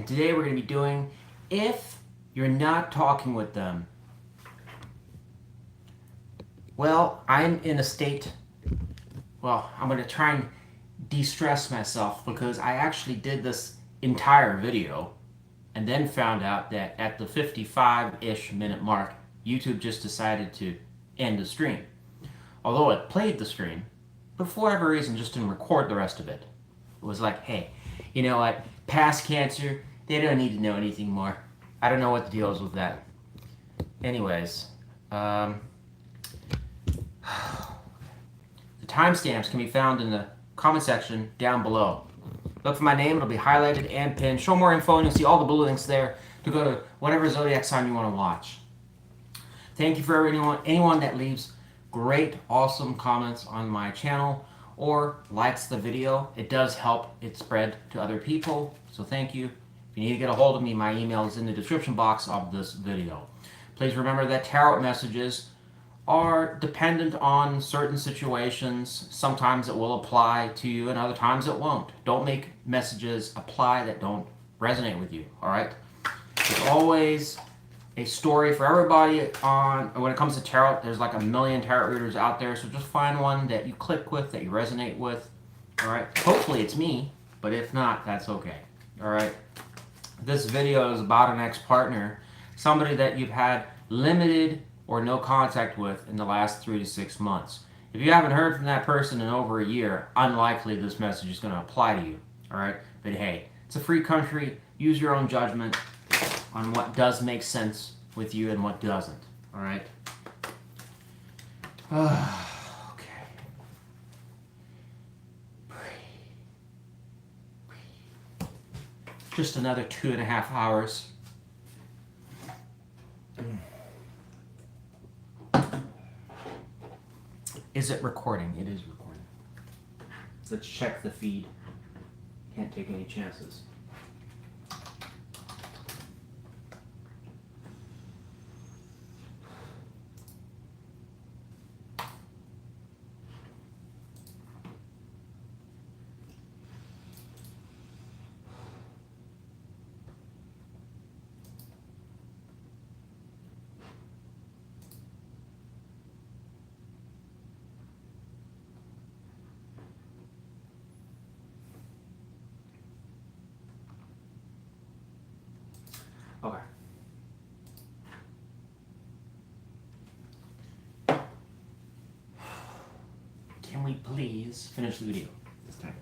today we're going to be doing if you're not talking with them. Well, I'm in a state, I'm going to try and de-stress myself because I actually did this entire video and then found out that at the 55-ish minute mark, YouTube just decided to end the stream. Although it played the stream, but for whatever reason just didn't record the rest of it. It was like, hey, you know what, past cancer, they don't need to know anything more. I don't know what the deal is with that. Anyways, the timestamps can be found in the comment section down below. Look for my name, it'll be highlighted and pinned. Show more info and you'll see all the blue links there to go to whatever zodiac sign you want to watch. Thank you for anyone that leaves great, awesome comments on my channel or likes the video. It does help it spread to other people, so thank you. If you need to get a hold of me, my email is in the description box of this video. Please remember that tarot messages are dependent on certain situations. Sometimes it will apply to you and other times it won't. Don't make messages apply that don't resonate with you, all right? There's always a story for everybody when it comes to tarot. There's like a million tarot readers out there, so just find one that you click with, that you resonate with, all right? Hopefully it's me, but if not, that's okay, all right? This video is about an ex-partner, somebody that you've had limited or no contact with in the last 3 to 6 months. If you haven't heard from that person in over a year, unlikely this message is going to apply to you, all right? But hey, it's a free country. Use your own judgment on what does make sense with you and what doesn't, all right? Okay. Just another 2.5 hours. Is it recording? It is recording. Let's check the feed. Can't take any chances. Okay. Can we please finish the video this time?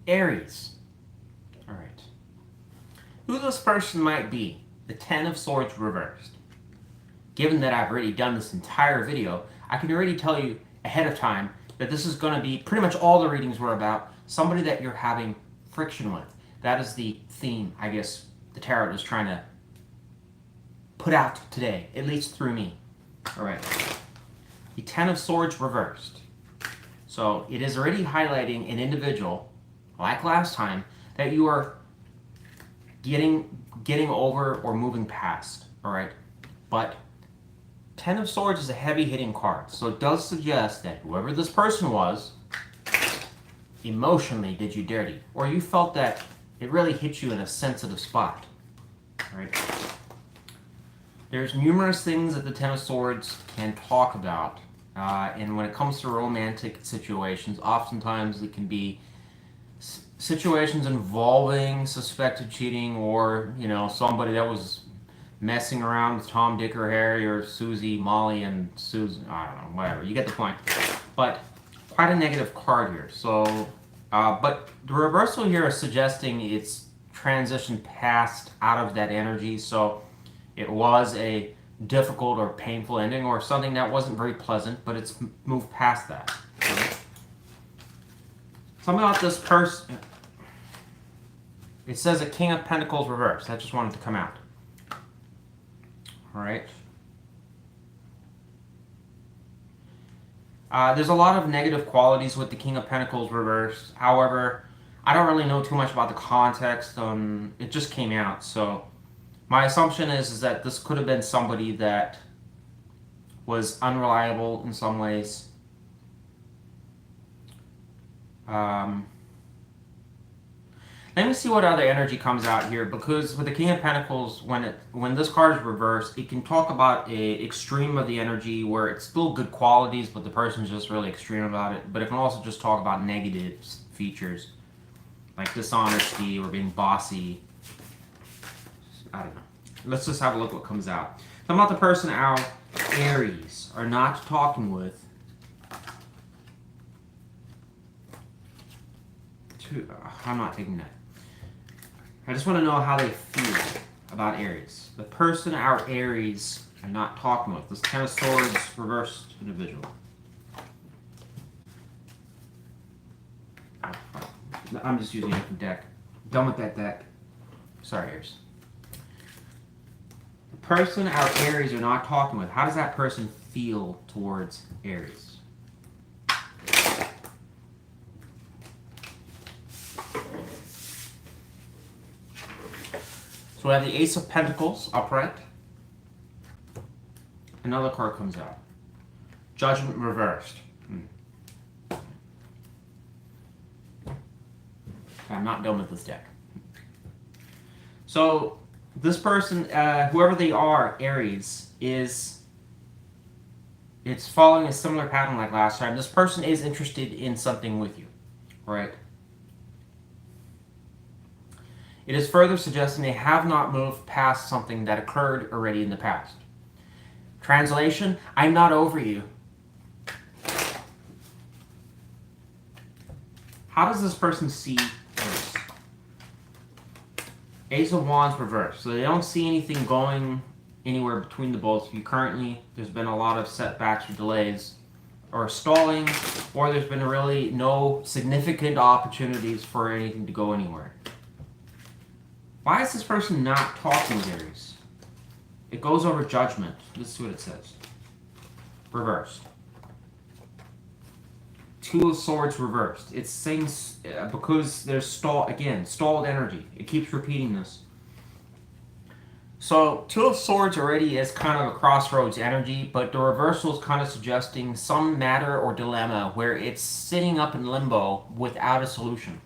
Aries. All right. Who this person might be? The Ten of Swords reversed. Given that I've already done this entire video, I can already tell you ahead of time that this is going to be pretty much all the readings were about somebody that you're having friction with. That is the theme, I guess, the tarot is trying to put out today, at least through me. All right. The Ten of Swords reversed. So it is already highlighting an individual, like last time, that you are getting over or moving past, all right? But Ten of Swords is a heavy-hitting card, so it does suggest that whoever this person was emotionally did you dirty, or you felt that it really hit you in a sensitive spot, all right? There's numerous things that the Ten of Swords can talk about, and when it comes to romantic situations, oftentimes it can be situations involving suspected cheating or, you know, somebody that was messing around with Tom, Dick, or Harry, or Susie, Molly, and Susan, I don't know, whatever, you get the point. But quite a negative card here. So, but the reversal here is suggesting it's transitioned past out of that energy, so it was a difficult or painful ending or something that wasn't very pleasant, but it's moved past that. Something about this person. It says a King of Pentacles reversed. I just wanted to come out. All right. There's a lot of negative qualities with the King of Pentacles reversed. However, I don't really know too much about the context. It just came out, so My assumption is that this could have been somebody that was unreliable in some ways. Let me see what other energy comes out here, because with the King of Pentacles, when this card is reversed, it can talk about a extreme of the energy where it's still good qualities, but the person's just really extreme about it. But it can also just talk about negative features, like dishonesty or being bossy. I don't know. Let's just have a look what comes out. Talking about the person our Aries are not talking with. I'm not taking that. I just want to know how they feel about Aries. The person our Aries are not talking with. This Ten of Swords reversed individual. I'm just using a different deck. Done with that deck. Sorry, Aries. The person our Aries are not talking with. How does that person feel towards Aries? So we have the Ace of Pentacles upright. Another card comes out. Judgment reversed. I'm not done with this deck. So this person, whoever they are, Aries, it's following a similar pattern like last time. This person is interested in something with you, right? It is further suggesting they have not moved past something that occurred already in the past. Translation, I'm not over you. How does this person see this? Ace of Wands reversed. So they don't see anything going anywhere between the both of you currently. There's been a lot of setbacks or delays or stalling, or there's been really no significant opportunities for anything to go anywhere. Why is this person not talking with Aries? It goes over judgment. This is what it says. Reversed. Two of Swords reversed. It's saying because there's stalled energy. It keeps repeating this. So Two of Swords already is kind of a crossroads energy, but the reversal is kind of suggesting some matter or dilemma where it's sitting up in limbo without a solution.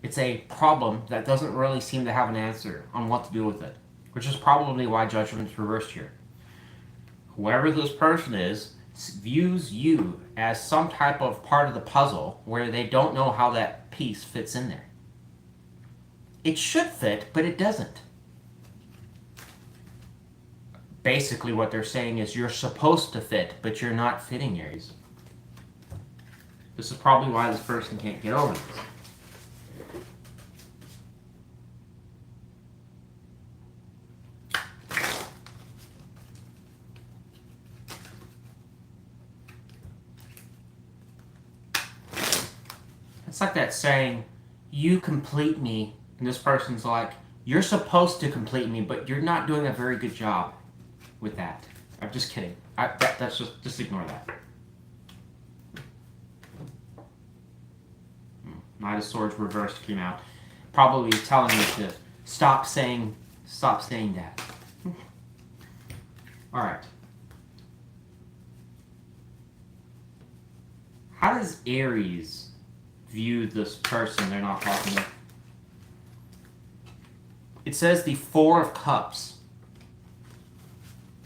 It's a problem that doesn't really seem to have an answer on what to do with it, which is probably why judgment is reversed here. Whoever this person is views you as some type of part of the puzzle where they don't know how that piece fits in there. It should fit, but it doesn't. Basically what they're saying is you're supposed to fit, but you're not fitting, Aries. This is probably why this person can't get over this. It's like that saying, you complete me, and this person's like, you're supposed to complete me, but you're not doing a very good job with that. I'm just kidding. That's just ignore that. Knight of Swords reversed came out, probably telling me to stop saying that. All right. How does Aries view this person they're not talking with? It says the Four of Cups.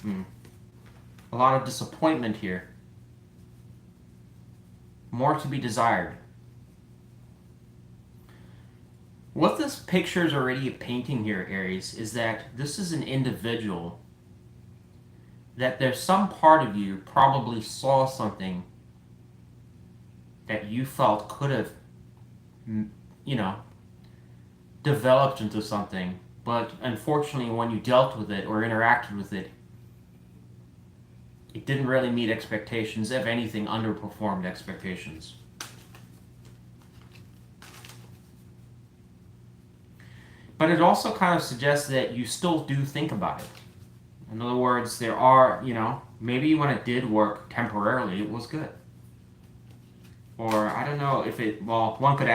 A lot of disappointment here. More to be desired. What this picture is already painting here, Aries, is that this is an individual that there's some part of you probably saw something that you felt could have, developed into something, but unfortunately when you dealt with it or interacted with it, it didn't really meet expectations. If anything, underperformed expectations. But it also kind of suggests that you still do think about it. In other words, there are, maybe when it did work temporarily, it was good. Or I don't know if it, one could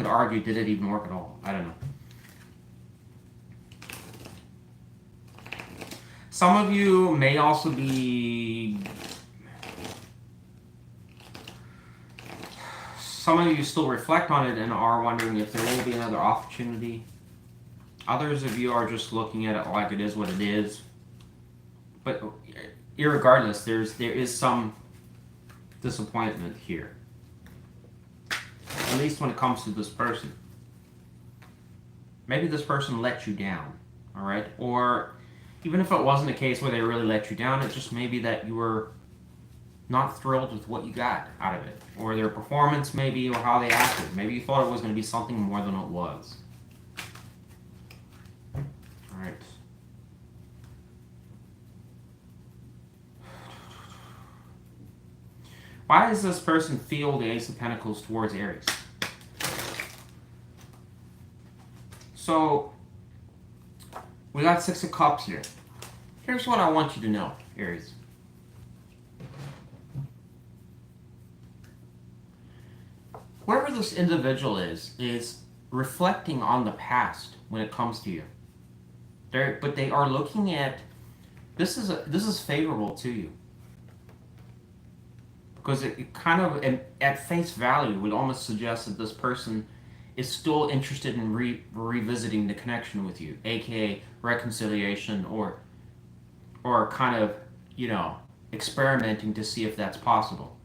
argue, did it even work at all? I don't know. Some of you may also be... Some of you still reflect on it and are wondering if there will be another opportunity. Others of you are just looking at it like it is what it is. But irregardless, there is some disappointment here. At least when it comes to this person. Maybe this person let you down, all right? Or even if it wasn't a case where they really let you down, it just may be that you were not thrilled with what you got out of it. Or their performance maybe, or how they acted. Maybe you thought it was going to be something more than it was. All right. Why does this person feel the Ace of Pentacles towards Aries? So, we got Six of Cups here. Here's what I want you to know, Aries. Whoever this individual is reflecting on the past when it comes to you. But they are looking at, this is favorable to you. Because it kind of, at face value, would almost suggest that this person is still interested in revisiting the connection with you, aka reconciliation, or kind of, experimenting to see if that's possible.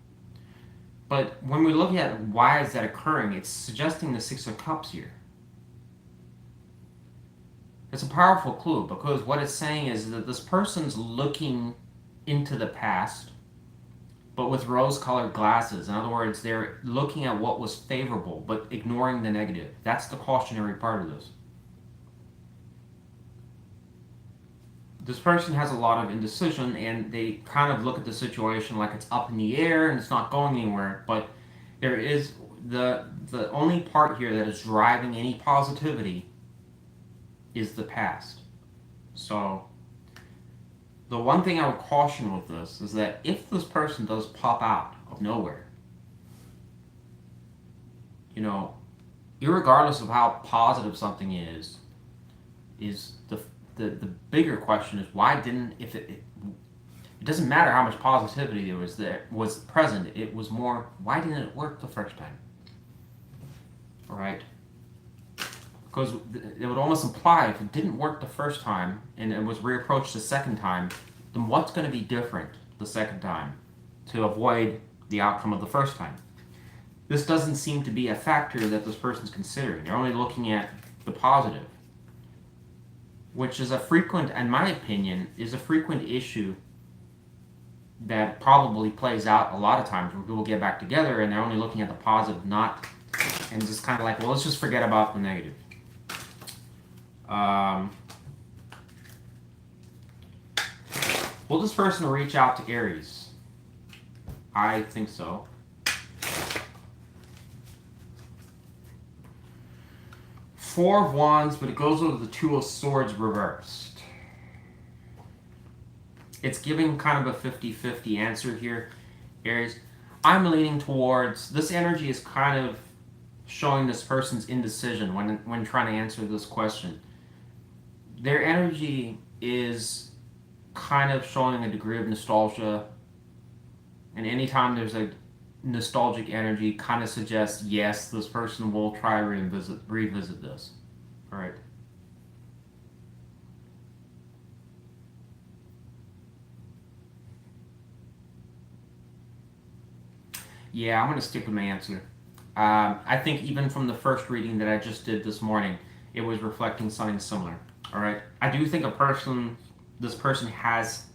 But when we look at why is that occurring, it's suggesting the Six of Cups here. It's a powerful clue, because what it's saying is that this person's looking into the past, but with rose-colored glasses. In other words, they're looking at what was favorable, but ignoring the negative. That's the cautionary part of this. This person has a lot of indecision, and they kind of look at the situation like it's up in the air and it's not going anywhere, but there is the only part here that is driving any positivity is the past. So the one thing I would caution with this is that if this person does pop out of nowhere, irregardless of how positive something is the bigger question is why didn't, if it doesn't matter how much positivity was present, it was more, why didn't it work the first time? All right? Because it would almost imply if it didn't work the first time and it was reapproached the second time, then what's going to be different the second time to avoid the outcome of the first time? This doesn't seem to be a factor that this person's considering. They're only looking at the positive, which is a frequent, in my opinion, is a frequent issue that probably plays out a lot of times where people get back together and they're only looking at the positive, and just kind of like, well, let's just forget about the negative. Will this person reach out to Aries? I think so. Four of Wands, but it goes with the Two of Swords reversed. It's giving kind of a 50-50 answer here, Aries. I'm leaning towards, this energy is kind of showing this person's indecision when trying to answer this question. Their energy is kind of showing a degree of nostalgia, and anytime there's a nostalgic energy, kind of suggests, yes, this person will try to revisit this. All right. Yeah, I'm going to stick with my answer. I think even from the first reading that I just did this morning, it was reflecting something similar. All right. I do think this person has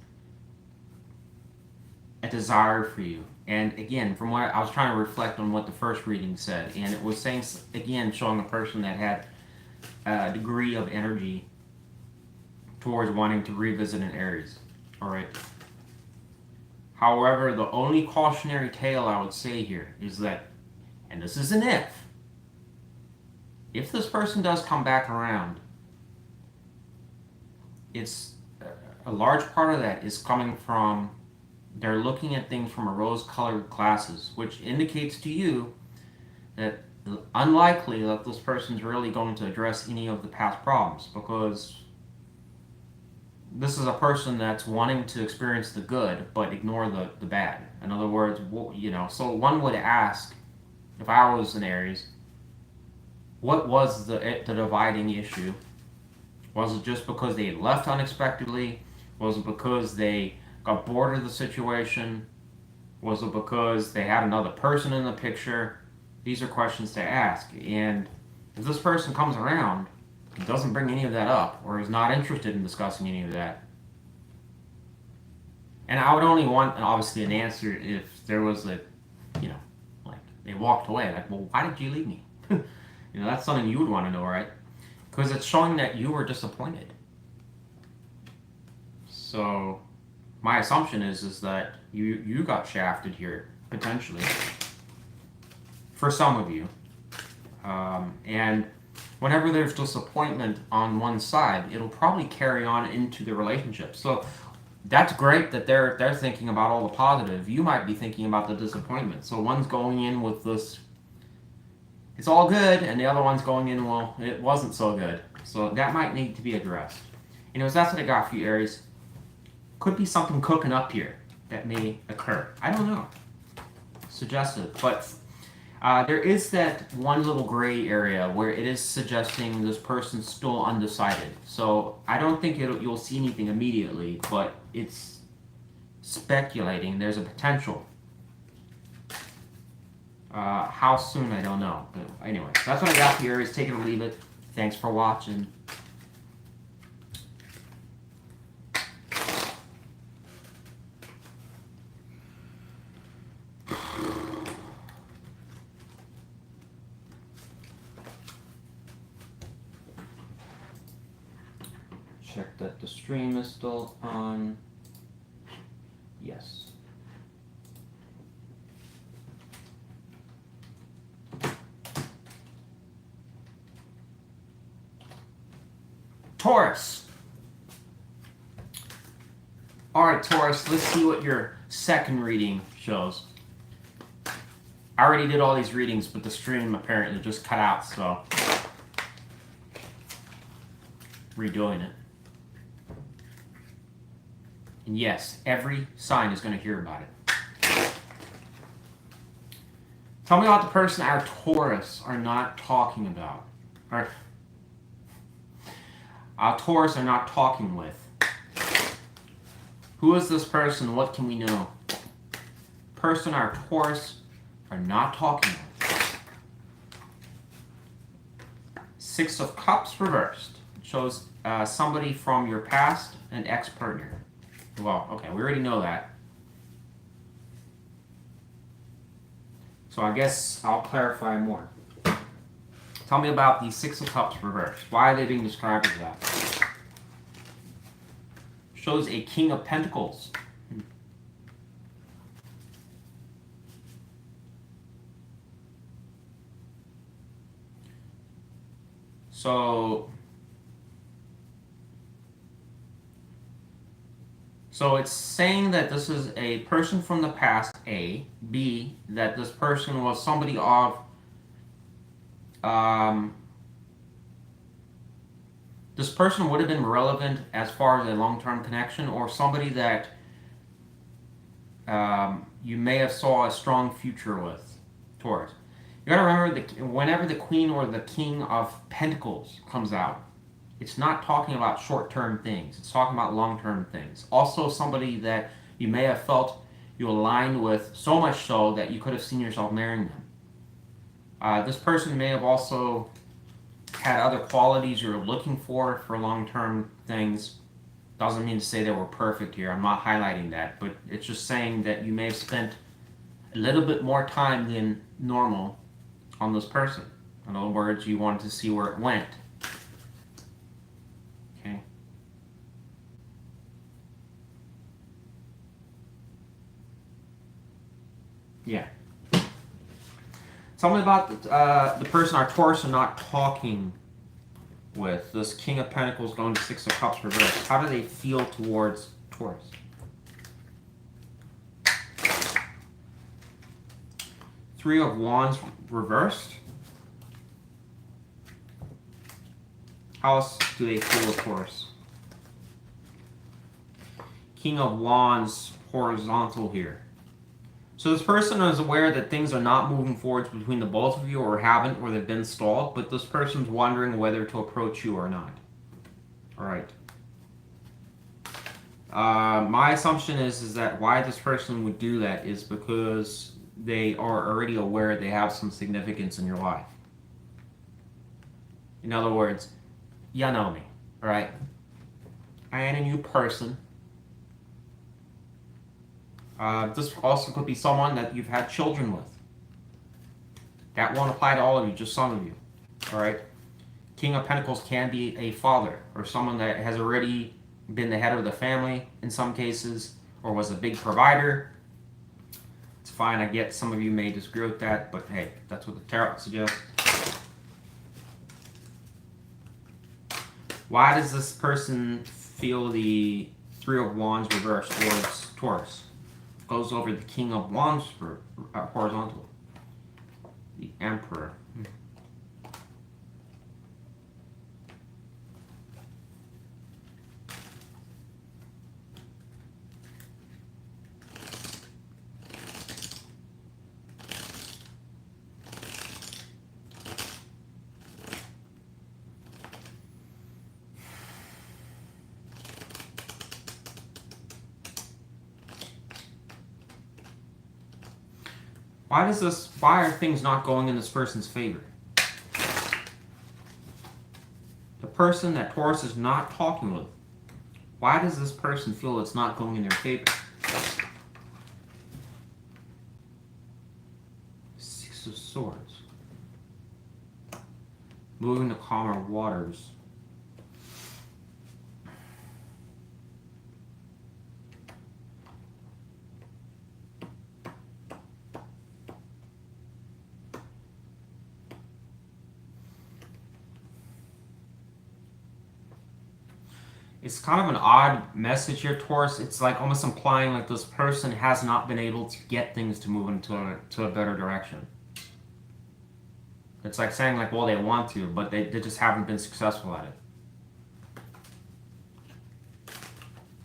a desire for you. And again, from what I was trying to reflect on what the first reading said, and it was saying, again, showing a person that had a degree of energy towards wanting to revisit an Aries. All right. However, the only cautionary tale I would say here is that, and this is an if this person does come back around, it's a large part of that is coming from, they're looking at things from a rose-colored glasses, which indicates to you that unlikely that this person's really going to address any of the past problems, because this is a person that's wanting to experience the good but ignore the bad. In other words, so one would ask, if I was an Aries, what was the dividing issue? Was it just because they left unexpectedly? Was it because they got bored of the situation? Was it because they had another person in the picture? These are questions to ask. And if this person comes around and doesn't bring any of that up, or is not interested in discussing any of that, and I would only want, obviously, an answer if there was like they walked away. Like, well, why did you leave me? That's something you would want to know, right? Because it's showing that you were disappointed. So my assumption is that you got shafted here, potentially, for some of you. And whenever there's disappointment on one side, it'll probably carry on into the relationship. So that's great that they're thinking about all the positive. You might be thinking about the disappointment. So one's going in with this, it's all good, and the other one's going in, well, it wasn't so good. So that might need to be addressed. Anyways, that's what I got for you, Aries. Could be something cooking up here that may occur. I don't know. Suggestive. But there is that one little gray area where it is suggesting this person's still undecided. So I don't think you'll see anything immediately, but it's speculating there's a potential. How soon, I don't know. But anyway, that's what I got for you, Aries. Take it or leave it. Thanks for watching. Check that the stream is still on. Yes. Taurus. Alright, Taurus, let's see what your second reading shows. I already did all these readings, but the stream apparently just cut out, so redoing it. And yes, every sign is going to hear about it. Tell me about the person our Taurus are not talking about. Or our Taurus are not talking with. Who is this person? What can we know? Person our Taurus are not talking with. Six of Cups reversed. It shows somebody from your past, an ex-partner. Well, okay, we already know that. So I guess I'll clarify more. Tell me about the Six of Cups reversed. Why are they being described as that? Shows a King of Pentacles. So it's saying that this is a person from the past, A. B, that this person was somebody of this person would have been relevant as far as a long-term connection, or somebody that you may have saw a strong future with, Taurus. You gotta remember that whenever the Queen or the King of Pentacles comes out, it's not talking about short-term things. It's talking about long-term things. Also, somebody that you may have felt you aligned with, so much so that you could have seen yourself marrying them. This person may have also had other qualities you're looking for long-term things. Doesn't mean to say they were perfect here. I'm not highlighting that, but it's just saying that you may have spent a little bit more time than normal on this person. In other words, you wanted to see where it went. Okay. Yeah. Tell me about the person our Taurus are not talking with. This King of Pentacles going to Six of Cups reversed. How do they feel towards Taurus? Three of Wands reversed. How else do they feel with Taurus? King of Wands horizontal here. So this person is aware that things are not moving forwards between the both of you, or haven't, or they've been stalled, but this person's wondering whether to approach you or not. All right. My assumption is that why this person would do that is because they are already aware they have some significance in your life. In other words, you know me, right? I ain't a new person. This also could be someone that you've had children with. That won't apply to all of you, just some of you. All right? King of Pentacles can be a father or someone that has already been the head of the family in some cases, or was a big provider. It's fine, I get some of you may disagree with that, but hey, that's what the tarot suggests. Why does this person feel the Three of Wands reversed towards Taurus? Goes over the King of Wands for horizontal. The Emperor. Why are things not going in this person's favor? The person that Taurus is not talking with, why does this person feel it's not going in their favor? Six of Swords. Moving to calmer waters. It's kind of an odd message here, Taurus. It's like almost implying like this person has not been able to get things to move into a better direction. It's like saying like, well, they want to, but they just haven't been successful at it.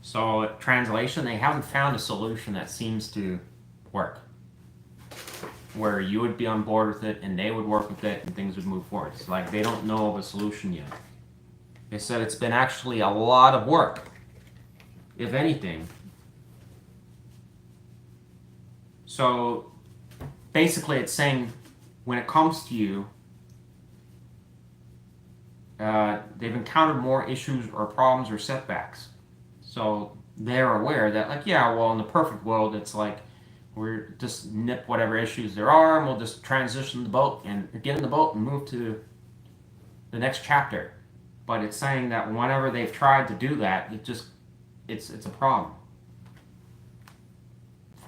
So, translation, they haven't found a solution that seems to work. Where you would be on board with it, and they would work with it, and things would move forward. It's like they don't know of a solution yet. They said it's been actually a lot of work, if anything. So basically it's saying when it comes to you, they've encountered more issues or problems or setbacks. So they're aware that like, yeah, well, in the perfect world, it's like we're just nip whatever issues there are, and we'll just transition the boat and get in the boat and move to the next chapter. But it's saying that whenever they've tried to do that, it's a problem.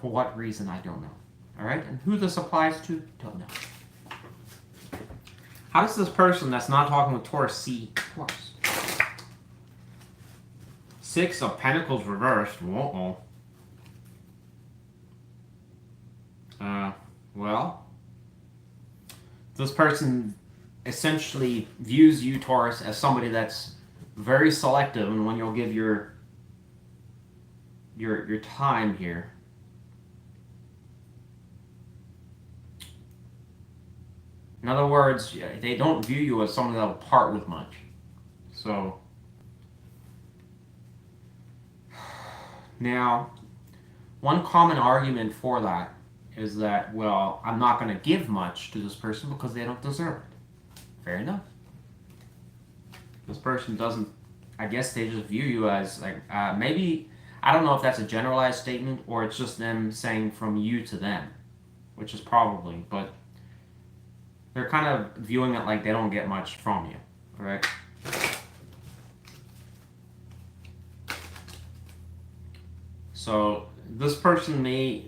For what reason, I don't know. All right, and who this applies to, don't know. How does this person that's not talking with Taurus see Taurus? Six of Pentacles reversed. Uh-oh. Well, this person essentially views you, Taurus, as somebody that's very selective, and when you'll give your time here. In other words, they don't view you as someone that'll part with much. So now, one common argument for that is that, well, I'm not going to give much to this person because they don't deserve it. Fair enough. This person doesn't, I guess they just view you as like, maybe, I don't know if that's a generalized statement or it's just them saying from you to them, which is probably, but they're kind of viewing it like they don't get much from you, right? So this person may,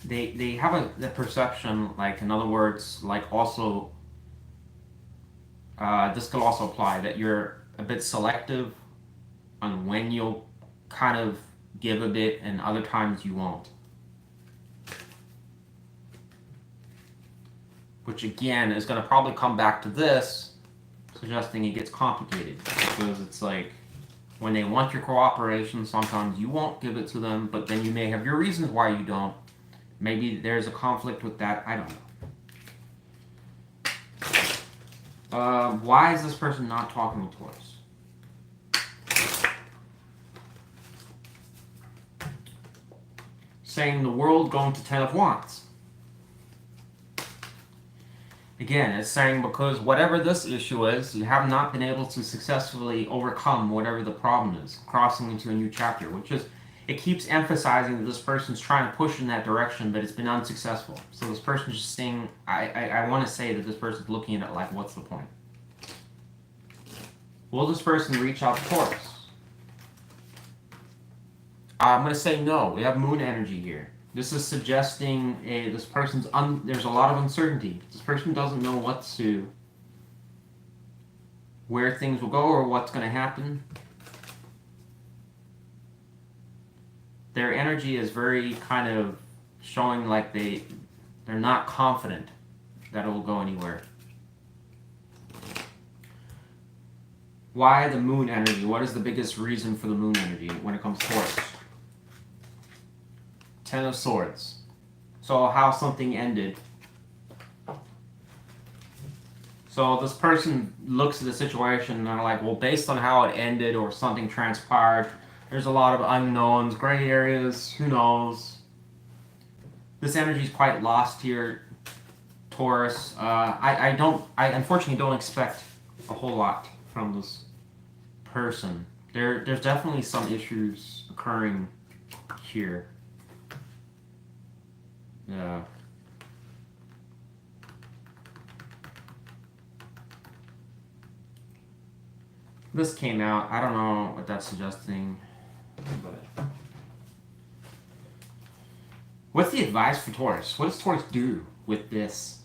they have the perception, like in other words, like also, this could also apply that you're a bit selective on when you'll kind of give a bit and other times you won't. Which again is going to probably come back to this, suggesting it gets complicated because it's like When they want your cooperation, sometimes you won't give it to them, but then you may have your reasons why you don't. Maybe there's a conflict with that. I don't know. Why is this person not talking to Taurus? Saying the world going to 10 of Wands. Again, it's saying because whatever this issue is, you have not been able to successfully overcome whatever the problem is, crossing into a new chapter, which is, it keeps emphasizing that this person's trying to push in that direction, but it's been unsuccessful. So this person's just saying, I want to say that this person's looking at it like, what's the point? Will this person reach out to Taurus? I'm going to say no. We have moon energy here. This is suggesting this person's there's a lot of uncertainty. This person doesn't know where things will go or what's going to happen. Their energy is very kind of showing like they're not confident that it will go anywhere. Why the moon energy? What is the biggest reason for the moon energy when it comes to Taurus? 10 of Swords. So how something ended. So this person looks at the situation and they're like, well, based on how it ended or something transpired, there's a lot of unknowns, gray areas, who knows. This energy is quite lost here, Taurus. I unfortunately don't expect a whole lot from this person. There's definitely some issues occurring here. Yeah. This came out. I don't know what that's suggesting. But what's the advice for Taurus? What does Taurus do with this?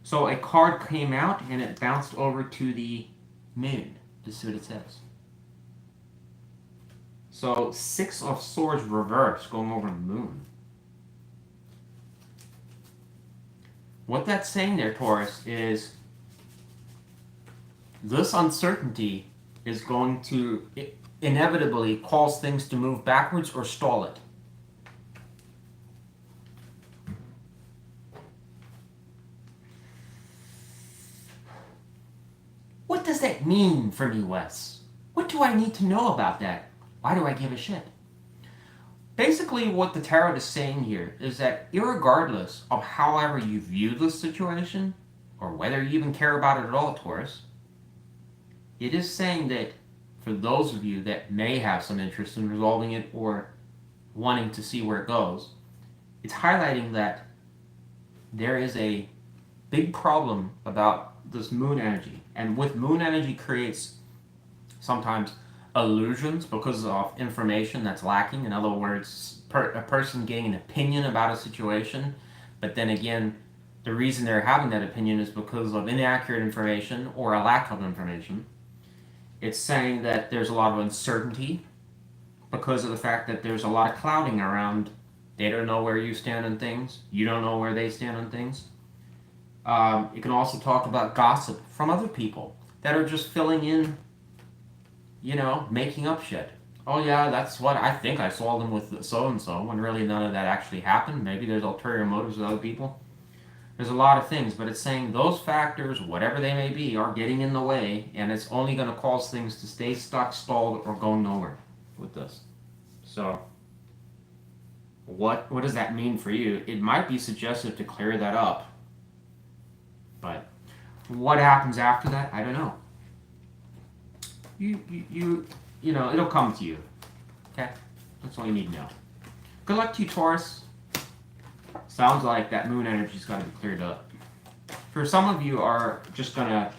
So a card came out and it bounced over to the moon. This is what it says. So 6 of Swords reverse going over the moon. What that's saying there, Taurus, is this uncertainty is going to inevitably cause things to move backwards or stall it. What does that mean for me, Wes? What do I need to know about that? Why do I give a shit? Basically, what the tarot is saying here is that irregardless of however you view this situation, or whether you even care about it at all, Taurus, it is saying that for those of you that may have some interest in resolving it or wanting to see where it goes, it's highlighting that there is a big problem about this moon energy. And with moon energy creates sometimes illusions because of information that's lacking. In other words, a person getting an opinion about a situation, but then again, the reason they're having that opinion is because of inaccurate information or a lack of information. It's saying that there's a lot of uncertainty because of the fact that there's a lot of clouding around. They don't know where you stand on things. You don't know where they stand on things. You can also talk about gossip from other people that are just filling in, making up shit. Oh yeah, that's what I think I saw them with so-and-so, when really none of that actually happened. Maybe there's ulterior motives with other people. There's a lot of things, but it's saying those factors, whatever they may be, are getting in the way, and it's only going to cause things to stay stuck, stalled, or go nowhere with this. So, what does that mean for you? It might be suggestive to clear that up, but what happens after that, I don't know. It'll come to you. Okay? That's all you need to know. Good luck to you, Taurus. Sounds like that moon energy's got to be cleared up. For some of you are just gonna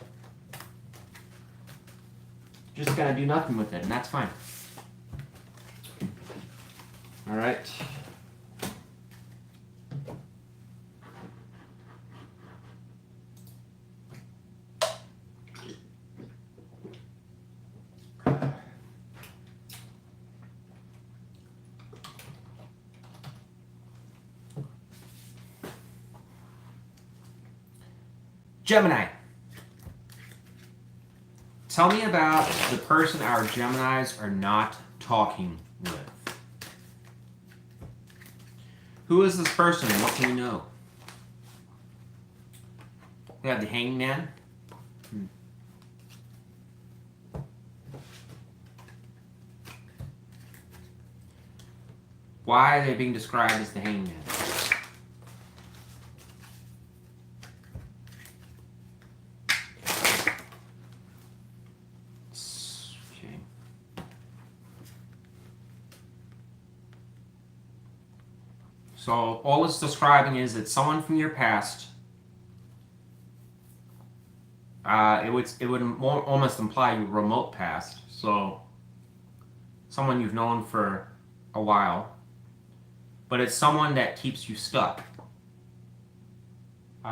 do nothing with it, and that's fine. All right. Gemini. Tell me about the person our Geminis are not talking with. Who is this person and what can we know? We have the Hangman. Why are they being described as the Hangman? Okay. So all it's describing is that someone from your past. It would almost imply your remote past. So someone you've known for a while, but it's someone that keeps you stuck.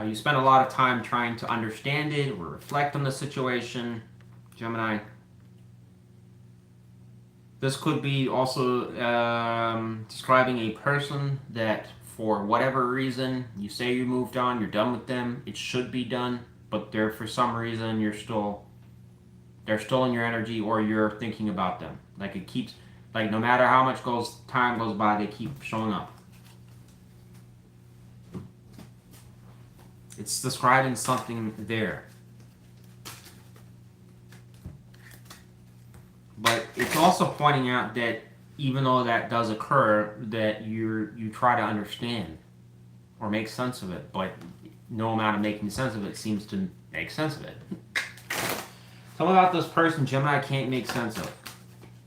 You spend a lot of time trying to understand it or reflect on the situation, Gemini. This could be also describing a person that, for whatever reason, you say you moved on, you're done with them, it should be done, but they're, for some reason, they're still in your energy, or you're thinking about them. Like it keeps, like no matter how much time goes by, they keep showing up. It's describing something there. But it's also pointing out that even though that does occur, that you try to understand or make sense of it, but no amount of making sense of it seems to make sense of it. Tell me about this person Gemini can't make sense of.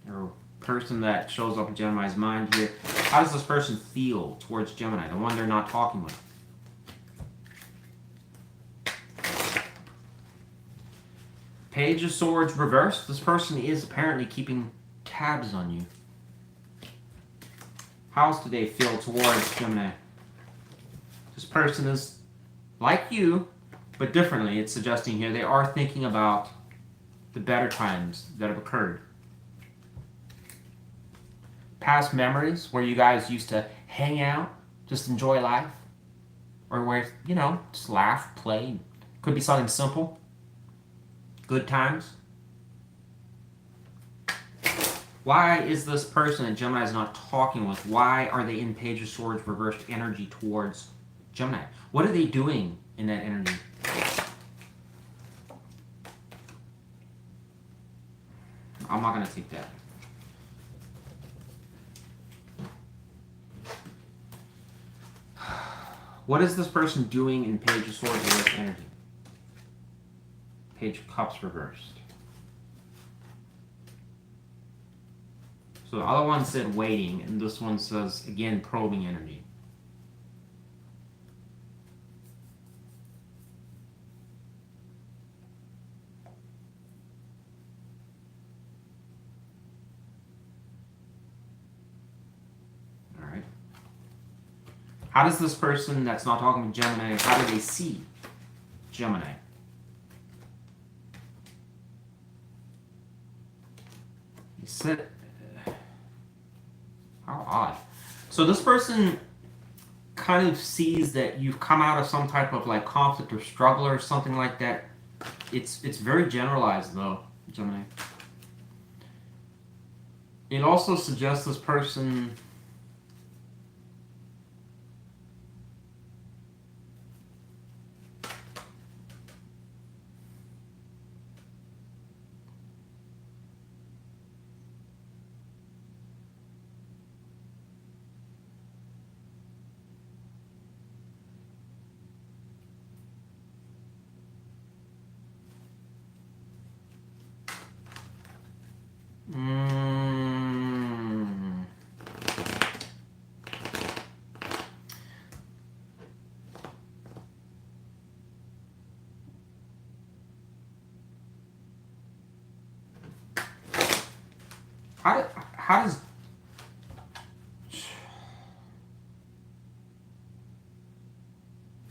Or person that shows up in Gemini's mind here. How does this person feel towards Gemini, the one they're not talking with? Page of Swords reversed. This person is apparently keeping tabs on you. How else do they feel towards Gemini? This person is like you, but differently. It's suggesting here they are thinking about the better times that have occurred. Past memories where you guys used to hang out, just enjoy life. Or where, just laugh, play. Could be something simple. Good times. Why is this person that Gemini is not talking with? Why are they in Page of Swords reversed energy towards Gemini? What are they doing in that energy? I'm not going to take that. What is this person doing in Page of Swords reversed energy? Page of Cups reversed. So the other one said waiting, and this one says, again, probing energy. All right. How does this person that's not talking with Gemini, how do they see Gemini? He said, how odd. So this person kind of sees that you've come out of some type of like conflict or struggle or something like that. It's very generalized though, Gemini. It also suggests this person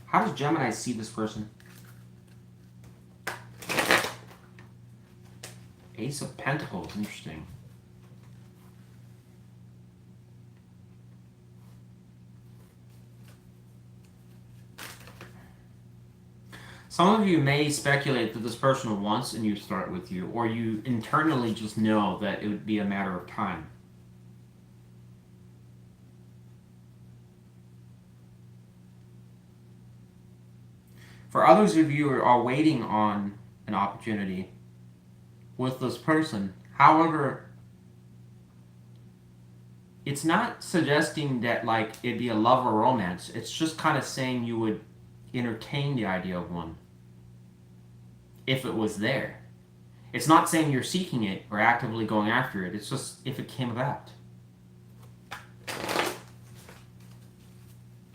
how does Gemini see this person? Ace of Pentacles, interesting. Some of you may speculate that this person wants a new start with you, or you internally just know that it would be a matter of time. For others of you who are waiting on an opportunity with this person, however, it's not suggesting that like it'd be a love or romance. It's just kind of saying you would entertain the idea of one if it was there. It's not saying you're seeking it or actively going after it. It's just if it came about.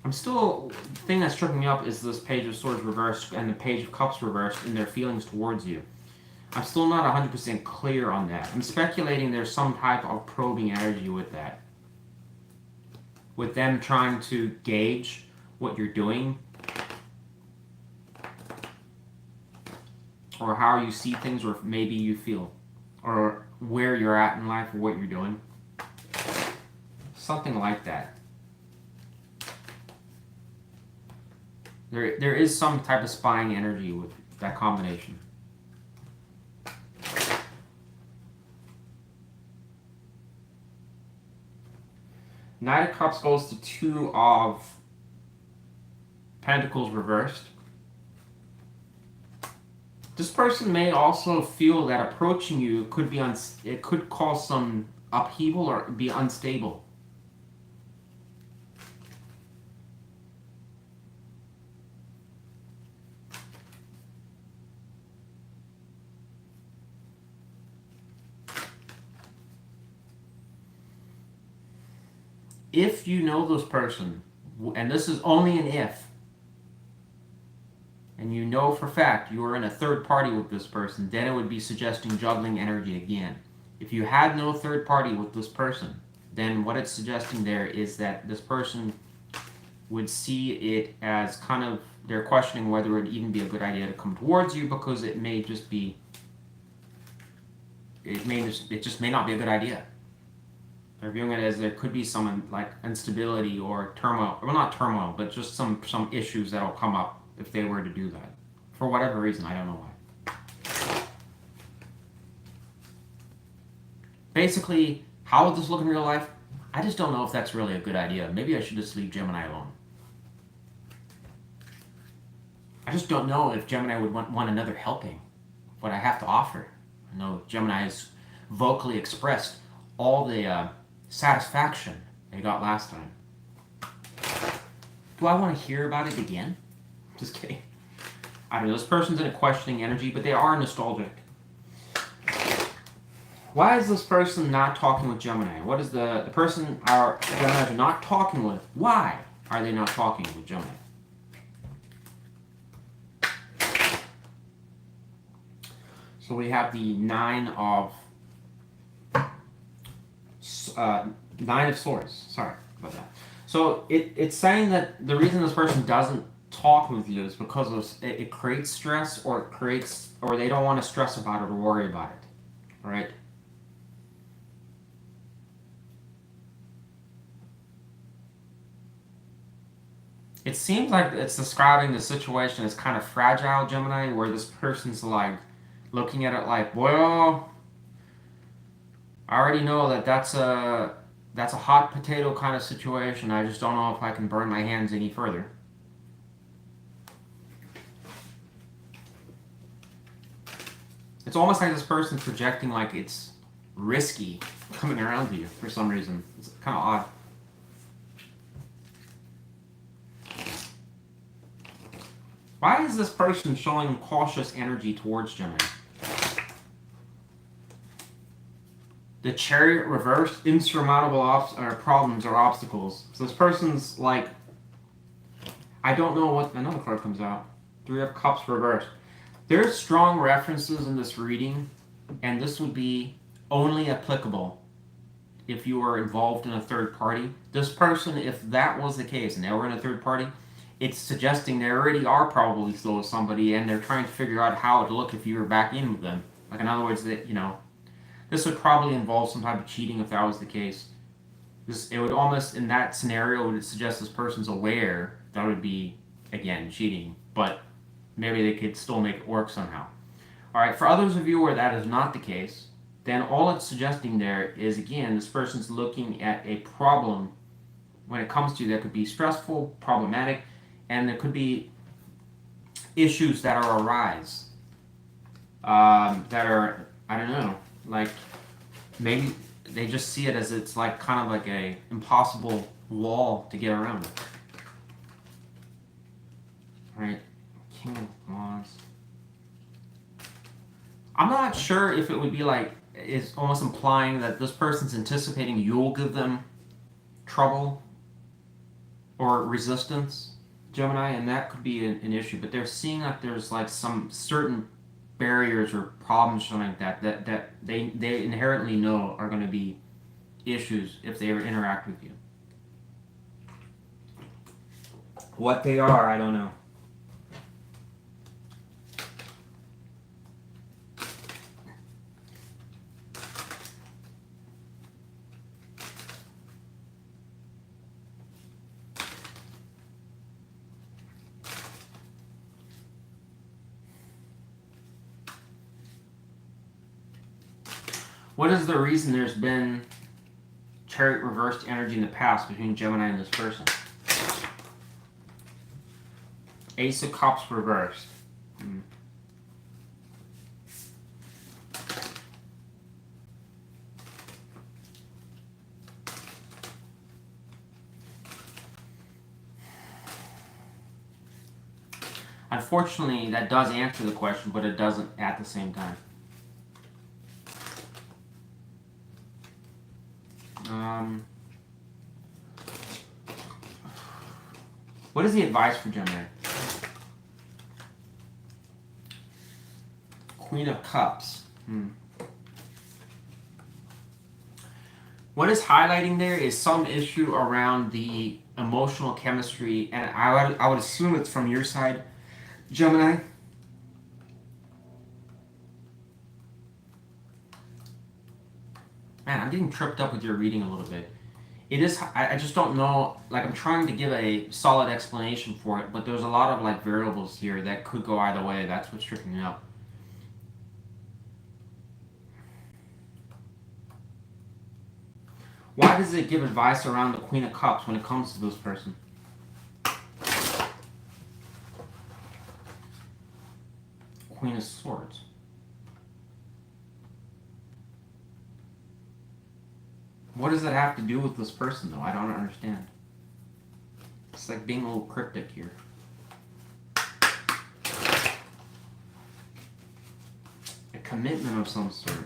The thing that's tripping me up is this Page of Swords reversed and the Page of Cups reversed in their feelings towards you. I'm still not 100% clear on that. I'm speculating there's some type of probing energy with that. With them trying to gauge what you're doing, or how you see things, or maybe you feel, or where you're at in life, or what you're doing. Something like that. There is some type of spying energy with that combination. Knight of Cups goes to Two of Pentacles reversed. This person may also feel that approaching you could be it could cause some upheaval or be unstable. If you know this person, and this is only an if, and you know for a fact you are in a third party with this person, then it would be suggesting juggling energy again. If you had no third party with this person, then what it's suggesting there is that this person would see it as kind of, they're questioning whether it would even be a good idea to come towards you, because it may just be, it just may not be a good idea. They're viewing it as there could be some like instability or turmoil, well not turmoil, but just some issues that'll come up if they were to do that. For whatever reason, I don't know why. Basically, how would this look in real life? I just don't know if that's really a good idea. Maybe I should just leave Gemini alone. I just don't know if Gemini would want another helping of what I have to offer. I know Gemini has vocally expressed all the satisfaction they got last time. Do I want to hear about it again? Just kidding. I don't know, this person's in a questioning energy, but they are nostalgic. Why is this person not talking with Gemini? What is the person Gemini are not talking with? Why are they not talking with Gemini? So we have the Nine of Swords. Sorry about that. So it's saying that the reason this person doesn't talk with you is because of it creates stress, or they don't want to stress about it or worry about it. All right. It seems like it's describing the situation as kind of fragile, Gemini, where this person's like looking at it like, well, I already know that that's a hot potato kind of situation. I just don't know if I can burn my hands any further. It's almost like this person's projecting like it's risky coming around to you for some reason. It's kind of odd. Why is this person showing cautious energy towards Gemini? The Chariot reversed, insurmountable problems or obstacles. So this person's like, I don't know what, another card comes out. Three of Cups reversed. There's strong references in this reading, and this would be only applicable if you were involved in a third party. This person, if that was the case and they were in a third party, it's suggesting they already are probably still with somebody, and they're trying to figure out how it would look if you were back in with them. Like, in other words, that, you know, this would probably involve some type of cheating if that was the case. It would almost, in that scenario, would suggest this person's aware that would be, again, cheating. But maybe they could still make it work somehow. All right, for others of you where that is not the case, then all it's suggesting there is, again, this person's looking at a problem when it comes to that could be stressful, problematic, and there could be issues that are arise that are, I don't know, like maybe they just see it as it's like kind of like a impossible wall to get around. Right, King of Wands. I'm not sure if it would be like, it's almost implying that this person's anticipating you'll give them trouble or resistance, Gemini, and that could be an issue. But they're seeing that there's like some certain barriers or problems, something like that they inherently know are going to be issues if they ever interact with you. What they are, I don't know. What is the reason there's been Chariot reversed energy in the past between Gemini and this person? Ace of Cups reversed. Unfortunately, that does answer the question, but it doesn't at the same time. What is the advice for Gemini? Queen of Cups. What is highlighting there is some issue around the emotional chemistry, and I would assume it's from your side, Gemini. Man, I'm getting tripped up with your reading a little bit. It is, I just don't know, like I'm trying to give a solid explanation for it, but there's a lot of like variables here that could go either way. That's what's tripping me up. Why does it give advice around the Queen of Cups when it comes to this person? Queen of Swords. What does that have to do with this person, though? I don't understand. It's like being a little cryptic here. A commitment of some sort.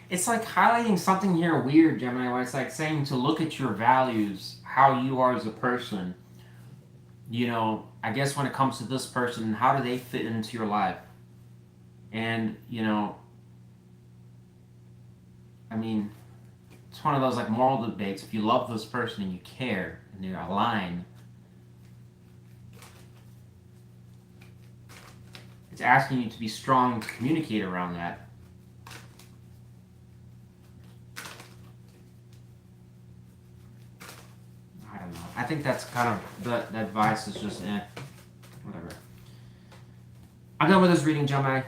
It's like highlighting something here weird, Gemini, where it's like saying to look at your values, how you are as a person. You know, I guess when it comes to this person, how do they fit into your life? And, you know, I mean, it's one of those like moral debates. If you love this person and you care and they're aligned, it's asking you to be strong to communicate around that. I think that's kind of, the advice is just, whatever. I'm done with this reading, Gemini.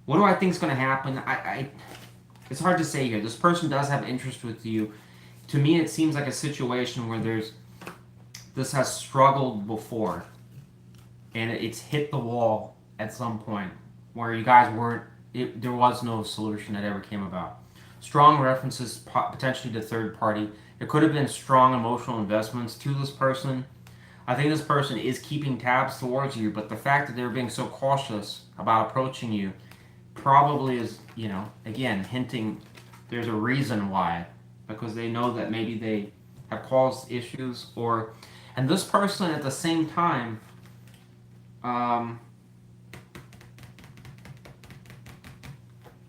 What do I think is going to happen? It's hard to say here. This person does have interest with you. To me, it seems like a situation where this has struggled before. And it's hit the wall at some point where you guys there was no solution that ever came about. Strong references potentially to third party. There could have been strong emotional investments to this person. I think this person is keeping tabs towards you, but the fact that they're being so cautious about approaching you probably is, you know, again, hinting there's a reason why. Because they know that maybe they have caused issues, and this person at the same time,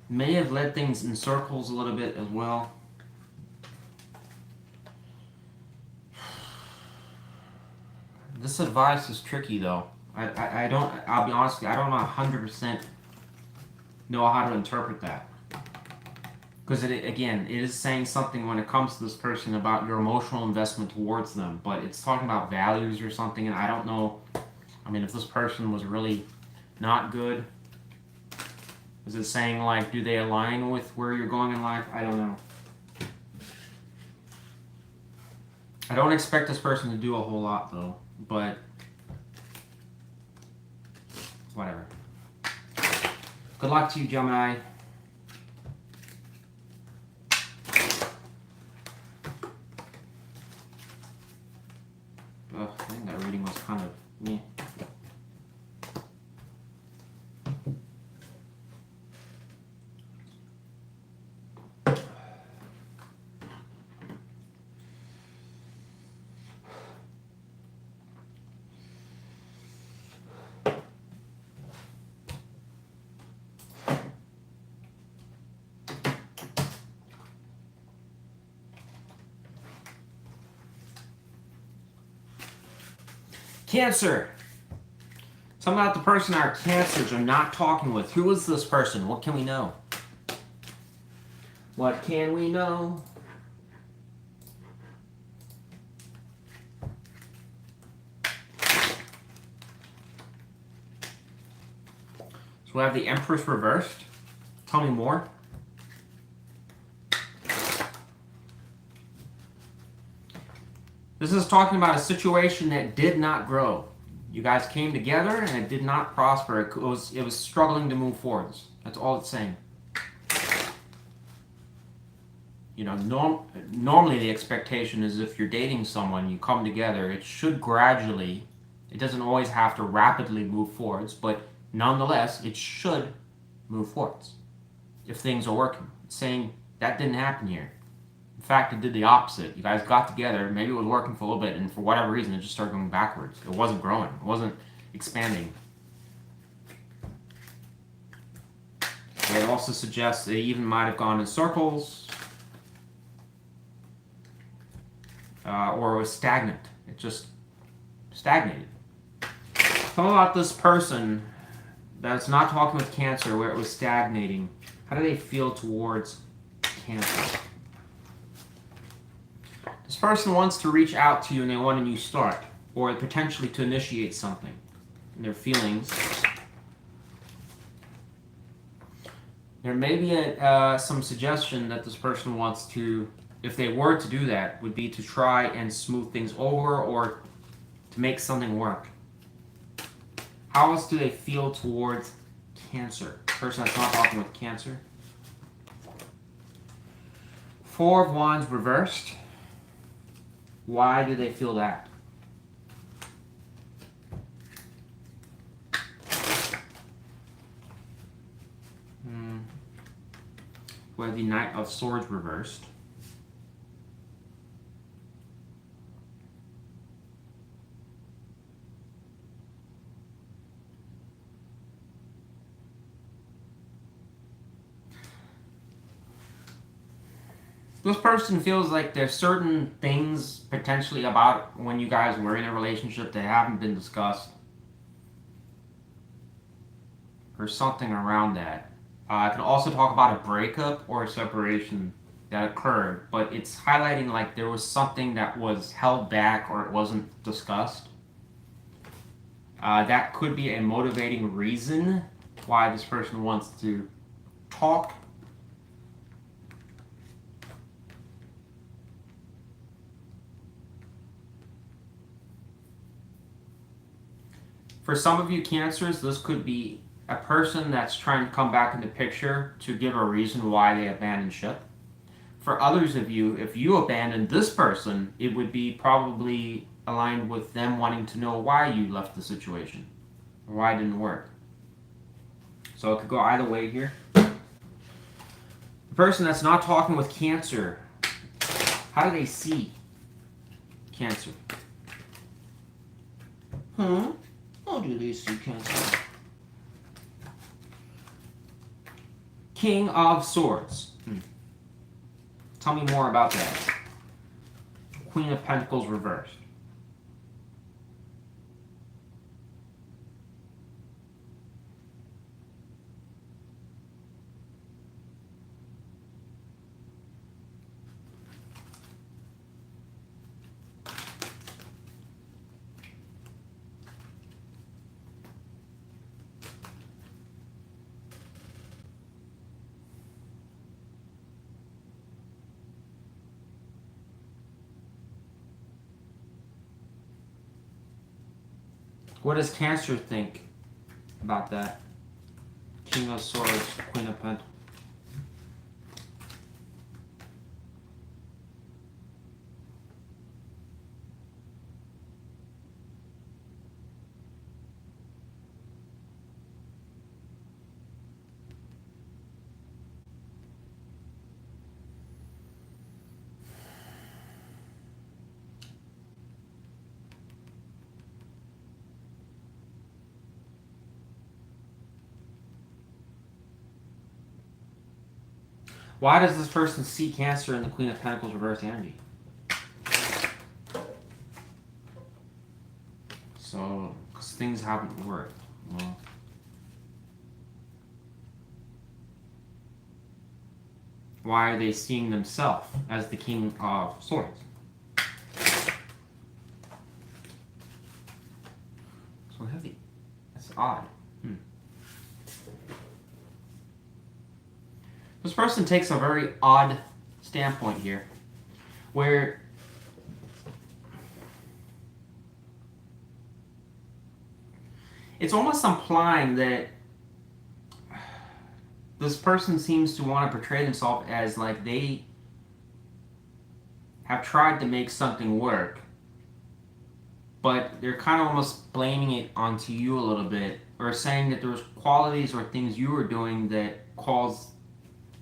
may have led things in circles a little bit as well. advice is tricky though. I don't, I'll be honest with you, I don't know 100% know how to interpret that. Because again, it is saying something when it comes to this person about your emotional investment towards them, but it's talking about values or something, and I don't know. I mean, if this person was really not good, is it saying like, do they align with where you're going in life? I don't know. I don't expect this person to do a whole lot though, but whatever. Good luck to you, Gemini. Ugh, I think that reading was kind of meh. Cancer. Something about the person our Cancers are not talking with. Who is this person? What can we know? What can we know? So we have the Empress reversed. Tell me more. This is talking about a situation that did not grow. You guys came together and it did not prosper. It was struggling to move forwards. That's all it's saying. You know, normally the expectation is if you're dating someone, you come together, it should gradually, it doesn't always have to rapidly move forwards, but nonetheless, it should move forwards if things are working. It's saying that didn't happen here. In fact, it did the opposite. You guys got together, maybe it was working for a little bit, and for whatever reason, it just started going backwards. It wasn't growing. It wasn't expanding. It also suggests they even might have gone in circles, or it was stagnant. It just stagnated. Tell me about this person that's not talking with Cancer, where it was stagnating. How do they feel towards Cancer? This person wants to reach out to you and they want a new start, or potentially to initiate something in their feelings. There may be some suggestion that this person wants to, if they were to do that, would be to try and smooth things over or to make something work. How else do they feel towards Cancer? Person that's not talking with Cancer. Four of Wands reversed. Why do they feel that? We have the Knight of Swords reversed. This person feels like there's certain things potentially about when you guys were in a relationship that haven't been discussed. Or something around that. I can also talk about a breakup or a separation that occurred, but it's highlighting like there was something that was held back or it wasn't discussed. That could be a motivating reason why this person wants to talk. For some of you Cancers, this could be a person that's trying to come back in the picture to give a reason why they abandoned ship. For others of you, if you abandoned this person, it would be probably aligned with them wanting to know why you left the situation, or why it didn't work. So it could go either way here. The person that's not talking with Cancer, how do they see Cancer? How do they see Cancer? King of Swords. Tell me more about that. Queen of Pentacles reversed. What does Cancer think about that? King of Swords, Queen of Pentacles. Why does this person see Cancer in the Queen of Pentacles reverse energy? So, because things haven't worked. Well, why are they seeing themselves as the King of Swords? So heavy. That's odd. This person takes a very odd standpoint here, where it's almost implying that this person seems to want to portray themselves as like they have tried to make something work, but they're kind of almost blaming it onto you a little bit, or saying that there's qualities or things you were doing that caused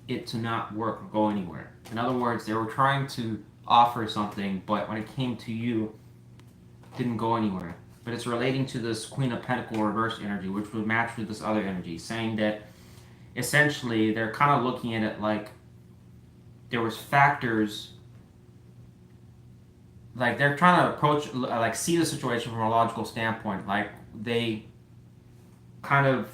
it to not work or go anywhere. In other words, they were trying to offer something, but when it came to you, it didn't go anywhere. But it's relating to this Queen of Pentacles reverse energy, which would match with this other energy, saying that essentially they're kind of looking at it like there was factors, like they're trying to approach, like see the situation from a logical standpoint, like they kind of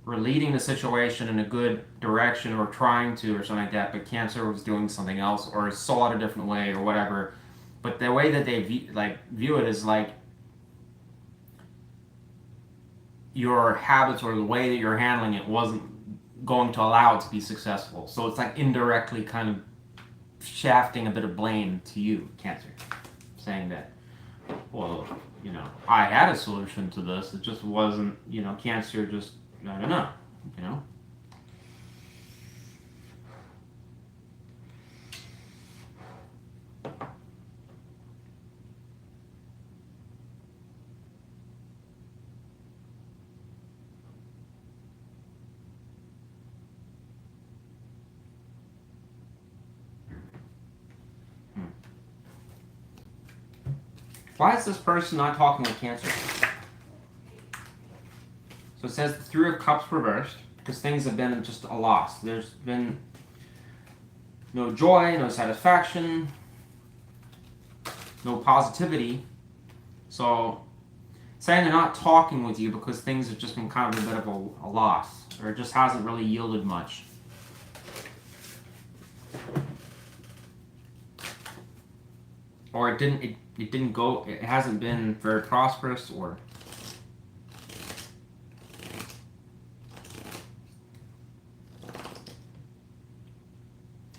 were leading the situation in a good direction or trying to or something like that, but Cancer was doing something else or saw it a different way or whatever. But the way that they view it is like your habits or the way that you're handling it wasn't going to allow it to be successful. So it's like indirectly kind of shafting a bit of blame to you, Cancer, saying that, well, you know, I had a solution to this. It just wasn't, you know, Cancer just, I don't know, you know. Why is this person not talking with Cancer? So it says the Three of Cups reversed, because things have been just a loss. There's been no joy, no satisfaction, no positivity. So saying they're not talking with you because things have just been kind of a bit of a loss, or it just hasn't really yielded much. Or it didn't go, it hasn't been very prosperous, or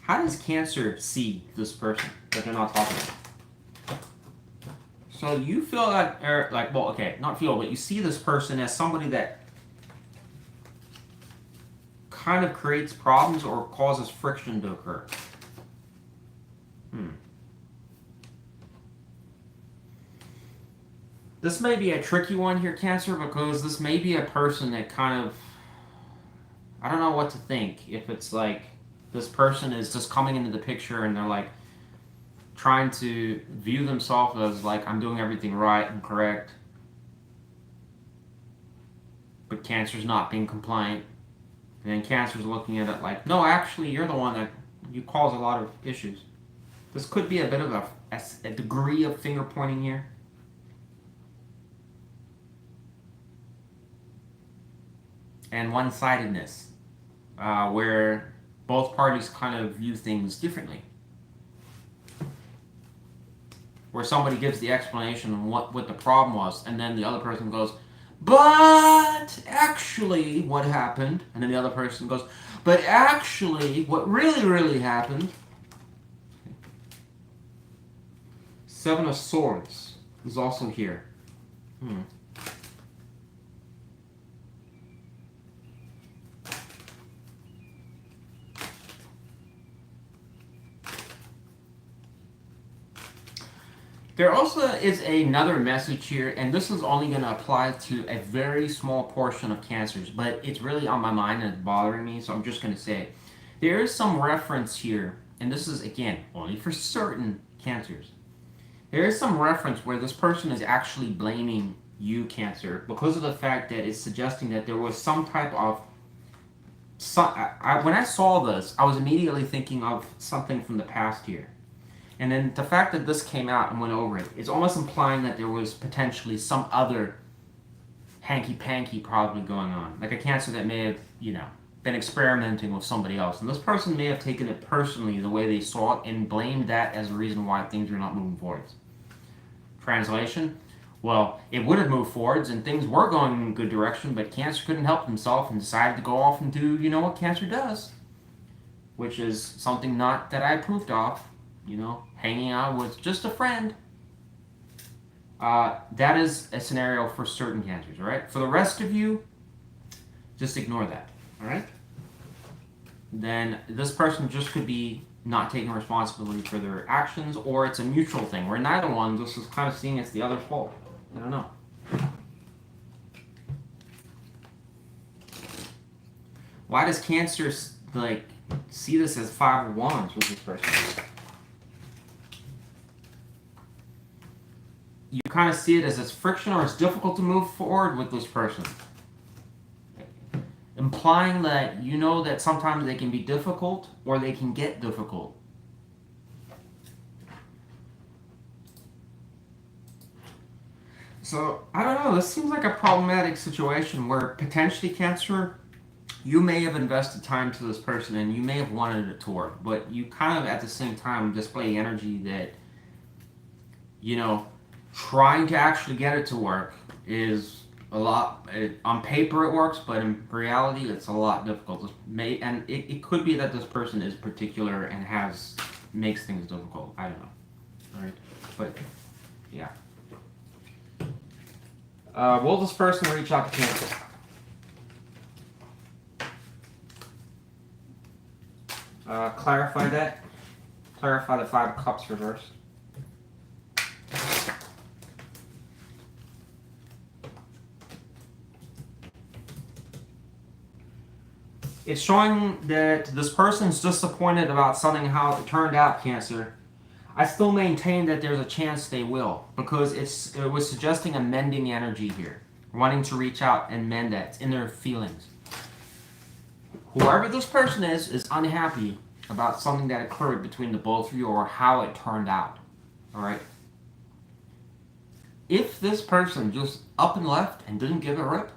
how does Cancer see this person that they're not talking about? So you feel that, or like, well, okay, not feel, but you see this person as somebody that kind of creates problems or causes friction to occur. This may be a tricky one here, Cancer, because this may be a person that kind of, I don't know what to think. If it's like this person is just coming into the picture and they're like trying to view themselves as like, I'm doing everything right and correct, but Cancer's not being compliant. And then Cancer's looking at it like, no, actually, you're the one that you cause a lot of issues. This could be a bit of a degree of finger pointing here. And one-sidedness, where both parties kind of view things differently. Where somebody gives the explanation of what the problem was, and then the other person goes, but actually what happened? And then the other person goes, but actually what really happened? Seven of Swords is also here. There also is another message here, and this is only going to apply to a very small portion of cancers, but it's really on my mind and it's bothering me, so I'm just going to say it. There is some reference here, and this is, again, only for certain cancers. There is some reference where this person is actually blaming you, Cancer, because of the fact that it's suggesting that there was some type of... when I saw this, I was immediately thinking of something from the past here. And then the fact that this came out and went over it is almost implying that there was potentially some other hanky-panky probably going on. Like a Cancer that may have, been experimenting with somebody else. And this person may have taken it personally the way they saw it and blamed that as a reason why things are not moving forwards. Translation? Well, it would have moved forwards and things were going in a good direction, but Cancer couldn't help himself and decided to go off and do, what Cancer does. Which is something not that I approved of. Hanging out with just a friend. That is a scenario for certain cancers, all right? For the rest of you, just ignore that, all right? Then this person just could be not taking responsibility for their actions, or it's a mutual thing, where neither one just is kind of seeing it's the other's fault. I don't know. Why does Cancer, see this as 5 of Wands with this person? You kind of see it as it's friction or it's difficult to move forward with this person. Implying that that sometimes they can be difficult or they can get difficult. So, I don't know, this seems like a problematic situation where potentially, Cancer, you may have invested time to this person and you may have wanted it to work, but you kind of at the same time display energy that, trying to actually get it to work is a lot. On paper it works, but in reality it's a lot difficult. And it could be that this person is particular and makes things difficult. I don't know. All right, but yeah. Will this person reach out to Cancer? Clarify that. Clarify the 5 of Cups reversed. It's showing that this person's disappointed about something, how it turned out, Cancer. I still maintain that there's a chance they will, because it was suggesting a mending energy here, wanting to reach out and mend that in their feelings. Whoever this person is unhappy about something that occurred between the both of you or how it turned out. All right? If this person just up and left and didn't give a rip,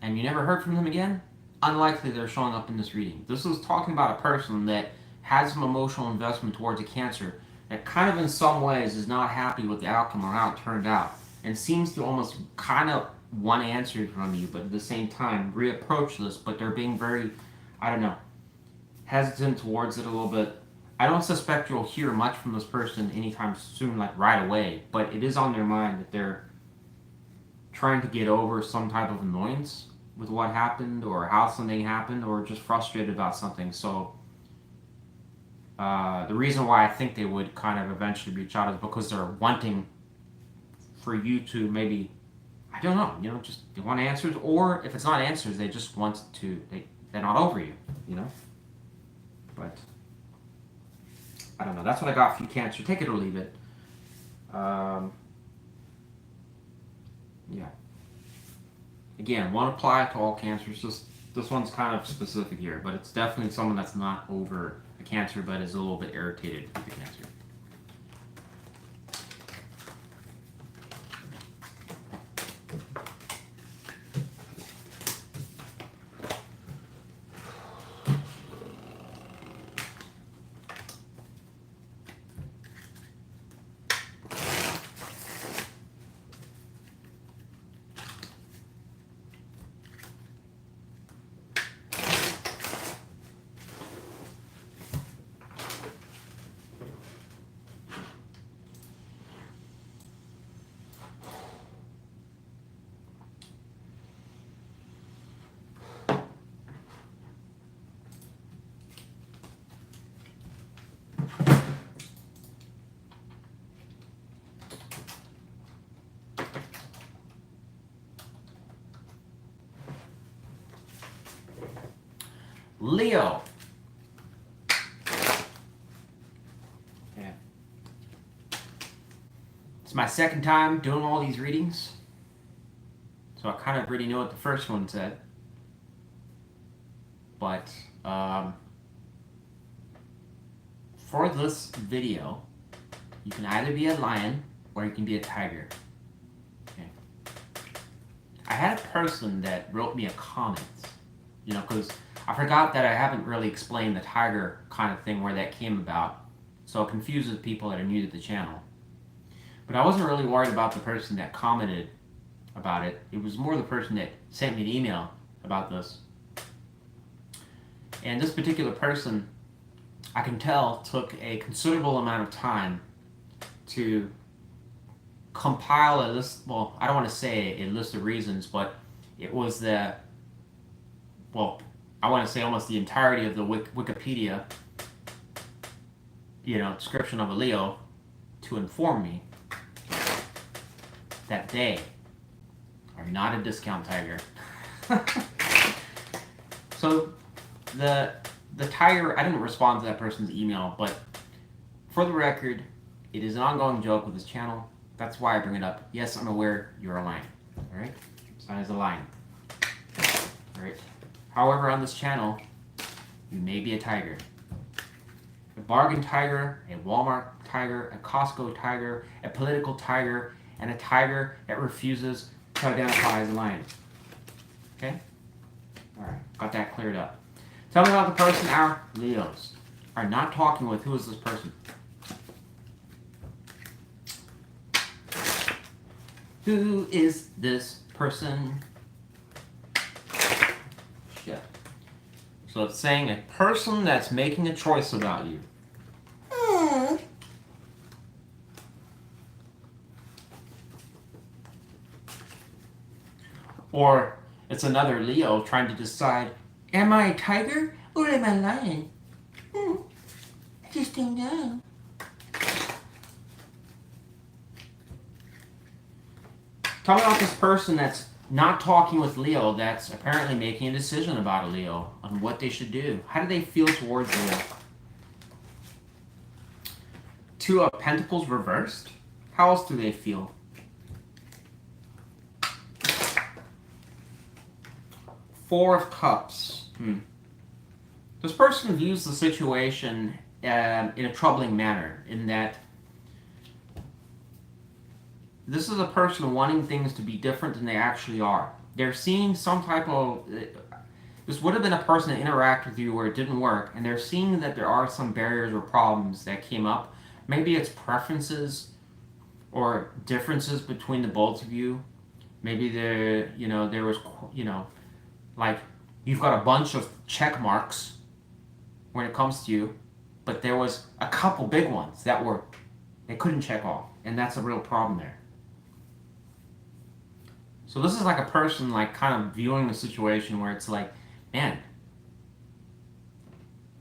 and you never heard from them again, unlikely they're showing up in this reading. This is talking about a person that has some emotional investment towards a Cancer that kind of in some ways is not happy with the outcome or how it turned out and seems to almost kind of want answers from you, but at the same time reapproach this, but they're being very, hesitant towards it a little bit. I don't suspect you'll hear much from this person anytime soon, like right away, but it is on their mind that they're trying to get over some type of annoyance with what happened or how something happened or just frustrated about something. So the reason why I think they would kind of eventually reach out is because they're wanting for you to maybe, I don't know, just they want answers, or if it's not answers, they just want to, they're not over you, But I don't know. That's what I got for you, Cancer. Take it or leave it. Yeah. Again, won't apply to all Cancers. Just this one's kind of specific here, but it's definitely someone that's not over a Cancer, but is a little bit irritated with the Cancer. Leo. Yeah. It's my second time doing all these readings, so I kind of already know what the first one said. But for this video, you can either be a lion or you can be a tiger. Okay. I had a person that wrote me a comment, you know, because I forgot that I haven't really explained the tiger kind of thing, where that came about. So it confuses people that are new to the channel. But I wasn't really worried about the person that commented about it. It was more the person that sent me an email about this. And this particular person, I can tell, took a considerable amount of time to compile a list. Well, I don't want to say a list of reasons, but it was the, well, I want to say almost the entirety of the Wikipedia, you know, description of a Leo to inform me that they are not a discount tiger. So the tiger, I didn't respond to that person's email, but for the record, it is an ongoing joke with this channel. That's why I bring it up. Yes, I'm aware you're a lion. All right, sign is a lion. All right. However, on this channel, you may be a tiger. A bargain tiger, a Walmart tiger, a Costco tiger, a political tiger, and a tiger that refuses to identify as a lion. Okay? Alright, got that cleared up. Tell me about the person our Leos are not talking with. Who is this person? Who is this person? Shit. So it's saying a person that's making a choice about you. Or it's another Leo trying to decide, am I a tiger or am I a lion? I just don't know. Tell me about this person that's not talking with Leo, that's apparently making a decision about a Leo on what they should do. How do they feel towards Leo? Two of Pentacles reversed. How else do they feel? Four of Cups. This person views the situation in a troubling manner, in that this is a person wanting things to be different than they actually are. They're seeing some type of... This would have been a person that interacted with you where it didn't work, and they're seeing that there are some barriers or problems that came up. Maybe it's preferences or differences between the both of you. Maybe there was, like, you've got a bunch of check marks when it comes to you, but there was a couple big ones that they couldn't check off, and that's a real problem there. So this is like a person like kind of viewing the situation where it's like, man,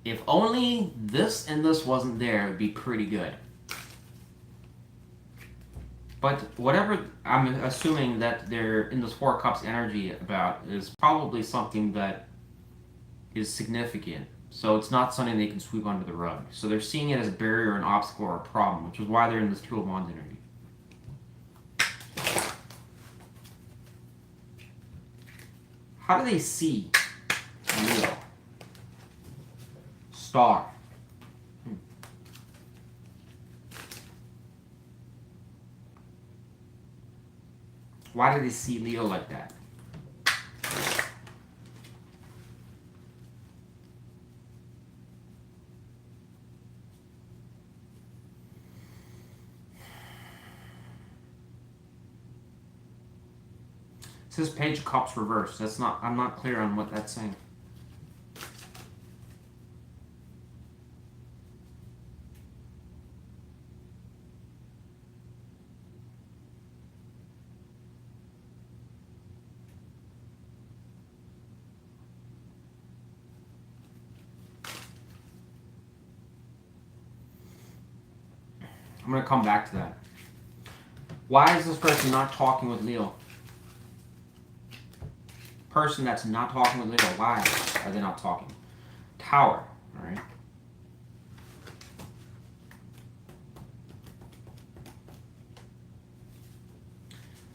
if only this and this wasn't there, it would be pretty good. But whatever I'm assuming that they're in this Four of Cups energy about is probably something that is significant. So it's not something they can sweep under the rug. So they're seeing it as a barrier, an obstacle, or a problem, which is why they're in this Two of Wands energy. How do they see Leo? Star. Why do they see Leo like that? It says Page of Cups reversed. I'm not clear on what that's saying. I'm going to come back to that. Why is this person not talking with Leo? Person that's not talking with Leo, why are they not talking? Tower, all right?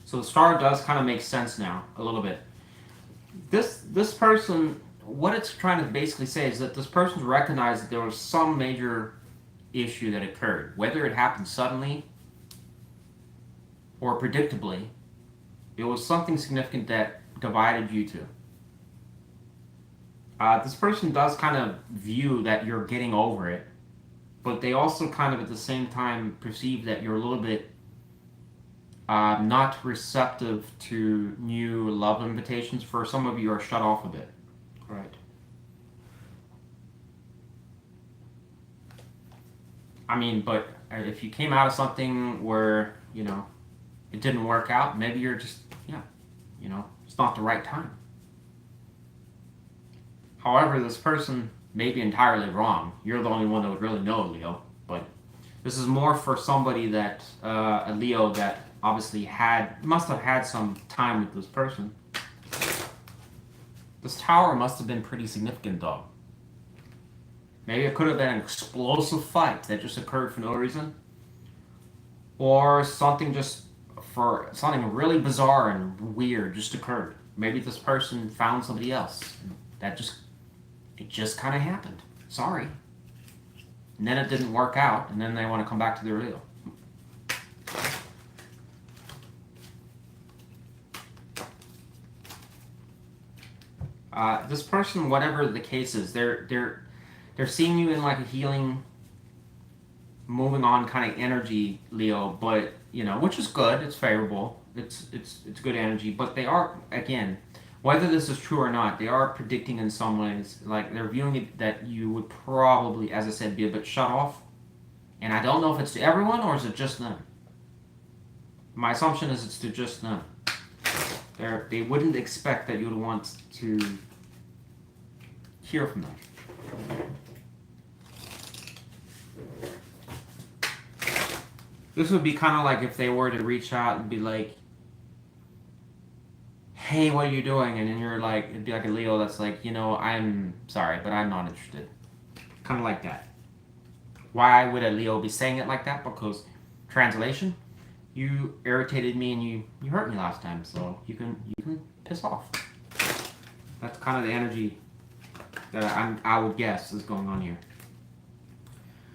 So the star does kind of make sense now, a little bit. This person, what it's trying to basically say is that this person's recognized that there was some major issue that occurred. Whether it happened suddenly or predictably, it was something significant that divided you two. This person does kind of view that you're getting over it, but they also kind of at the same time perceive that you're a little bit not receptive to new love invitations. For some of you are shut off a bit. Right. I mean, but if you came out of something where, you know, it didn't work out, maybe you're just, yeah, you know, it's not the right time. However, this person may be entirely wrong. You're the only one that would really know, Leo. But this is more for somebody that, a Leo that obviously must have had some time with this person. This tower must have been pretty significant, though. Maybe it could have been an explosive fight that just occurred for no reason. Or something really bizarre and weird just occurred. Maybe this person found somebody else. It just kind of happened. Sorry. And then it didn't work out, and then they want to come back to their Leo. This person, whatever the case is, they're seeing you in like a healing, moving on kind of energy, Leo. But you know, which is good. It's favorable. It's good energy. But they are, again, whether this is true or not, they are predicting in some ways. Like they're viewing it that you would probably, as I said, be a bit shut off. And I don't know if it's to everyone or is it just them. My assumption is it's to just them. They wouldn't expect that you would want to hear from them. This would be kind of like if they were to reach out and be like, hey, what are you doing? And then you're like, it'd be like a Leo that's like, you know, I'm sorry, but I'm not interested. Kind of like that. Why would a Leo be saying it like that? Because, translation, you irritated me and you hurt me last time, so you can piss off. That's kind of the energy that I would guess is going on here.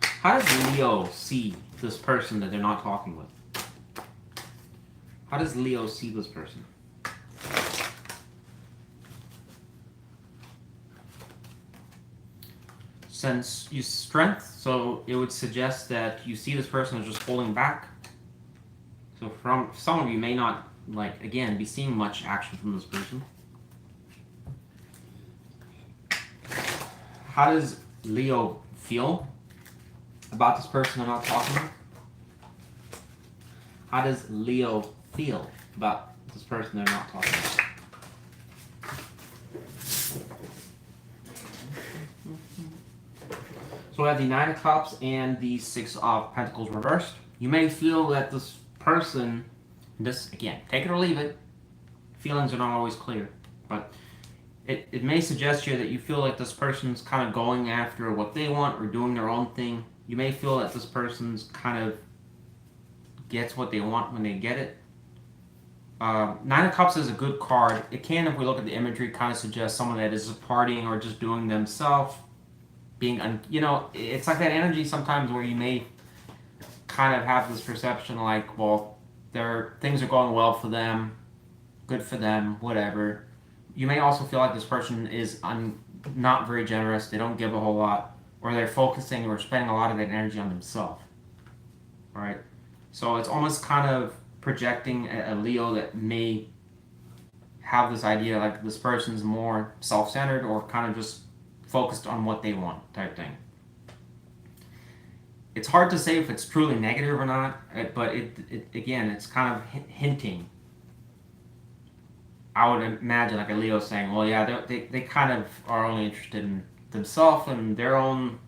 How does Leo see this person that they're not talking with? How does Leo see this person? Since you strength, so it would suggest that you see this person as just holding back. So from some of you may not, like, again, be seeing much action from this person. How does Leo feel about this person they're not talking with? How does Leo feel about this person they're not talking with? So we have the Nine of Cups and the Six of Pentacles reversed. You may feel that this person, this, again, take it or leave it, feelings are not always clear, but it may suggest here that you feel like this person's kind of going after what they want or doing their own thing. You may feel that this person's kind of gets what they want when they get it. Nine of Cups is a good card. It can, if we look at the imagery, kind of suggest someone that is partying or just doing themselves. Being, you know, it's like that energy sometimes where you may kind of have this perception like, well, things are going well for them, good for them, whatever. You may also feel like this person is not very generous, they don't give a whole lot, or they're focusing or spending a lot of that energy on themselves. Right? So it's almost kind of projecting a Leo that may have this idea like this person's more self-centered or kind of just focused on what they want type thing. It's hard to say if it's truly negative or not, but it again, it's kind of hinting. I would imagine like a Leo saying, well, yeah, they kind of are only interested in themselves and their own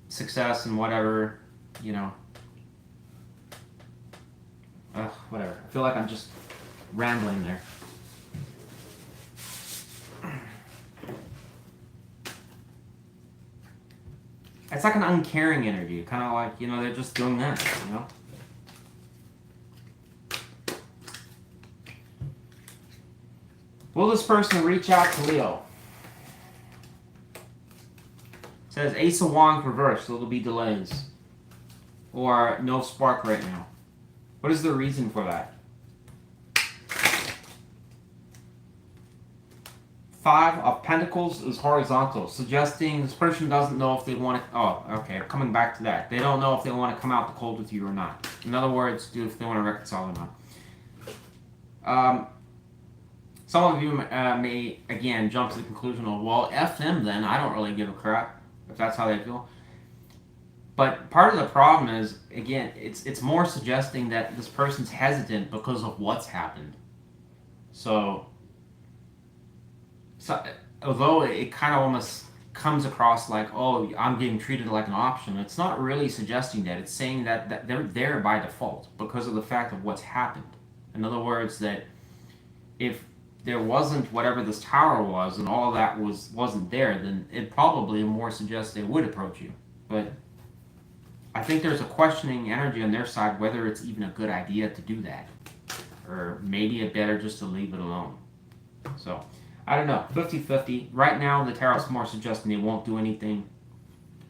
success and whatever, you know. Whatever. I feel like I'm just rambling there. It's like an uncaring energy, kind of like, they're just doing that, Will this person reach out to Leo? It says Ace of Wands reversed, so there'll be delays. Or no spark right now. What is the reason for that? 5 of Pentacles is horizontal, suggesting this person doesn't know if they want to... Oh, okay, coming back to that. They don't know if they want to come out the cold with you or not. In other words, if they want to reconcile or not. Some of you may, again, jump to the conclusion of, well, F them then. I don't really give a crap, if that's how they feel. But part of the problem is, again, it's more suggesting that this person's hesitant because of what's happened. So although it kind of almost comes across like, oh, I'm getting treated like an option, it's not really suggesting that. It's saying that they're there by default because of the fact of what's happened. In other words, that if there wasn't whatever this tower was and all that wasn't there, then it probably more suggests they would approach you. But I think there's a questioning energy on their side whether it's even a good idea to do that. Or maybe it's better just to leave it alone. So, I don't know. 50-50. Right now, the tarot's more suggesting they won't do anything.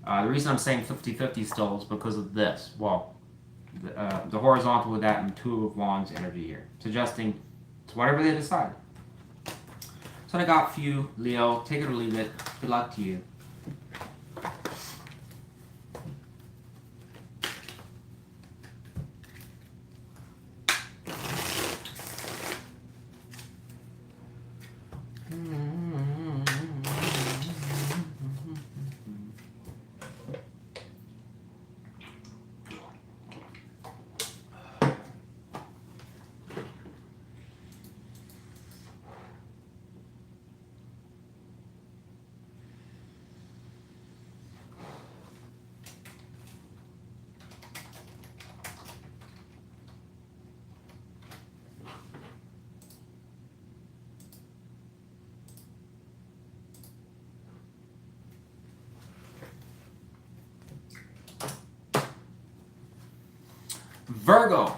The reason I'm saying 50-50 still is because of this. Well, the horizontal with that and 2 of Wands energy here. Suggesting it's whatever they decide. So I got for you, Leo. Take it or leave it. Good luck to you. Virgo.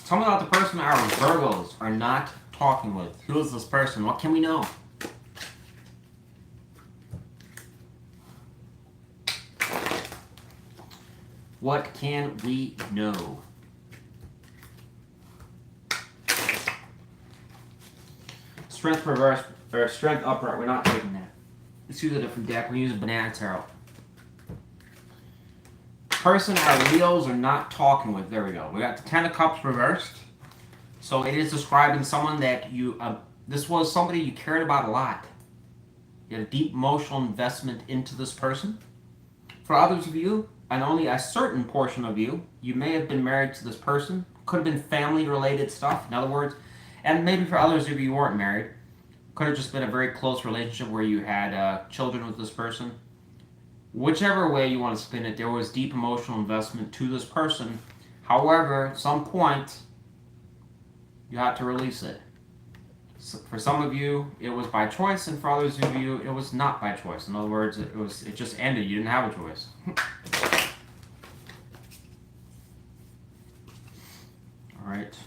Tell me about the person our Virgos are not talking with. Who is this person? What can we know? What can we know? Strength reverse, or strength upright. We're not taking that. Let's use a different deck. We're using Banana Tarot. Person our Leos are not talking with. There we go. We got the 10 of Cups reversed. So it is describing someone that you, this was somebody you cared about a lot. You had a deep emotional investment into this person. For others of you, and only a certain portion of you, you may have been married to this person. Could have been family-related stuff, in other words. And maybe for others of you weren't married. Could have just been a very close relationship where you had children with this person. Whichever way you want to spin it, there was deep emotional investment to this person. However, at some point, you had to release it. So for some of you, it was by choice, and for others of you, it was not by choice. In other words, it just ended. You didn't have a choice. All right.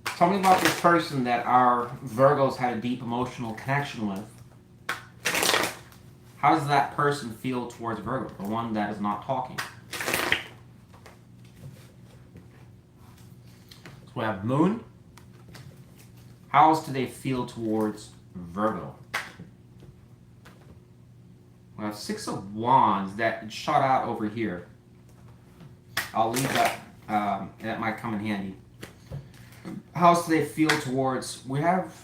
Tell me about this person that our Virgos had a deep emotional connection with. How does that person feel towards Virgo, the one that is not talking? So we have Moon. How else do they feel towards Virgo? We have 6 of Wands that shot out over here. I'll leave that. That might come in handy. How else do they feel towards... We have...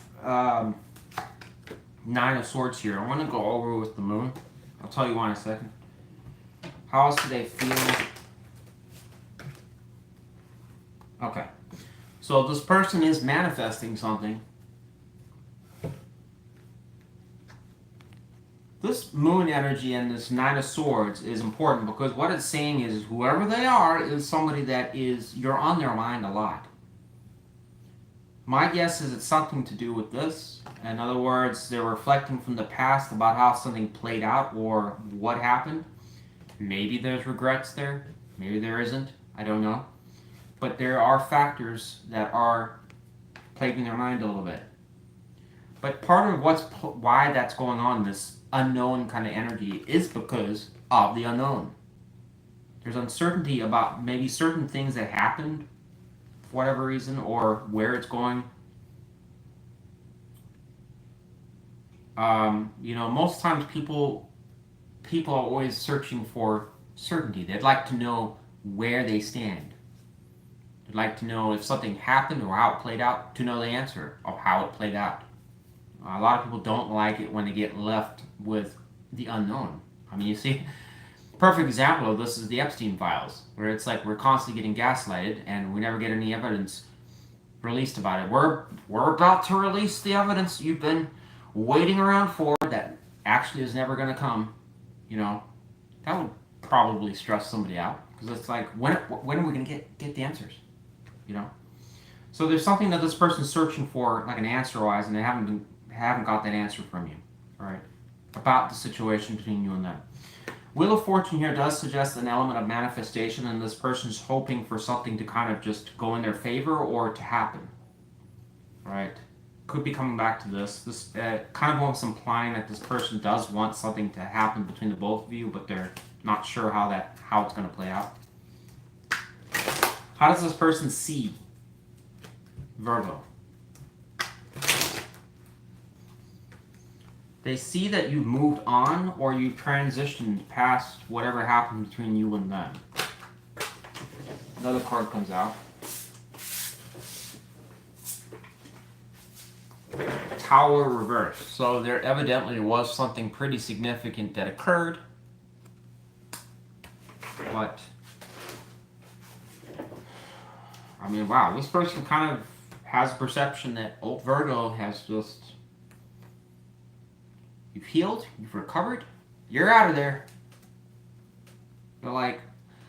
9 of Swords here. I want to go over with the Moon. I'll tell you why in a second. How else do they feel? Okay. So this person is manifesting something. This Moon energy and this 9 of Swords is important because what it's saying is whoever they are is somebody that is, you're on their mind a lot. My guess is it's something to do with this. In other words, they're reflecting from the past about how something played out or what happened. Maybe there's regrets there. Maybe there isn't. I don't know. But there are factors that are plaguing their mind a little bit. But part of why that's going on, this unknown kind of energy, is because of the unknown. There's uncertainty about maybe certain things that happened for whatever reason or where it's going. Most times people are always searching for certainty. They'd like to know where they stand. They'd like to know if something happened or how it played out, to know the answer of how it played out. A lot of people don't like it when they get left with the unknown. I mean, you see, perfect example of this is the Epstein files, where it's like we're constantly getting gaslighted and we never get any evidence released about it. We're about to release the evidence you've been waiting around for that actually is never going to come. That would probably stress somebody out, because it's like, when are we going to get the answers? So there's something that this person's searching for, like an answer-wise, and they haven't got that answer from you, all right, about the situation between you and them. Wheel of Fortune here does suggest an element of manifestation, and this person's hoping for something to kind of just go in their favor or to happen, right? Could be coming back to this. This kind of almost implying that this person does want something to happen between the both of you, but they're not sure how it's going to play out. How does this person see Virgo? They see that you've moved on or you've transitioned past whatever happened between you and them. Another card comes out. Tower reverse. So there evidently was something pretty significant that occurred. But, I mean, wow, this person kind of has a perception that old Virgo has just... You've healed, you've recovered, you're out of there. They're like,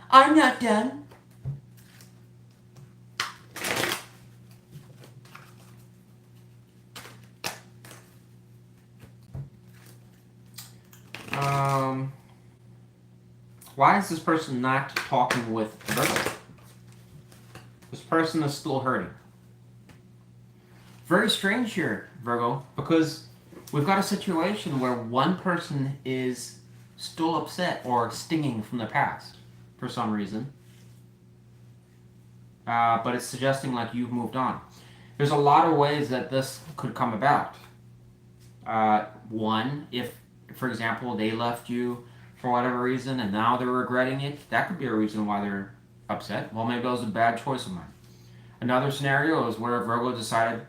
I'm not done. Why is this person not talking with Virgo? This person is still hurting. Very strange here, Virgo, because we've got a situation where one person is still upset or stinging from the past for some reason. But it's suggesting like you've moved on. There's a lot of ways that this could come about. One, if, for example, they left you for whatever reason and now they're regretting it, that could be a reason why they're upset. Well, maybe that was a bad choice of mine. Another scenario is where Virgo decided,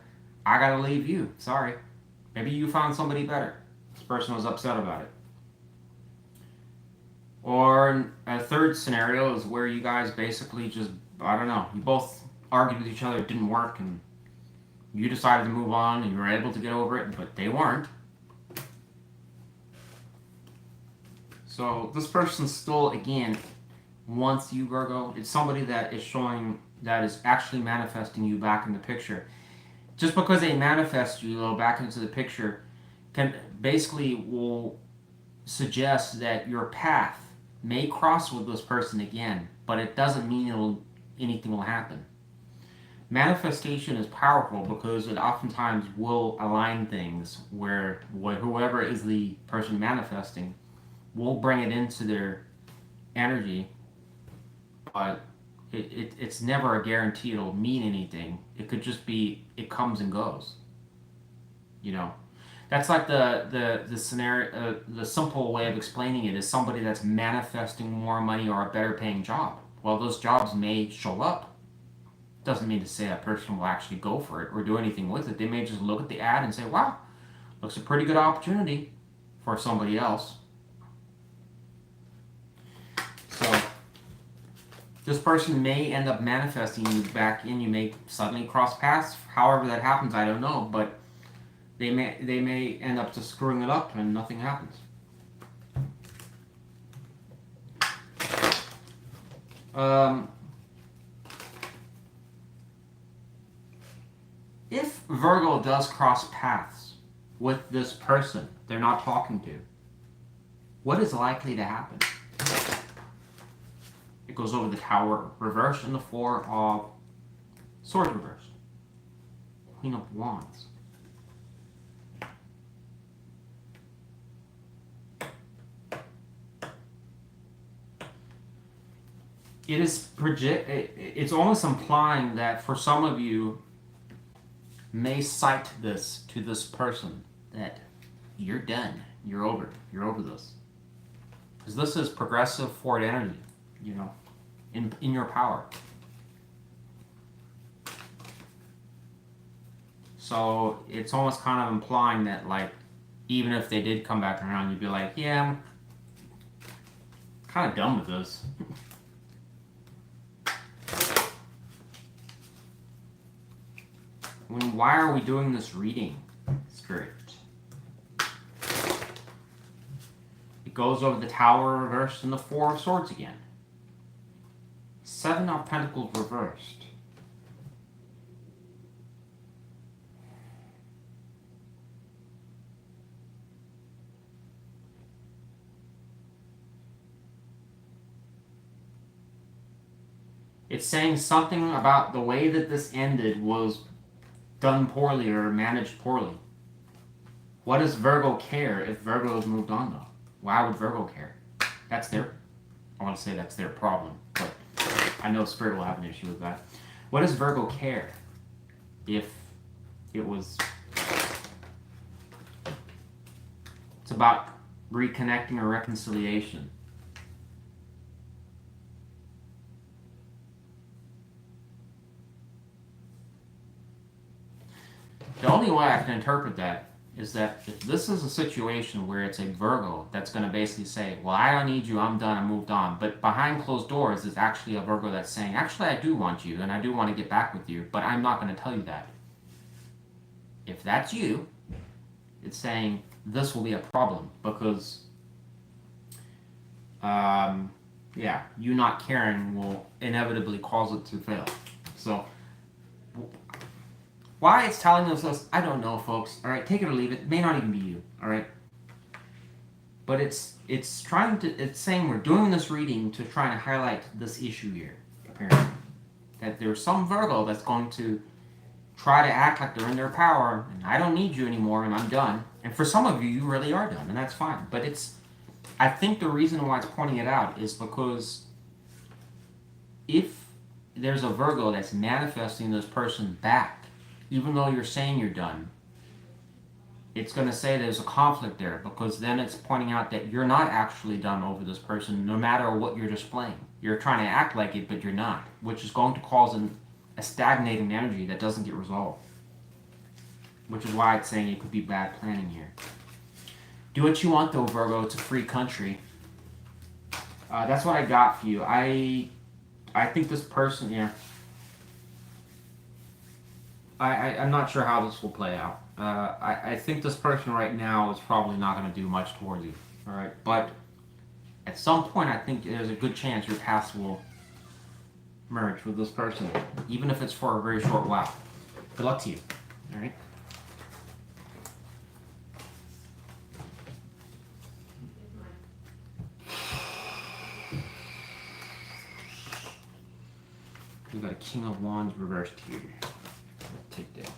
I gotta leave you. Sorry. Maybe you found somebody better. This person was upset about it. Or a third scenario is where you guys basically just, I don't know, you both argued with each other, it didn't work, and you decided to move on and you were able to get over it, but they weren't. So this person still, again, wants you, Virgo. It's somebody that is showing, that is actually manifesting you back in the picture. Just because they manifest you, though, back into the picture, will suggest that your path may cross with this person again, but it doesn't mean anything will happen. Manifestation is powerful because it oftentimes will align things where whoever is the person manifesting will bring it into their energy, but it's never a guarantee it'll mean anything. It could just be, it comes and goes. That's like the scenario. The simple way of explaining it is somebody that's manifesting more money or a better paying job. Well, those jobs may show up. Doesn't mean to say that person will actually go for it or do anything with it. They may just look at the ad and say, wow, looks a pretty good opportunity for somebody else. So this person may end up manifesting you back in. You may suddenly cross paths. However that happens, I don't know, but they may end up just screwing it up and nothing happens. if Virgo does cross paths with this person they're not talking to, what is likely to happen? It goes over the Tower reversed and the Four of Swords reversed. Queen of Wands. It's almost implying that for some of you may cite this to this person that you're done, you're over this. Because this is progressive forward energy, you know, in your power. So it's almost kind of implying that, like, even if they did come back around, you'd be like, yeah, I'm kind of done with this. Why are we doing this reading, Spirit? It goes over the Tower reversed and the Four of Swords again. Seven of Pentacles reversed. It's saying something about the way that this ended was done poorly or managed poorly. What does Virgo care if Virgo has moved on, though? Why would Virgo care? I want to say that's their problem, but I know Spirit will have an issue with that. What does Virgo care if it was... It's about reconnecting or reconciliation. The only way I can interpret that is that if this is a situation where it's a Virgo that's going to basically say, well, I don't need you, I'm done, I moved on. But behind closed doors is actually a Virgo that's saying, actually, I do want you, and I do want to get back with you, but I'm not going to tell you that. If that's you, it's saying this will be a problem because, yeah, you not caring will inevitably cause it to fail. So... why it's telling us this, I don't know, folks. All right, take it or leave it. It may not even be you. All right, but it's saying we're doing this reading to try and highlight this issue here. Apparently, that there's some Virgo that's going to try to act like they're in their power, and I don't need you anymore, and I'm done. And for some of you, you really are done, and that's fine. But I think the reason why it's pointing it out is because if there's a Virgo that's manifesting this person back, even though you're saying you're done, it's going to say there's a conflict there, because then it's pointing out that you're not actually done over this person, no matter what you're displaying. You're trying to act like it, but you're not, which is going to cause a stagnating energy that doesn't get resolved. Which is why it's saying it could be bad planning here. Do what you want, though, Virgo. It's a free country. That's what I got for you. I think this person, yeah. I'm not sure how this will play out. I think this person right now is probably not going to do much towards you. All right, but at some point, I think there's a good chance your paths will merge with this person, even if it's for a very short while. Good luck to you. All right. We've got a King of Wands reversed here. Take that.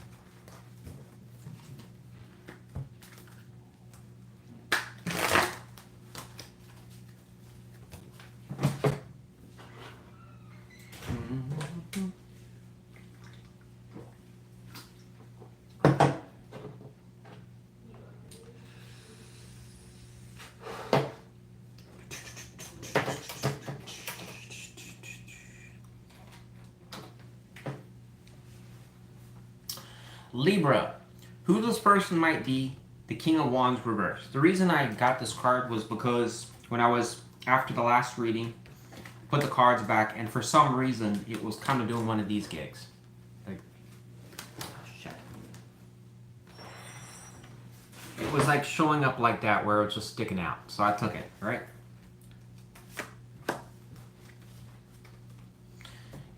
Libra, who this person might be, the King of Wands reversed. The reason I got this card was because when I was, after the last reading, put the cards back, and for some reason, it was kind of doing one of these gigs. Like, shit. It was like showing up like that, where it was just sticking out. So I took it, right?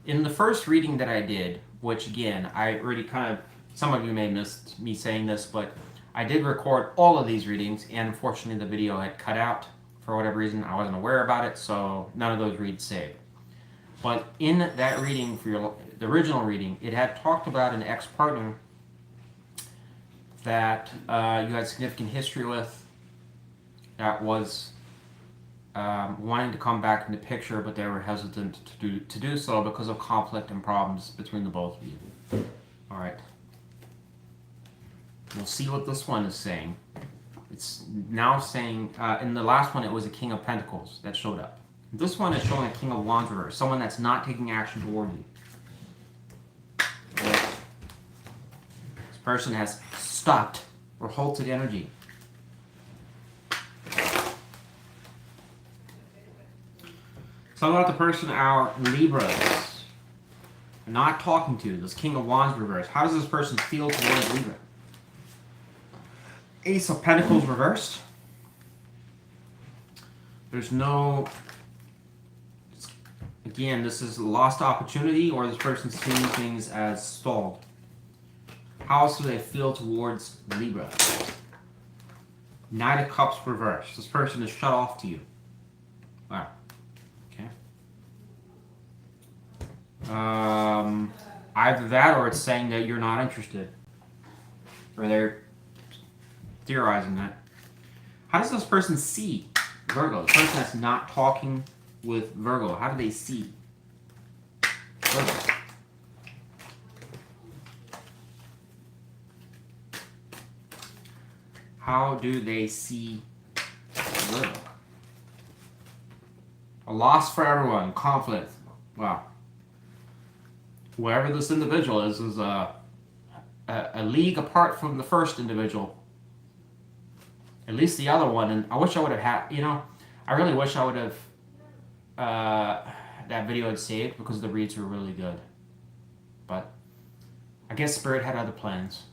In the first reading that I did, which again, I already kind of Some of you may have missed me saying this, but I did record all of these readings, and unfortunately the video had cut out for whatever reason. I wasn't aware about it, so none of those reads saved. But in that reading, for the original reading, it had talked about an ex-partner that you had significant history with, that was wanting to come back in the picture, but they were hesitant to do so because of conflict and problems between the both of you. All right. We'll see what this one is saying. It's now saying, in the last one, it was a King of Pentacles that showed up. This one is showing a King of Wands reverse, someone that's not taking action toward you. This person has stopped or halted energy. So about the person our Libras are not talking to, this King of Wands reverse. How does this person feel towards Libra? Ace of Pentacles reversed. There's no... Again, this is lost opportunity, or this person's seeing things as stalled. How else do they feel towards Libra? Knight of Cups reversed. This person is shut off to you. Wow. Okay. Either that, or it's saying that you're not interested. Or they're theorizing that. How does this person see Virgo? The person that's not talking with Virgo, how do they see Virgo? How do they see Virgo? A loss for everyone, conflict. Wow. Whoever this individual is a league apart from the first individual. At least the other one, and I wish I would have had, I really wish I would have that video had saved, because the reads were really good. But I guess Spirit had other plans.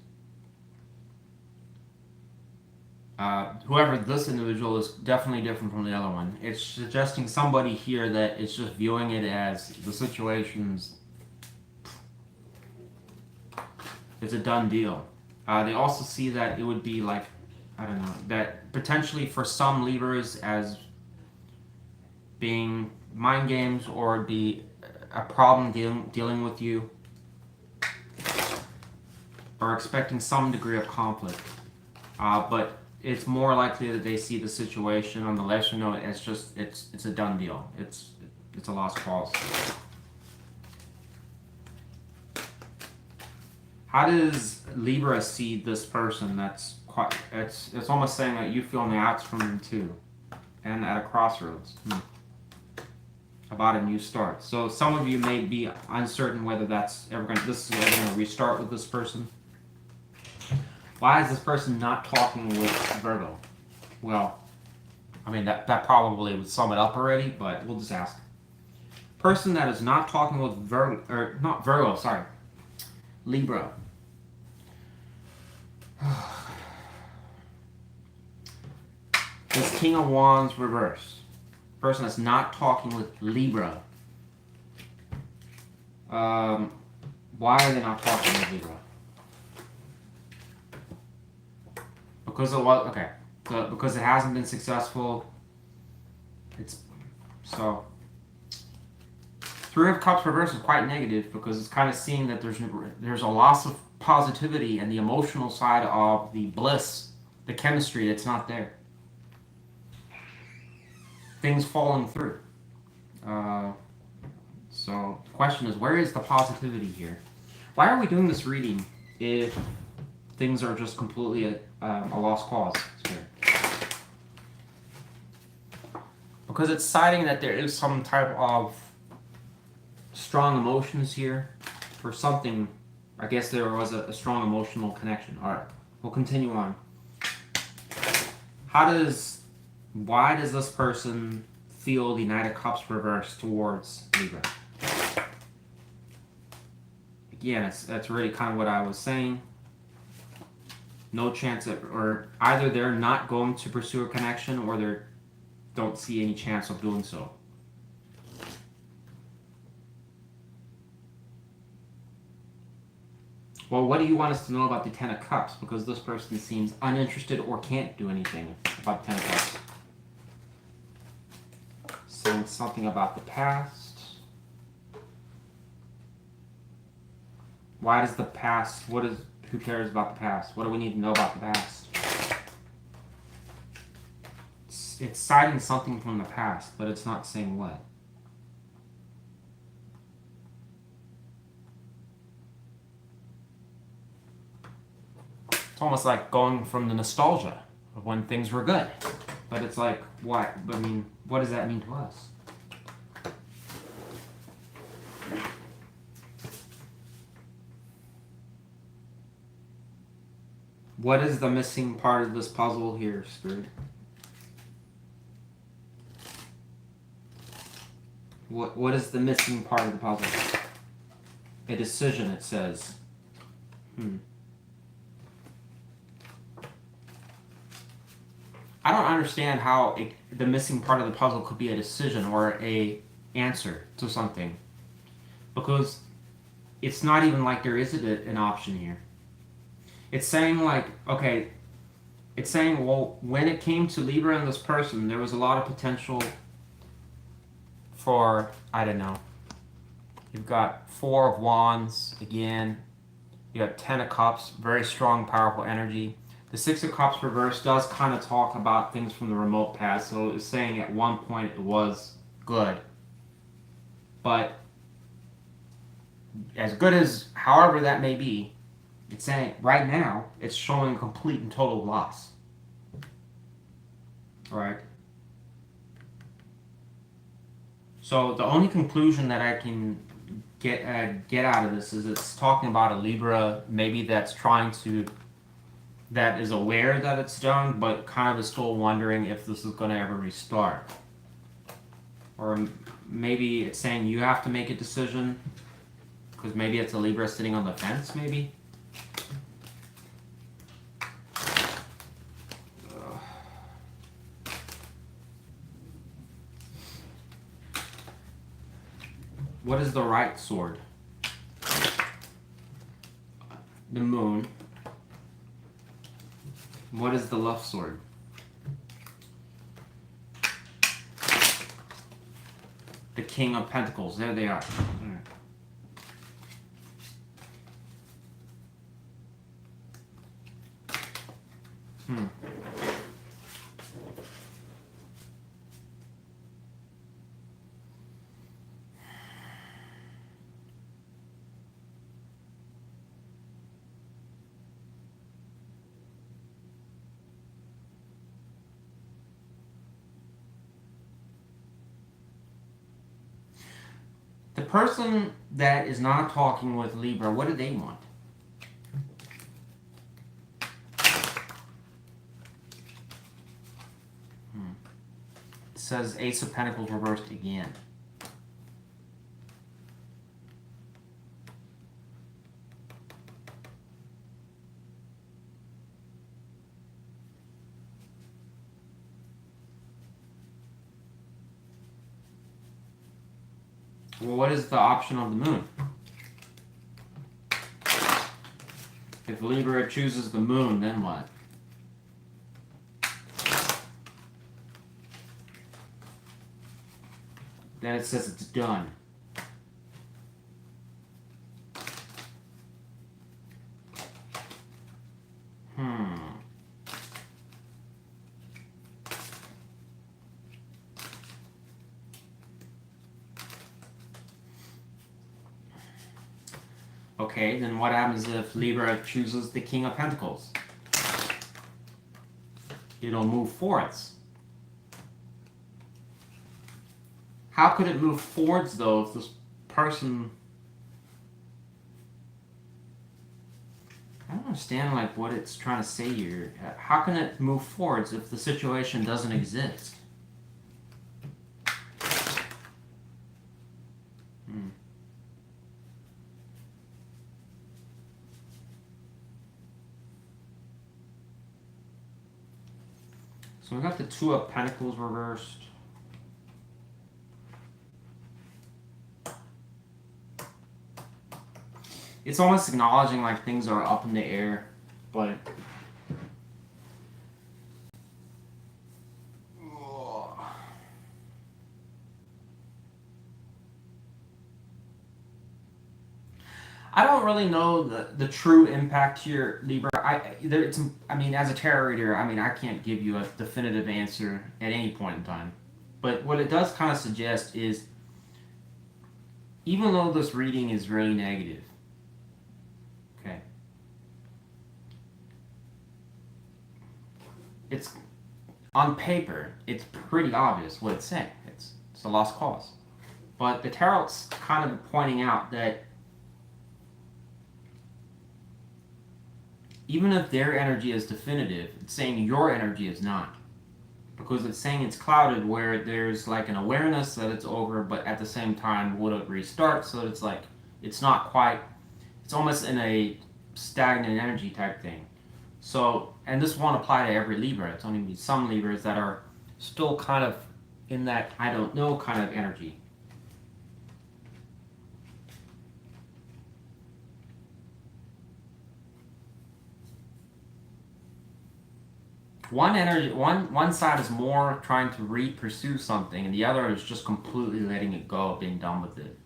Whoever this individual is definitely different from the other one. It's suggesting somebody here that is just viewing it as the situation's, it's a done deal. They also see that it would be like, I don't know, that potentially for some Libras as being mind games, or be a problem dealing with you, or expecting some degree of conflict. But it's more likely that they see the situation on the lesser note as just it's a done deal. It's a lost cause. How does Libra see this person? That's quite. It's almost saying that you feel on the outs from them too, and at a crossroads. About a new start. So some of you may be uncertain whether that's ever going to. This is ever going to restart with this person. Why is this person not talking with Virgo? Well, I mean that probably would sum it up already, but we'll just ask. Person that is not talking with Virgo, or not Virgo, sorry, Libra. This King of Wands reversed. Person that's not talking with Libra. Why are they not talking with Libra? Because it was okay. Because it hasn't been successful. It's so. Three of Cups reverse is quite negative, because it's kind of seeing that there's a loss of positivity and the emotional side of the bliss, the chemistry that's not there. Things falling through. So the question is, where is the positivity here? Why are we doing this reading if things are just completely a lost cause? Because it's citing that there is some type of strong emotions here for something. I guess there was a strong emotional connection. All right, we'll continue on. Why does this person feel the Knight of Cups reversed towards Libra? Again, that's really kind of what I was saying. No chance of, or either they're not going to pursue a connection, or they don't see any chance of doing so. Well, what do you want us to know about the Ten of Cups? Because this person seems uninterested or can't do anything about the Ten of Cups. Saying something about the past. Why does the past, who cares about the past? What do we need to know about the past? It's citing something from the past, but it's not saying what. It's almost like going from the nostalgia of when things were good. But it's like, what? I mean, what does that mean to us? What is the missing part of this puzzle here, Spirit? What is the missing part of the puzzle? A decision, it says. I don't understand how the missing part of the puzzle could be a decision or a answer to something. Because it's not even like there isn't an option here. It's saying like, okay, it's saying, well, when it came to Libra and this person, there was a lot of potential for, I don't know. You've got Four of Wands again. You have Ten of Cups, very strong, powerful energy. The Six of Cups reversed does kind of talk about things from the remote past, so it's saying at one point it was good. But as good as however that may be, it's saying right now it's showing complete and total loss. Alright? So the only conclusion that I can get out of this is it's talking about a Libra maybe that is aware that it's done, but kind of is still wondering if this is going to ever restart. Or maybe it's saying you have to make a decision, because maybe it's a Libra sitting on the fence, maybe? What is the right sword? The Moon. What is the left sword? The King of Pentacles. There they are. The person that is not talking with Libra, what do they want? It says Ace of Pentacles reversed again. Well, what is the option of the Moon? If Libra chooses the Moon, then what? Then it says it's done. Okay, then what happens if Libra chooses the King of Pentacles? It'll move forwards. How could it move forwards, though, if this person... I don't understand, like, what it's trying to say here. How can it move forwards if the situation doesn't exist? So we got the Two of Pentacles reversed. It's almost acknowledging like things are up in the air, but I don't really know the true impact here, Libra. I mean, as a tarot reader, I mean, I can't give you a definitive answer at any point in time. But what it does kind of suggest is, even though this reading is really negative, okay, it's on paper, it's pretty obvious what it's saying. It's a lost cause. But the tarot's kind of pointing out that even if their energy is definitive, it's saying your energy is not. Because it's saying it's clouded where there's like an awareness that it's over, but at the same time, would it restart? So it's like, it's not quite, it's almost in a stagnant energy type thing. So, and this won't apply to every Libra. It's only some Libras that are still kind of in that I don't know kind of energy. One side is more trying to pursue something, and the other is just completely letting it go, being done with it.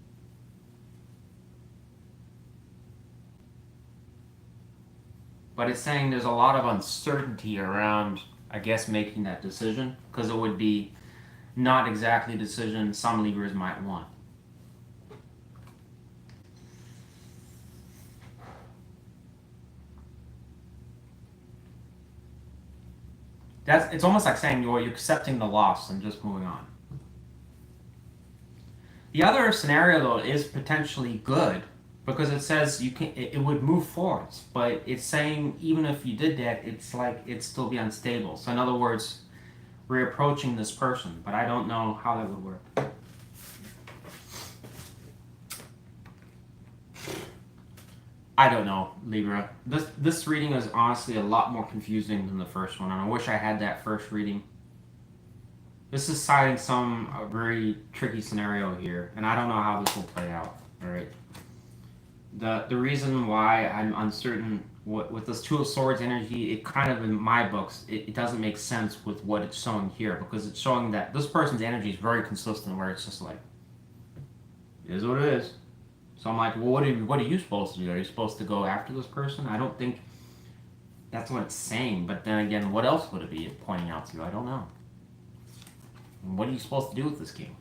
But it's saying there's a lot of uncertainty around, I guess, making that decision, because it would be not exactly a decision some Libras might want. It's almost like saying you're accepting the loss and just moving on. The other scenario, though, is potentially good, because it says it would move forwards, but it's saying even if you did that, it's like it'd still be unstable. So in other words, reapproaching this person, but I don't know how that would work. I don't know, Libra. This reading is honestly a lot more confusing than the first one, and I wish I had that first reading. This is citing a very tricky scenario here, and I don't know how this will play out. All right. The reason why I'm uncertain with this Two of Swords energy, it kind of, in my books, it doesn't make sense with what it's showing here, because it's showing that this person's energy is very consistent, where it's just like, it is what it is. So I'm like, well, what are you supposed to do? Are you supposed to go after this person? I don't think that's what it's saying. But then again, what else would it be pointing out to? I don't know. What are you supposed to do with this king?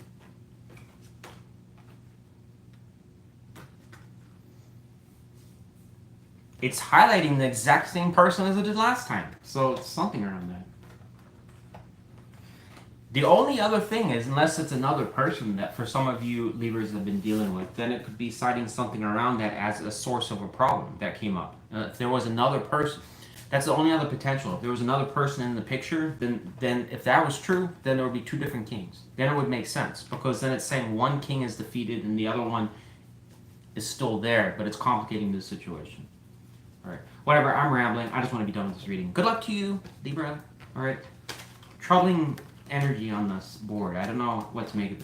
It's highlighting the exact same person as it did last time. So it's something around that. The only other thing is, unless it's another person that for some of you Libras have been dealing with, then it could be citing something around that as a source of a problem that came up. If there was another person, that's the only other potential. If there was another person in the picture, then if that was true, then there would be two different kings. Then it would make sense, because then it's saying one king is defeated and the other one is still there, but it's complicating the situation. All right, whatever, I'm rambling. I just want to be done with this reading. Good luck to you, Libra. All right, troubling energy on this board. I don't know what to make of it.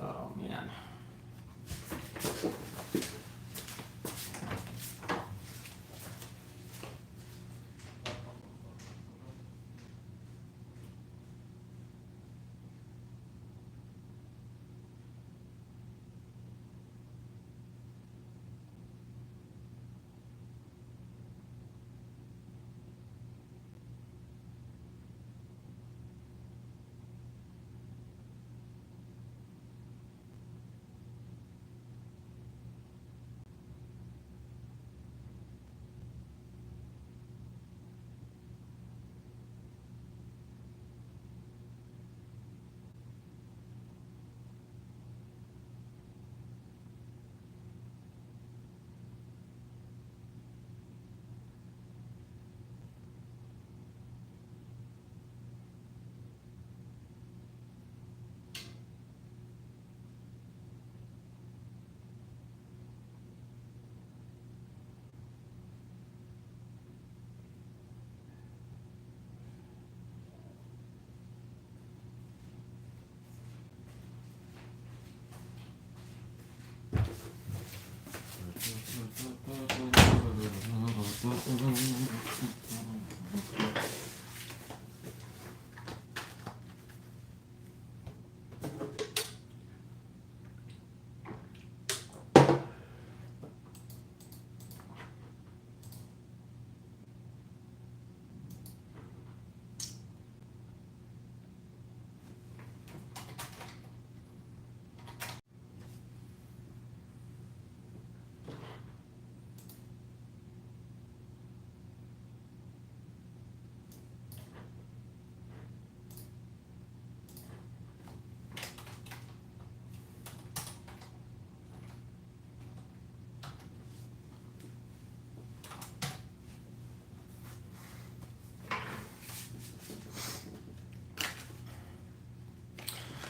Oh man.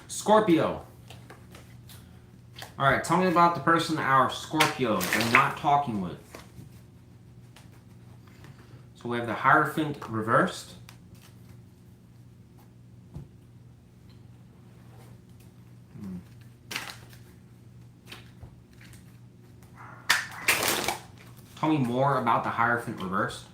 Scorpio. All right, tell me about the person our Scorpios are not talking with. So we have the Hierophant reversed. Tell me more about the Hierophant reversed.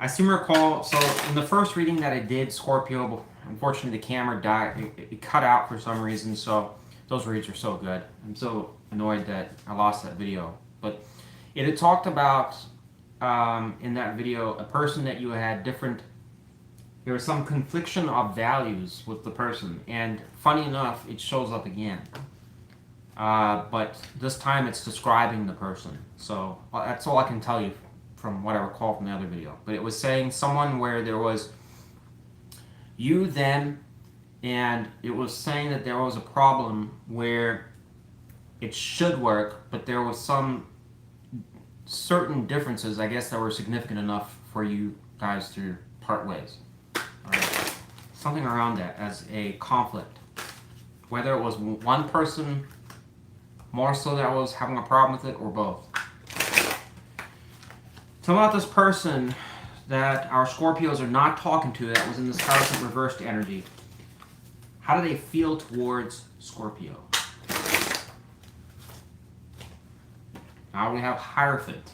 I seem to recall, so in the first reading that I did, Scorpio, unfortunately the camera died, it cut out for some reason, so those reads are so good. I'm so annoyed that I lost that video. But it had talked about, in that video, a person that you had different, there was some confliction of values with the person, and funny enough, it shows up again. But this time it's describing the person. So that's all I can tell you from what I recall from the other video. But it was saying someone where there was you, them, and it was saying that there was a problem where it should work, but there was some certain differences, I guess, that were significant enough for you guys to part ways. All right. Something around that as a conflict. Whether it was one person more so that was having a problem with it, or both. Tell me about this person that our Scorpios are not talking to that was in this Hierophant reversed energy. How do they feel towards Scorpio? Now we have Hierophant.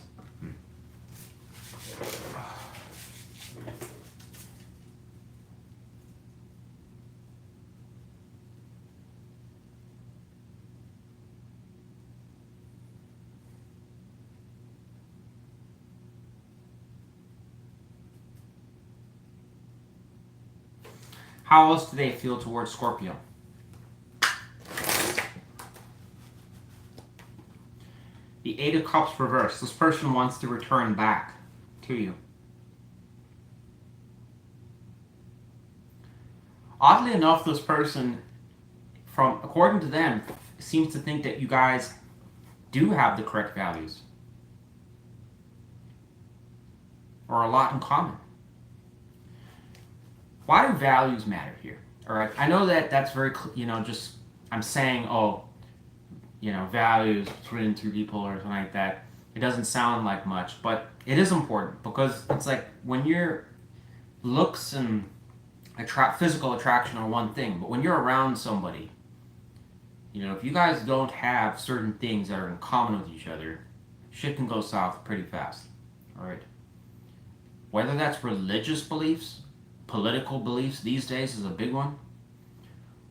How else do they feel towards Scorpio? The Eight of Cups reversed. This person wants to return back to you. Oddly enough, this person, according to them, seems to think that you guys do have the correct values. Or a lot in common. Why do values matter here? All right, I know that that's very, just, I'm saying, values between two people or something like that. It doesn't sound like much, but it is important because it's like when your looks and physical attraction are one thing, but when you're around somebody, if you guys don't have certain things that are in common with each other, shit can go south pretty fast. All right. Whether that's religious beliefs, political beliefs these days is a big one,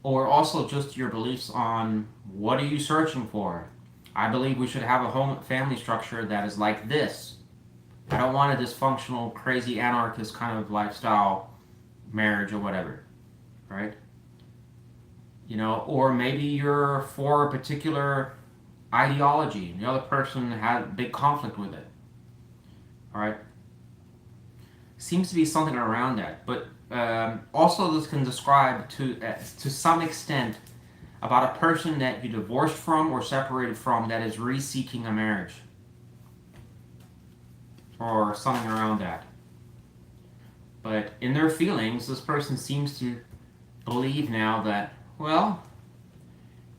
or also just your beliefs on what are you searching for. I believe we should have a family structure that is like this. I don't want a dysfunctional, crazy, anarchist kind of lifestyle, marriage or whatever, right? Or maybe you're for a particular ideology and the other person had a big conflict with it, all right? Seems to be something around that, but also this can describe to some extent about a person that you divorced from or separated from that is re-seeking a marriage or something around that. But in their feelings, this person seems to believe now that, well,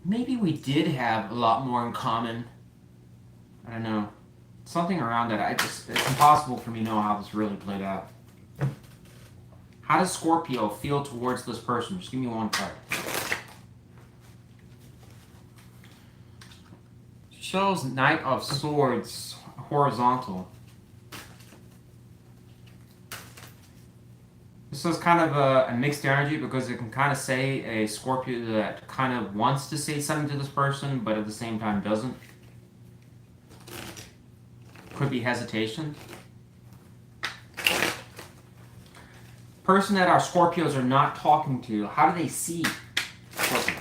maybe we did have a lot more in common. I don't know. Something around that. It's impossible for me to know how this really played out. How does Scorpio feel towards this person? Just give me one card. Shows Knight of Swords, horizontal. This is kind of a mixed energy because it can kind of say a Scorpio that kind of wants to say something to this person, but at the same time doesn't. Could be hesitation. Person that our Scorpios are not talking to, how do they see Scorpio?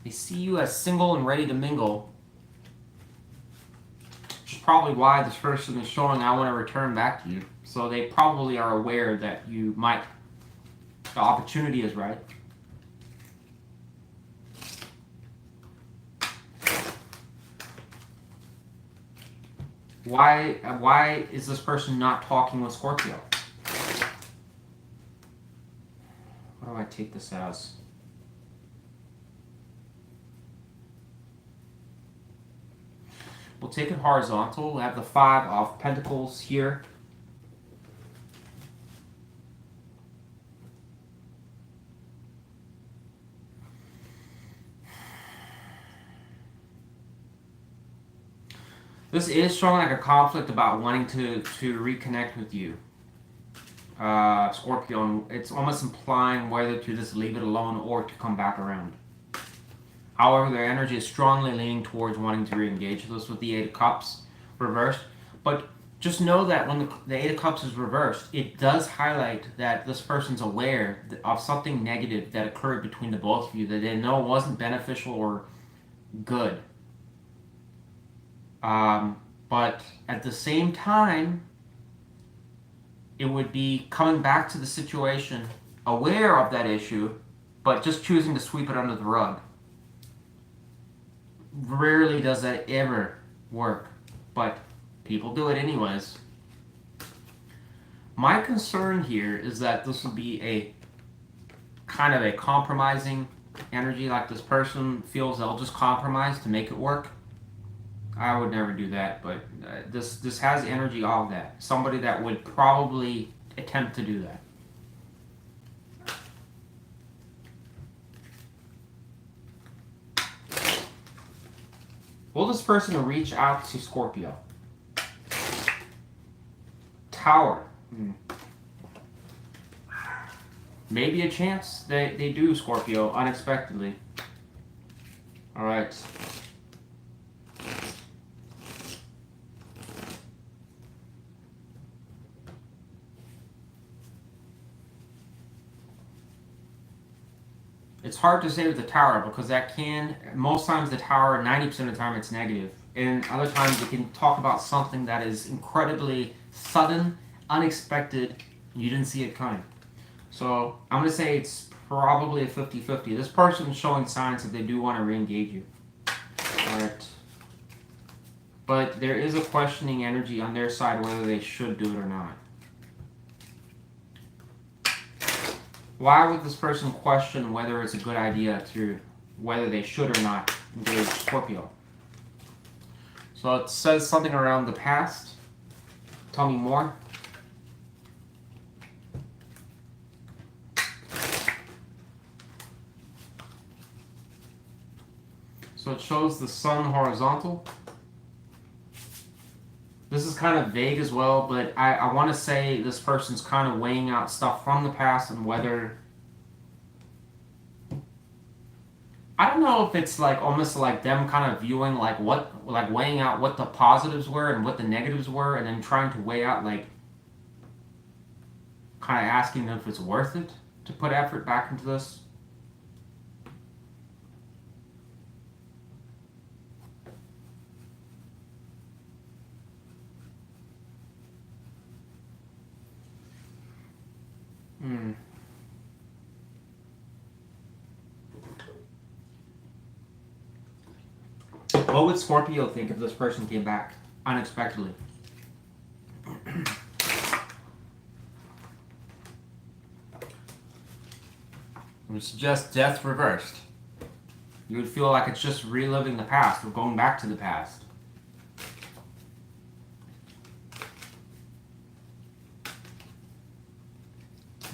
They see you as single and ready to mingle. Which is probably why this person is showing I want to return back to you. So they probably are aware that you might, the opportunity is right. Why is this person not talking with Scorpio? What do I take this as? We'll take it horizontal. We'll have the 5 of Pentacles here. This is showing like a conflict about wanting to reconnect with you, Scorpio. It's almost implying whether to just leave it alone or to come back around. However, their energy is strongly leaning towards wanting to re-engage this with the 8 of Cups reversed. But just know that when the 8 of Cups is reversed, it does highlight that this person's aware of something negative that occurred between the both of you that they know wasn't beneficial or good. But at the same time, it would be coming back to the situation, aware of that issue, but just choosing to sweep it under the rug. Rarely does that ever work, but people do it anyways. My concern here is that this will be a kind of a compromising energy, like this person feels they'll just compromise to make it work. I would never do that, but this has energy of that. Somebody that would probably attempt to do that. Will this person reach out to Scorpio? Tower. Maybe a chance they do, Scorpio, unexpectedly. Alright. It's hard to say with the Tower because that can, most times the Tower, 90% of the time it's negative. And other times it can talk about something that is incredibly sudden, unexpected, you didn't see it coming. So I'm going to say it's probably a 50-50. This person is showing signs that they do want to re-engage you. Alright. But there is a questioning energy on their side whether they should do it or not. Why would this person question whether it's a good idea to, whether they should or not engage Scorpio? So it says something around the past. Tell me more. So it shows the sun horizontal. This is kind of vague as well, but I want to say this person's kind of weighing out stuff from the past and whether... I don't know if it's like almost like them kind of viewing like weighing out what the positives were and what the negatives were and then trying to weigh out like kind of asking them if it's worth it to put effort back into this. What would Scorpio think if this person came back unexpectedly? I would suggest death reversed. You would feel like it's just reliving the past or going back to the past.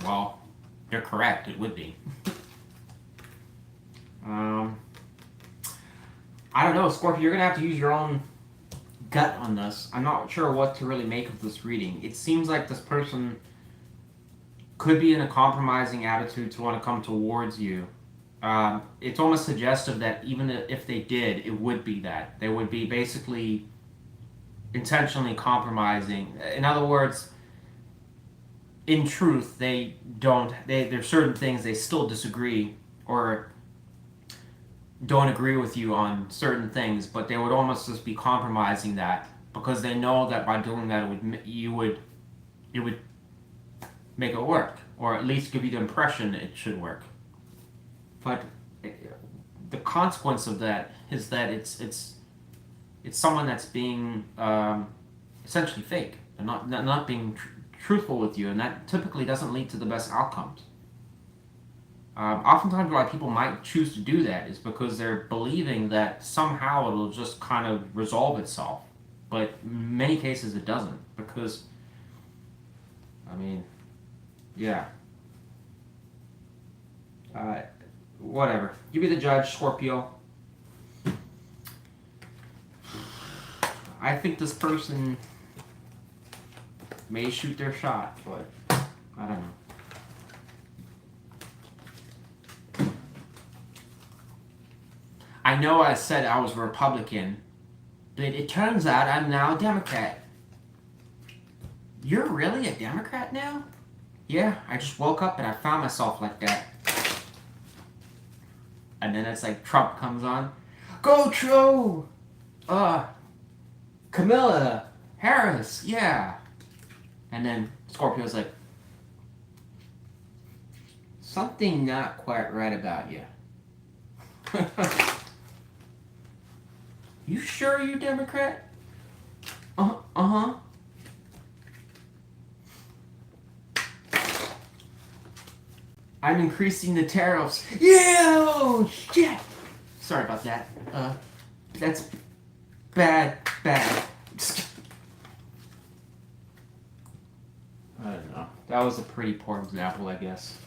Well, you're correct, it would be. I don't know, Scorpio, you're going to have to use your own gut on this. I'm not sure what to really make of this reading. It seems like this person could be in a compromising attitude to want to come towards you. It's almost suggestive that even if they did, it would be that. They would be basically intentionally compromising. In other words, in truth, there's certain things they still disagree or don't agree with you on certain things, but they would almost just be compromising that because they know that by doing that, it would make it work, or at least give you the impression it should work. But the consequence of that is that it's someone that's being essentially fake and not being truthful with you, and that typically doesn't lead to the best outcomes. Oftentimes why people might choose to do that is because they're believing that somehow it'll just kind of resolve itself, but in many cases it doesn't, because yeah. Whatever. You be the judge, Scorpio. I think this person may shoot their shot, but I don't know. I know I said I was Republican, but it turns out I'm now a Democrat. You're really a Democrat now? Yeah, I just woke up and I found myself like that. And then it's like Trump comes on. Go True! Camilla Harris, yeah. And then Scorpio's like, something not quite right about you. You sure you're Democrat? Uh-huh. I'm increasing the tariffs. Yeah! Oh, shit! Sorry about that. That's bad. I don't know. That was a pretty poor example, I guess.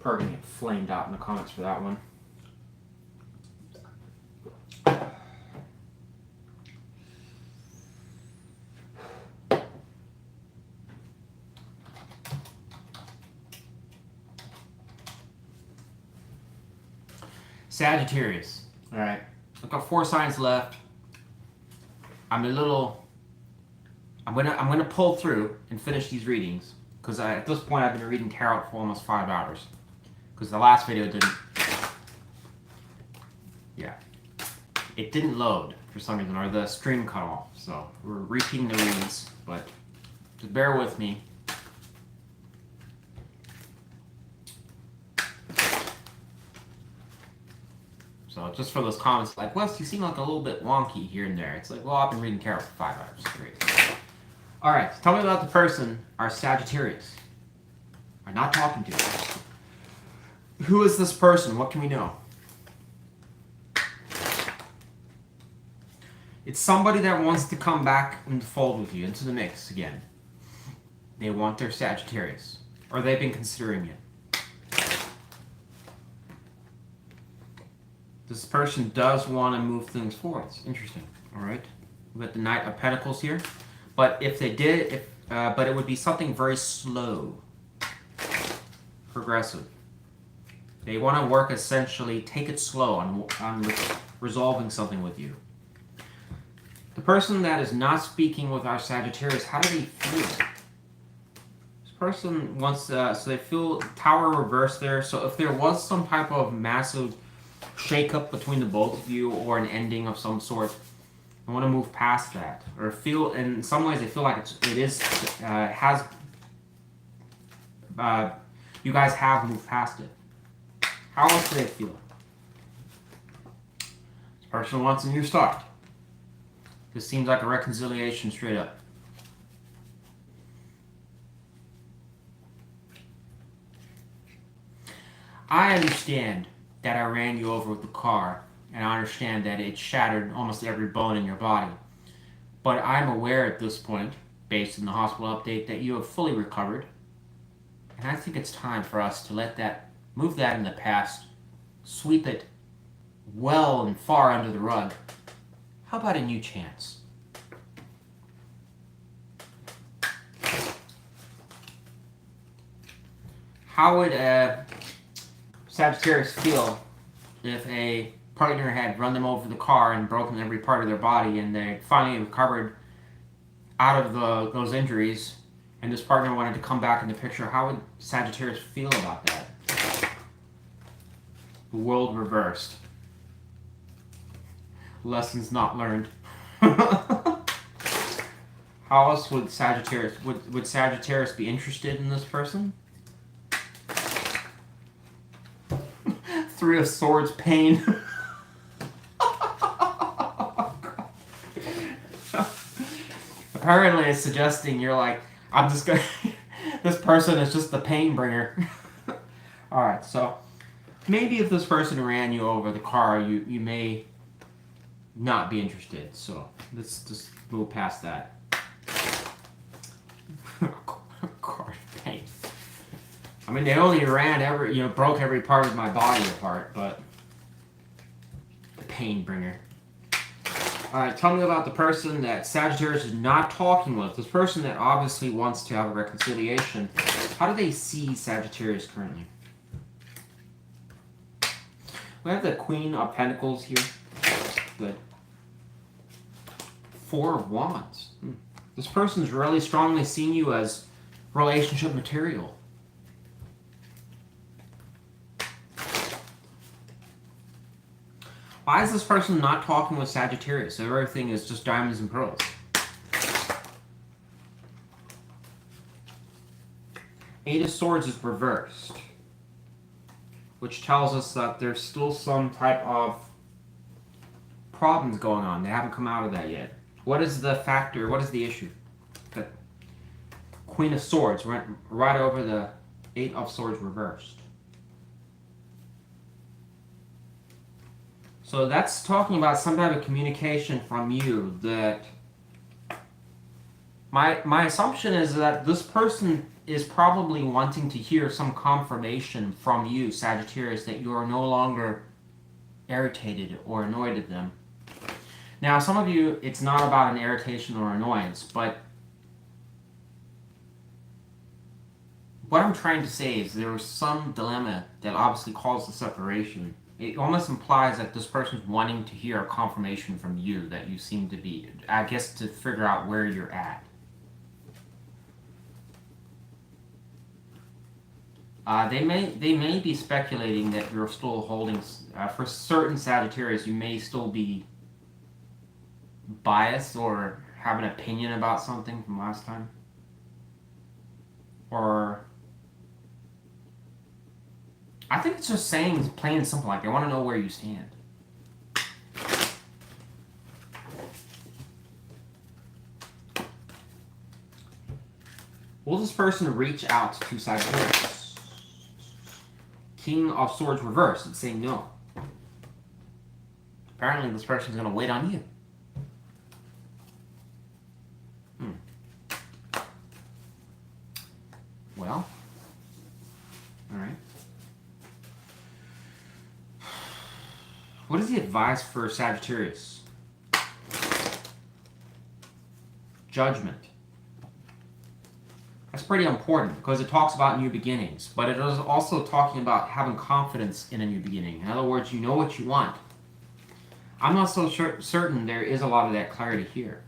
Probably gonna get flamed out in the comments for that one. Sagittarius. All right. I've got 4 signs left. I'm gonna pull through and finish these readings because at this point I've been reading tarot for almost 5 hours because the last video didn't. Yeah, it didn't load for some reason, or the stream cut off. So we're repeating the readings, but just bear with me. So just for those comments like, Wes, you seem like a little bit wonky here and there. It's like, well, I've been reading tarot for 5 hours. Great. All right, so tell me about the person, our Sagittarius. I'm not talking to you. Who is this person? What can we know? It's somebody that wants to come back and fold with you into the mix again. They want their Sagittarius, or they've been considering it. This person does want to move things forward. It's interesting. All right, we got the Knight of Pentacles here, but if they did, but it would be something very slow, progressive. They want to work essentially, take it slow on resolving something with you. The person that is not speaking with our Sagittarius, how do they feel? This person wants so they feel Tower reversed there. So if there was some type of massive shake-up between the both of you, or an ending of some sort, I want to move past that, or feel in some ways they feel like you guys have moved past it. How else do they feel? This person wants a new start. This seems like a reconciliation straight up. I understand that I ran you over with the car, and I understand that it shattered almost every bone in your body. But I'm aware at this point, based on the hospital update, that you have fully recovered. And I think it's time for us to move that in the past, sweep it well and far under the rug. How about a new chance? How would Sagittarius feel if a partner had run them over the car and broken every part of their body, and they finally recovered out of those injuries, and this partner wanted to come back in the picture? How would Sagittarius feel about that? The world reversed. Lessons not learned. How else would Sagittarius be interested in this person? Three of Swords, pain. Apparently it's suggesting you're like, I'm just gonna this person is just the pain bringer. Alright, so maybe if this person ran you over the car, you may not be interested. So let's just move past that. Car pain. I mean, they only ran broke every part of my body apart, but the pain bringer. Alright, tell me about the person that Sagittarius is not talking with. This person that obviously wants to have a reconciliation. How do they see Sagittarius currently? We have the Queen of Pentacles here. Good. Four of Wands. This person's really strongly seeing you as relationship material. Why is this person not talking with Sagittarius? Everything is just diamonds and pearls. Eight of Swords is reversed, which tells us that there's still some type of problems going on. They haven't come out of that yet. What is the factor? What is the issue? The Queen of Swords went right over the Eight of Swords reversed. So that's talking about some type of communication from you that my assumption is that this person is probably wanting to hear some confirmation from you, Sagittarius, that you are no longer irritated or annoyed at them. Now, some of you, it's not about an irritation or annoyance, but what I'm trying to say is there was some dilemma that obviously caused the separation. It almost implies that this person's wanting to hear a confirmation from you that you seem to be, I guess, to figure out where you're at. They may be speculating that you're still holding, for certain Sagittarius, you may still be biased or have an opinion about something from last time. Or I think it's just saying plain and simple, like they want to know where you stand. Will this person reach out to Sagittarius? King of Swords reversed. It's saying no. Apparently this person's going to wait on you. Well, alright. What is the advice for Sagittarius? Judgment. That's pretty important because it talks about new beginnings, but it is also talking about having confidence in a new beginning. In other words, you know what you want. I'm not so certain there is a lot of that clarity here.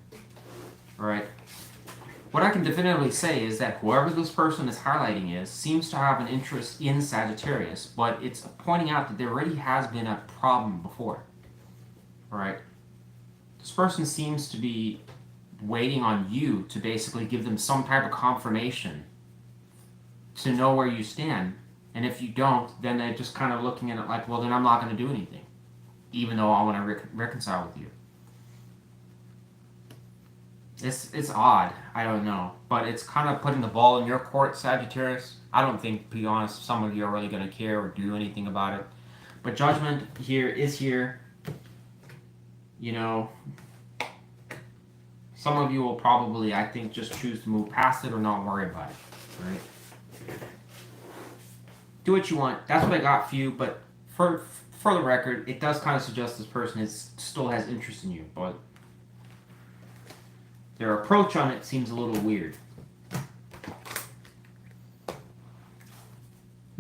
Alright? What I can definitively say is that whoever this person is highlighting seems to have an interest in Sagittarius, but it's pointing out that there already has been a problem before. Alright? This person seems to be waiting on you to basically give them some type of confirmation to know where you stand. And if you don't, then they're just kind of looking at it like, well, then I'm not going to do anything, even though I want to reconcile with you. It's odd. I don't know. But it's kind of putting the ball in your court, Sagittarius. I don't think, to be honest, some of you are really going to care or do anything about it. But judgment here is here. You know, some of you will probably, I think, just choose to move past it or not worry about it. Right? Do what you want. That's what I got for you. But for the record, it does kind of suggest this person still has interest in you. But their approach on it seems a little weird.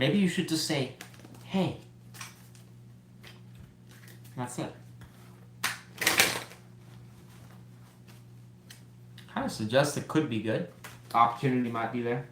Maybe you should just say, hey. That's it. Kind of suggests it could be good. Opportunity might be there.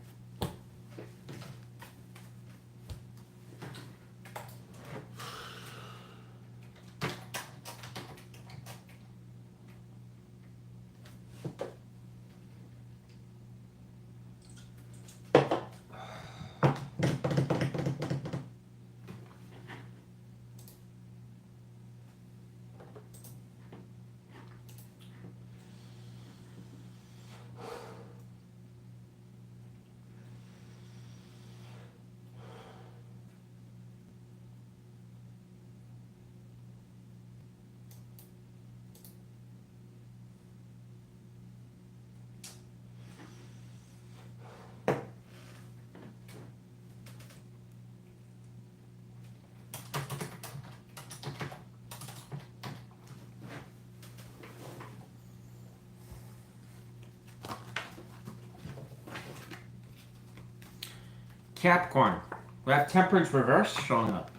Capricorn. We have Temperance reverse showing up.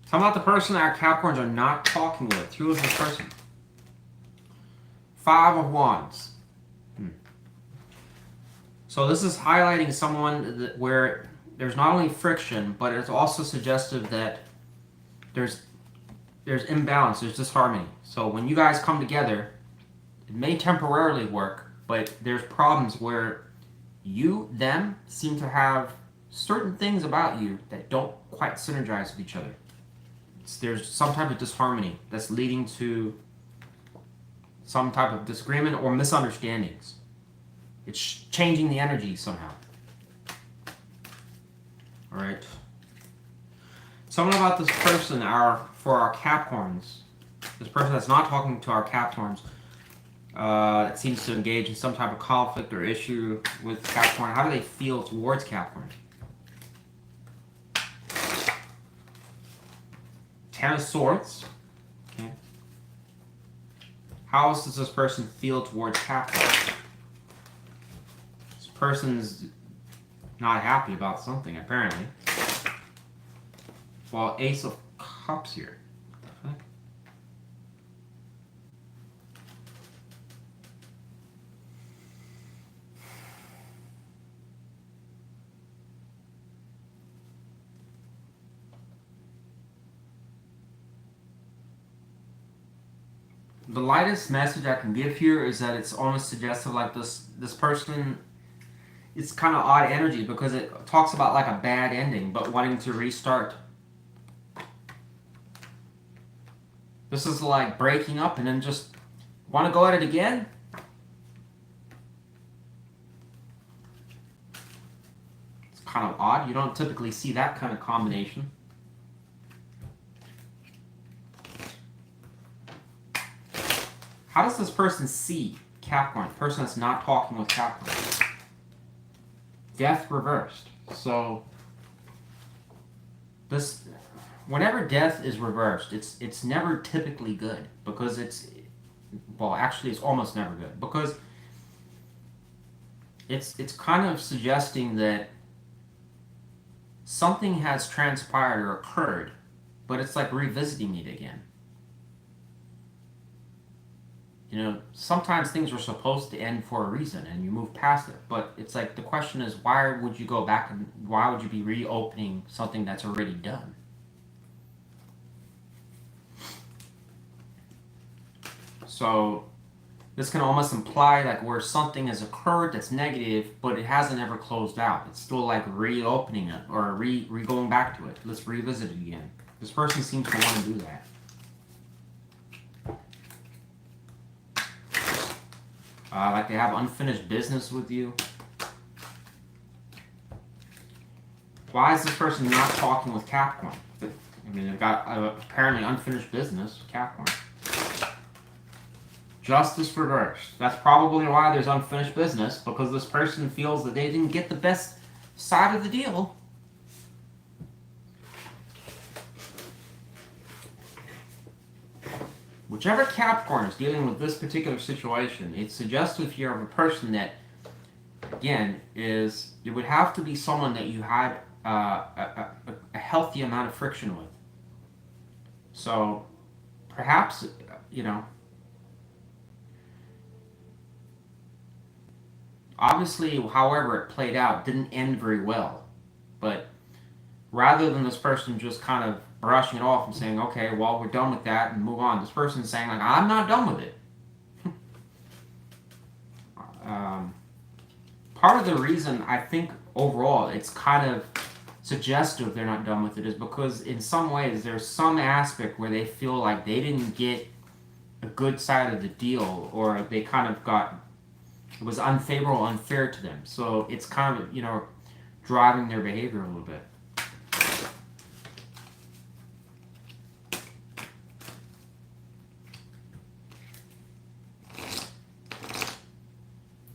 How about the person that our Capricorns are not talking with? Who is this person? 5 of Wands. So this is highlighting someone where there's not only friction, but it's also suggestive that there's imbalance, there's disharmony. So when you guys come together, it may temporarily work, but there's problems where them seem to have certain things about you that don't quite synergize with each other. There's some type of disharmony that's leading to some type of disagreement or misunderstandings. It's changing the energy somehow. All right. Something about this person, for our Capricorns, this person that's not talking to our Capricorns, that seems to engage in some type of conflict or issue with Capricorn. How do they feel towards Capricorn? 10 of Swords. Okay. How else does this person feel towards Capricorn? This person's not happy about something, apparently. Well, Ace of Cups here. The lightest message I can give here is that it's almost suggestive like this person, it's kind of odd energy because it talks about like a bad ending but wanting to restart. This is like breaking up and then just want to go at it again. It's kind of odd. You don't typically see that kind of combination. How does this person see Capricorn? The person that's not talking with Capricorn. Death reversed. So this, whenever death is reversed, it's never typically good because actually it's almost never good because it's kind of suggesting that something has transpired or occurred, but it's like revisiting it again. You know, sometimes things are supposed to end for a reason and you move past it. But it's like the question is, why would you go back and why would you be reopening something that's already done? So this can almost imply like where something has occurred that's negative, but it hasn't ever closed out. It's still like reopening it or going back to it. Let's revisit it again. This person seems to want to do that. Like they have unfinished business with you. Why is this person not talking with Capricorn? I mean, they've got apparently unfinished business with Capricorn. Justice reversed. That's probably why there's unfinished business, because this person feels that they didn't get the best side of the deal. Whichever Capricorn is dealing with this particular situation, it's suggestive here of a person that, again, it would have to be someone that you had a healthy amount of friction with. So perhaps, you know, obviously, however it played out, didn't end very well. But rather than this person just kind of brushing it off and saying, okay, well, we're done with that and move on, this person's saying, like, I'm not done with it. um, Part of the reason I think overall it's kind of suggestive they're not done with it is because in some ways there's some aspect where they feel like they didn't get a good side of the deal, or they kind of got, it was unfavorable, unfair to them. So it's kind of, you know, driving their behavior a little bit.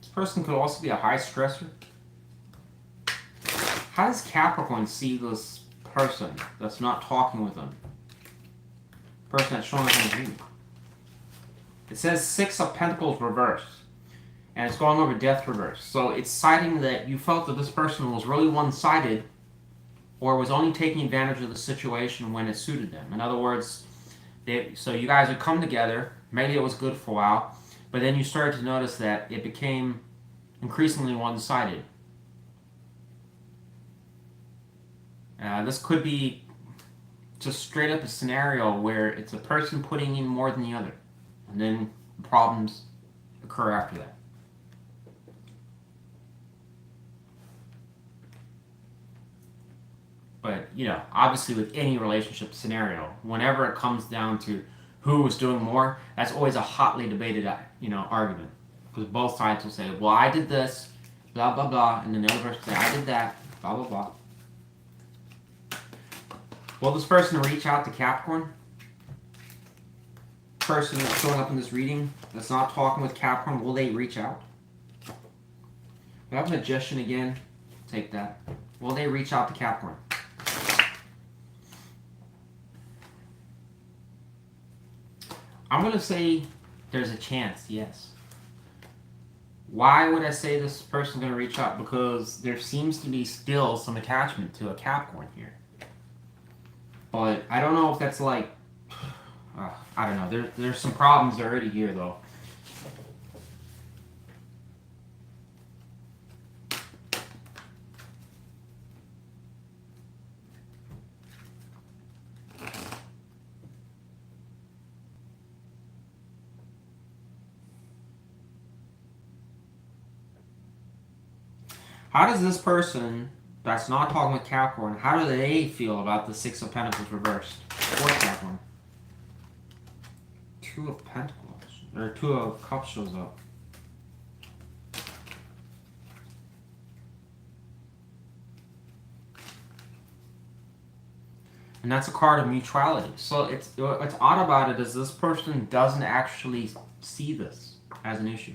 This person could also be a high stressor. How does Capricorn see this person that's not talking with them? Person that's showing up in the dream. It says Six of Pentacles reversed. And it's going over Death reversed. So it's citing that you felt that this person was really one-sided, or was only taking advantage of the situation when it suited them. In other words, so you guys would come together, maybe it was good for a while, but then you started to notice that it became increasingly one-sided. This could be just straight up a scenario where it's a person putting in more than the other, and then problems occur after that. But, you know, obviously with any relationship scenario, whenever it comes down to who was doing more, that's always a hotly debated, you know, argument. Because both sides will say, well, I did this, blah, blah, blah, and then the other person will say, I did that, blah, blah, blah. Will this person reach out to Capricorn? Person that's showing up in this reading that's not talking with Capricorn, will they reach out? We have Magician again. Take that. Will they reach out to Capricorn? I'm going to say there's a chance, yes. Why would I say this person's going to reach out? Because there seems to be still some attachment to a Capricorn here. But I don't know if that's like, I don't know. There's some problems already here, though. How does this person that's not talking with Capricorn, how do they feel about the Six of Pentacles reversed for Capricorn? Two of Pentacles, or Two of Cups shows up. And that's a card of mutuality. So what's odd about it is this person doesn't actually see this as an issue.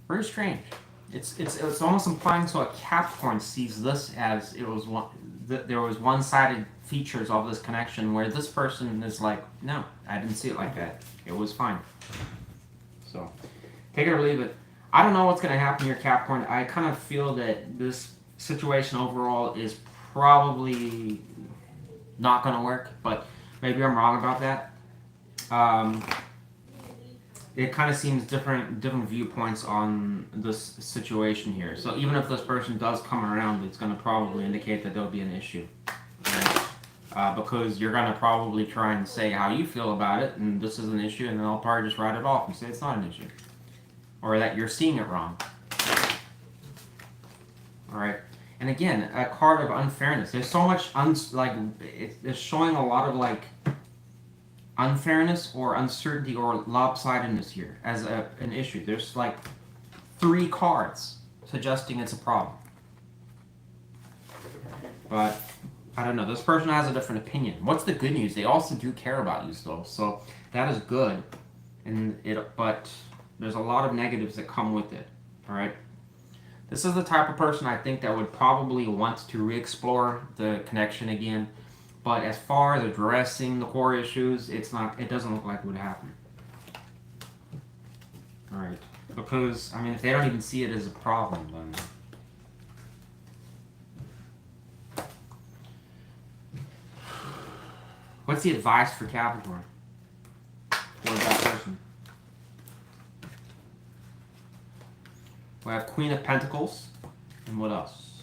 Very strange. It's almost implying so a Capricorn sees this as it was there was one-sided features of this connection, where this person is like, no, I didn't see it like that. It was fine. So take it or leave it. I don't know what's going to happen here, Capricorn. I kind of feel that this situation overall is probably not going to work, but maybe I'm wrong about that. It kind of seems different viewpoints on this situation here. So even if this person does come around, it's going to probably indicate that there'll be an issue. Right? Because you're going to probably try and say how you feel about it, and this is an issue, and then I'll probably just write it off and say it's not an issue. Or that you're seeing it wrong. Alright. And again, a card of unfairness. There's so much, it's showing a lot of, like, unfairness or uncertainty or lopsidedness here as an issue. There's like 3 cards suggesting it's a problem. But I don't know. This person has a different opinion. What's the good news? They also do care about you still, so that is good. But there's a lot of negatives that come with it. All right. This is the type of person I think that would probably want to re-explore the connection again. But as far as addressing the core issues, it's not. It doesn't look like it would happen. All right, because I mean, if they don't even see it as a problem, then. What's the advice for Capricorn? For that person? We have Queen of Pentacles. And what else?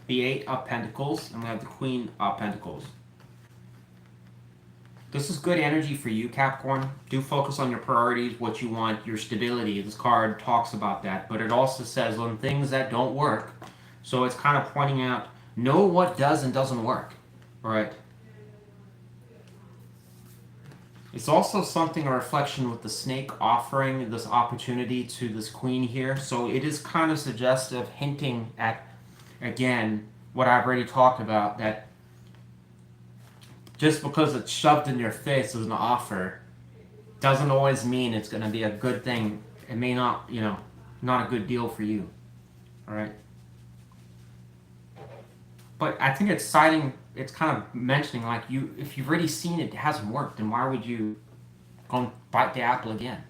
The Eight of Pentacles. And we have the Queen of Pentacles. This is good energy for you, Capricorn. Do focus on your priorities, what you want, your stability. This card talks about that. But it also says on things that don't work. So it's kind of pointing out, know what does and doesn't work. Right? It's also something, a reflection with the snake offering this opportunity to this queen here. So it is kind of suggestive, hinting at, again, what I've already talked about, that just because it's shoved in your face as an offer doesn't always mean it's going to be a good thing. It may not, not a good deal for you. All right? But I think it's citing, it's kind of mentioning, like, if you've already seen it hasn't worked, then why would you go and bite the apple again,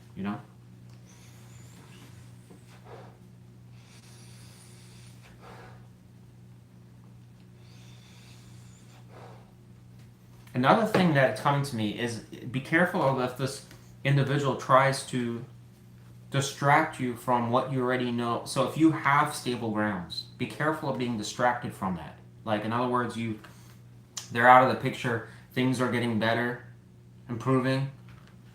Another thing that's coming to me is, be careful of if this individual tries to distract you from what you already know. So if you have stable grounds, be careful of being distracted from that. Like, in other words, they're out of the picture, things are getting better, improving.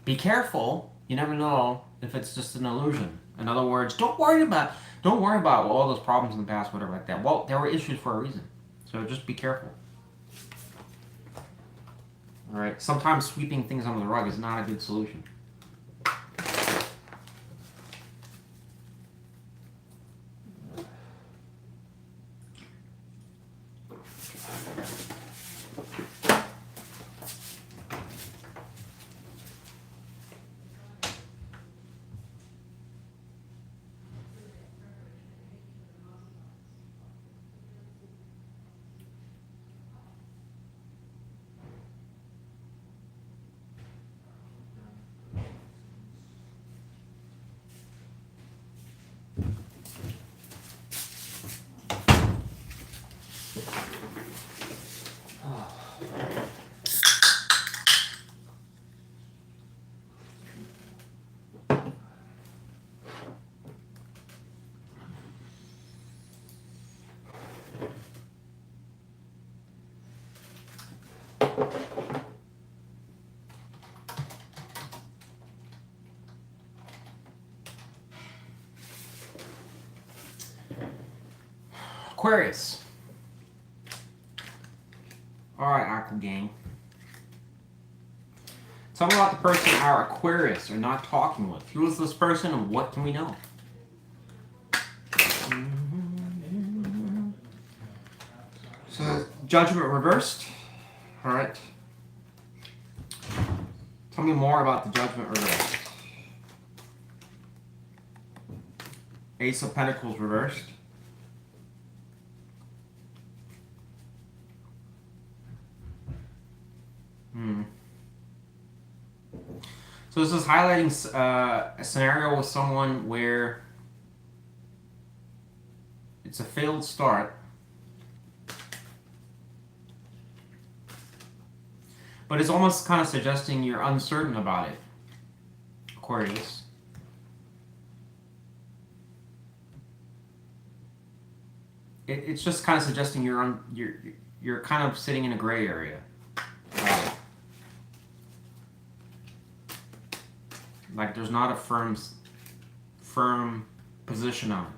Be careful. You never know if it's just an illusion. In other words, don't worry about all those problems in the past, whatever like that. Well, there were issues for a reason. So just be careful. All right. Sometimes sweeping things under the rug is not a good solution. Aquarius. Alright, Aqua Gang. Tell me about the person our Aquarius are not talking with. Who is this person and what can we know? So, Judgment reversed. Alright. Tell me more about the Judgment reversed. Ace of Pentacles reversed. So this is highlighting a scenario with someone where it's a failed start, but it's almost kind of suggesting you're uncertain about it, Aquarius. It's just kind of suggesting you're kind of sitting in a gray area. Like there's not a firm position on it.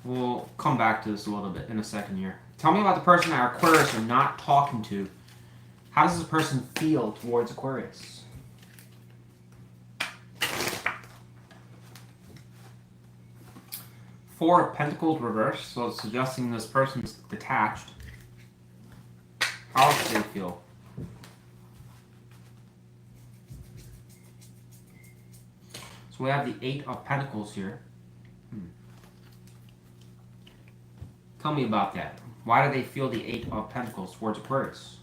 We'll come back to this a little bit in a second here. Tell me about the person that Aquarius are not talking to. How does this person feel towards Aquarius? Four of Pentacles reversed, so it's suggesting this person's detached. How else do they feel? So we have the Eight of Pentacles here. Tell me about that. Why do they feel the Eight of Pentacles towards Aquarius?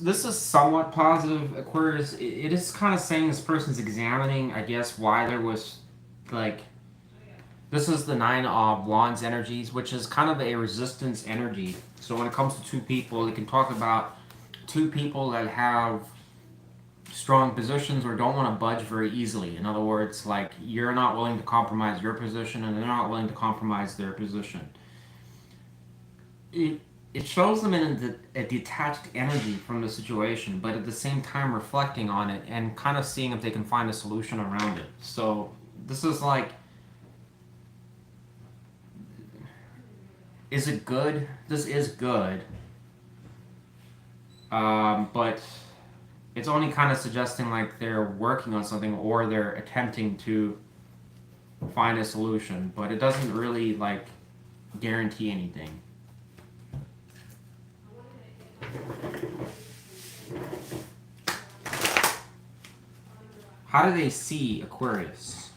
This is somewhat positive, Aquarius. It is kind of saying this person's examining, I guess, why there was, like, this is the Nine of Wands energies, which is kind of a resistance energy. So when it comes to two people, they can talk about two people that have strong positions or don't want to budge very easily. In other words, like, you're not willing to compromise your position and they're not willing to compromise their position. It shows them in a detached energy from the situation, but at the same time reflecting on it and kind of seeing if they can find a solution around it. So this is like, is it good? This is good. But it's only kind of suggesting like they're working on something or they're attempting to find a solution, but it doesn't really like guarantee anything. How do they see Aquarius?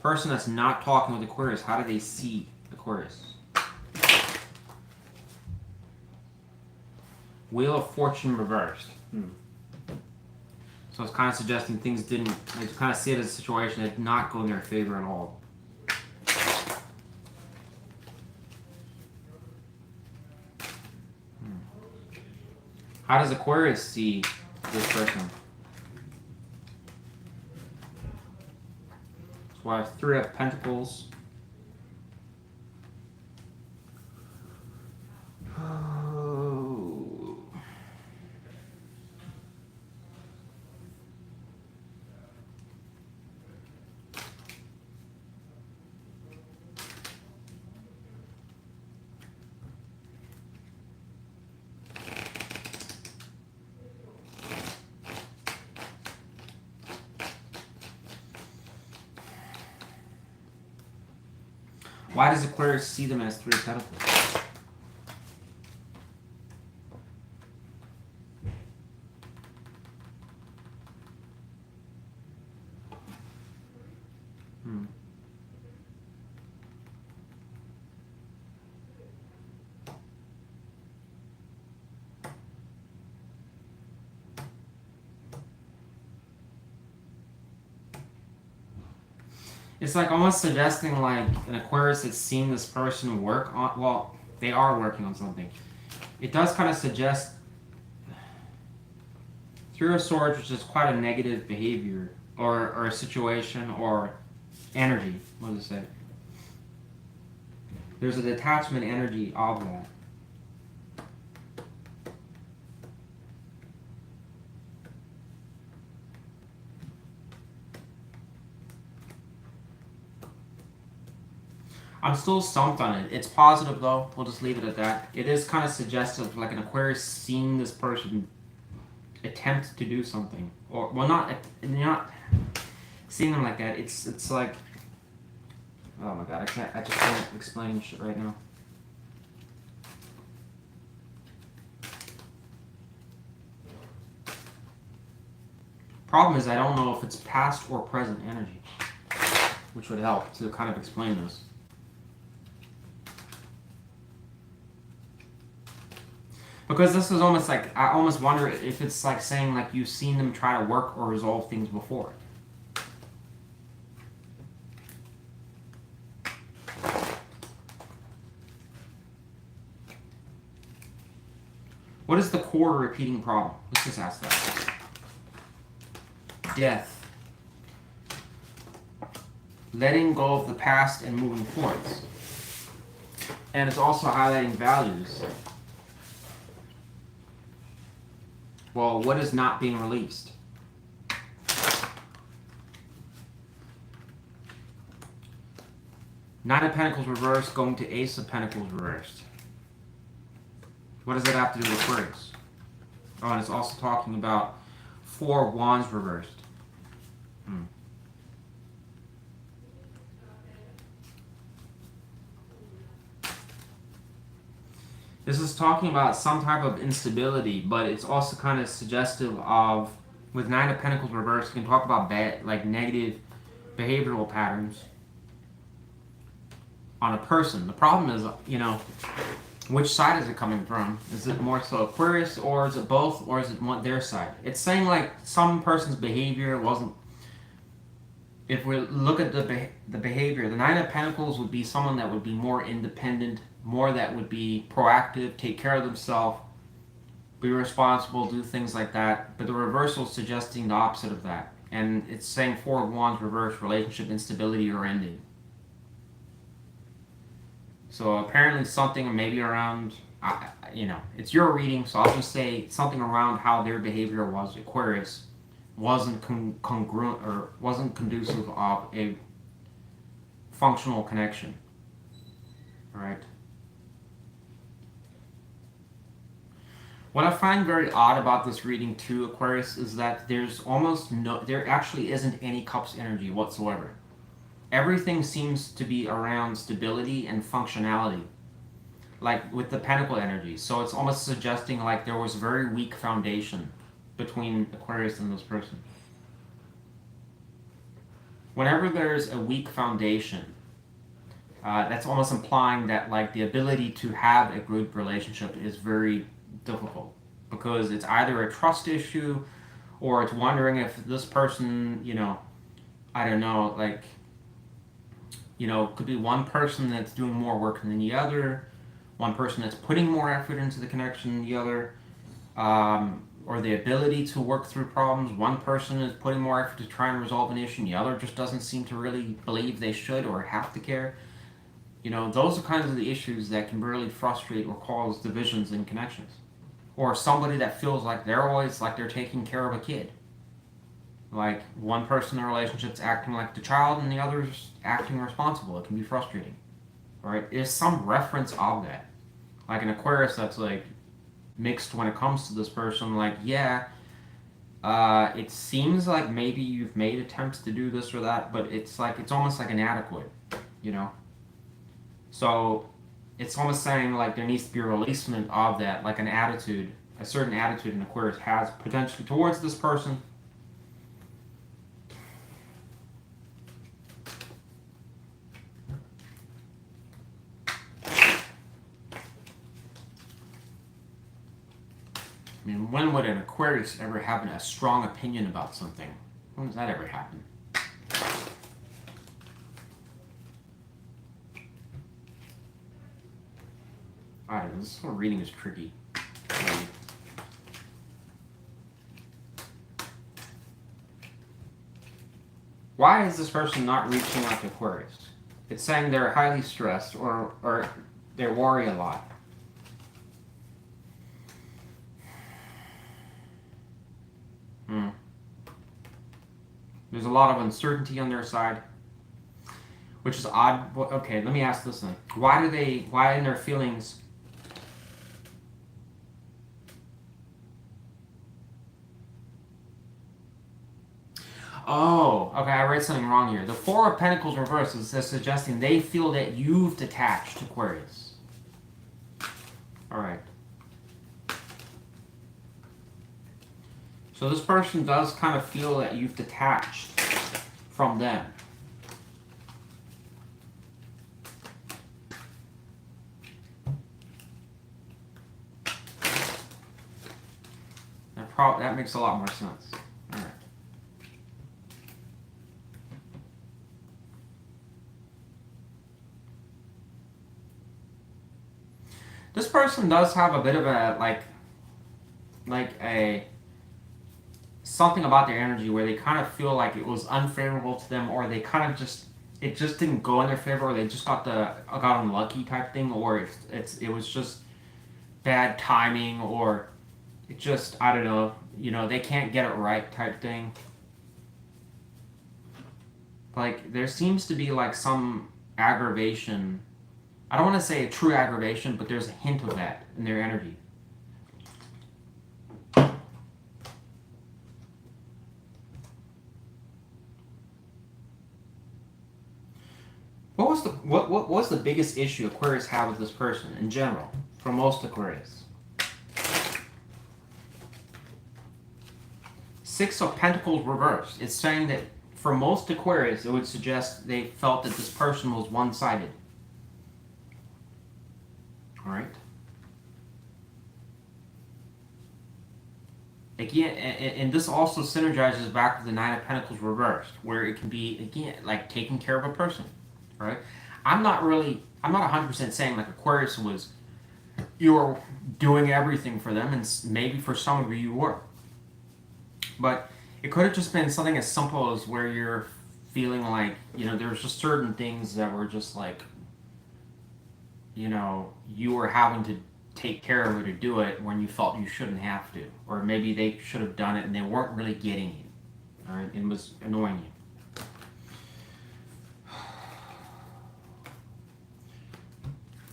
Person that's not talking with Aquarius, how do they see Aquarius? Wheel of Fortune reversed. So it's kind of suggesting things didn't, they kind of see it as a situation that did not go in their favor at all. How does Aquarius see this person? So I have Three of Pentacles. Why does Aquarius see them as Three of Pentacles? It's like almost suggesting like an Aquarius that's seeing this person work on, well, they are working on something. It does kind of suggest Three of Swords, which is quite a negative behavior or a situation or energy. What does it say? There's a detachment energy of that. I'm still stumped on it. It's positive though. We'll just leave it at that. It is kind of suggestive, like an Aquarius seeing this person attempt to do something, or well, not seeing them like that. It's like, oh my god, I just can't explain shit right now. Problem is, I don't know if it's past or present energy, which would help to kind of explain this. Because this is almost like, I almost wonder if it's like saying like you've seen them try to work or resolve things before. What is the core repeating problem? Let's just ask that. Death. Letting go of the past and moving forwards. And it's also highlighting values. Well, what is not being released? Nine of Pentacles reversed going to Ace of Pentacles reversed. What does that have to do with Aquarius? Oh, and it's also talking about Four of Wands reversed. This is talking about some type of instability, but it's also kind of suggestive of, with Nine of Pentacles reversed, you can talk about bad, like negative behavioral patterns on a person. The problem is, which side is it coming from? Is it more so Aquarius, or is it both, or is it their side? It's saying like some person's behavior wasn't. If we look at the behavior, the Nine of Pentacles would be someone that would be more independent, more that would be proactive, take care of themselves, be responsible, do things like that. But the reversal is suggesting the opposite of that. And it's saying Four of Wands reverse, relationship instability or ending. So apparently something maybe around, it's your reading, so I'll just say something around how their behavior was, Aquarius, wasn't congruent or wasn't conducive of a functional connection. All right. What I find very odd about this reading too, Aquarius, is that there actually isn't any Cups energy whatsoever. Everything seems to be around stability and functionality, like with the Pentacle energy. So it's almost suggesting like there was very weak foundation between Aquarius and this person. Whenever there's a weak foundation, that's almost implying that like the ability to have a good relationship is very difficult, because it's either a trust issue, or it's wondering if this person, I don't know, like, could be one person that's doing more work than the other, one person that's putting more effort into the connection than the other, or the ability to work through problems. One person is putting more effort to try and resolve an issue, and the other just doesn't seem to really believe they should or have to care. Those are kinds of the issues that can really frustrate or cause divisions in connections. Or somebody that feels like they're always like they're taking care of a kid. Like one person in the relationship's acting like the child and the other's acting responsible. It can be frustrating. Right? There's some reference of that. Like an Aquarius that's like mixed when it comes to this person, like, it seems like maybe you've made attempts to do this or that, but it's almost like inadequate, So it's almost saying like there needs to be a releasement of that, like a certain attitude an Aquarius has potentially towards this person. I mean, when would an Aquarius ever have a strong opinion about something? When does that ever happen? Alright, this whole reading is tricky. Why is this person not reaching out to Aquarius? It's saying they're highly stressed or they worry a lot. There's a lot of uncertainty on their side, which is odd. Okay, let me ask this then. Why in their feelings... Oh, okay, I read something wrong here. The Four of Pentacles reversed is suggesting they feel that you've detached, Aquarius. Alright. So this person does kind of feel that you've detached from them. That makes a lot more sense. Alright. This person does have a bit of a, something about their energy where they kind of feel like it was unfavorable to them, or they kind of it just didn't go in their favor, or they just got unlucky type thing, or it was just bad timing, or it just, I don't know, they can't get it right type thing. Like, there seems to be like some aggravation. I don't want to say a true aggravation, but there's a hint of that in their energy. What was the biggest issue Aquarius had with this person in general for most Aquarius? Six of Pentacles reversed. It's saying that for most Aquarius, it would suggest they felt that this person was one-sided. All right. Again, and this also synergizes back with the Nine of Pentacles reversed, where it can be, again, like taking care of a person, right? I'm not 100% saying like Aquarius was, you were doing everything for them, and maybe for some of you were. But it could have just been something as simple as where you're feeling like, there's just certain things that were just like, you were having to take care of it or do it when you felt you shouldn't have to. Or maybe they should have done it and they weren't really getting you. All right? It was annoying you.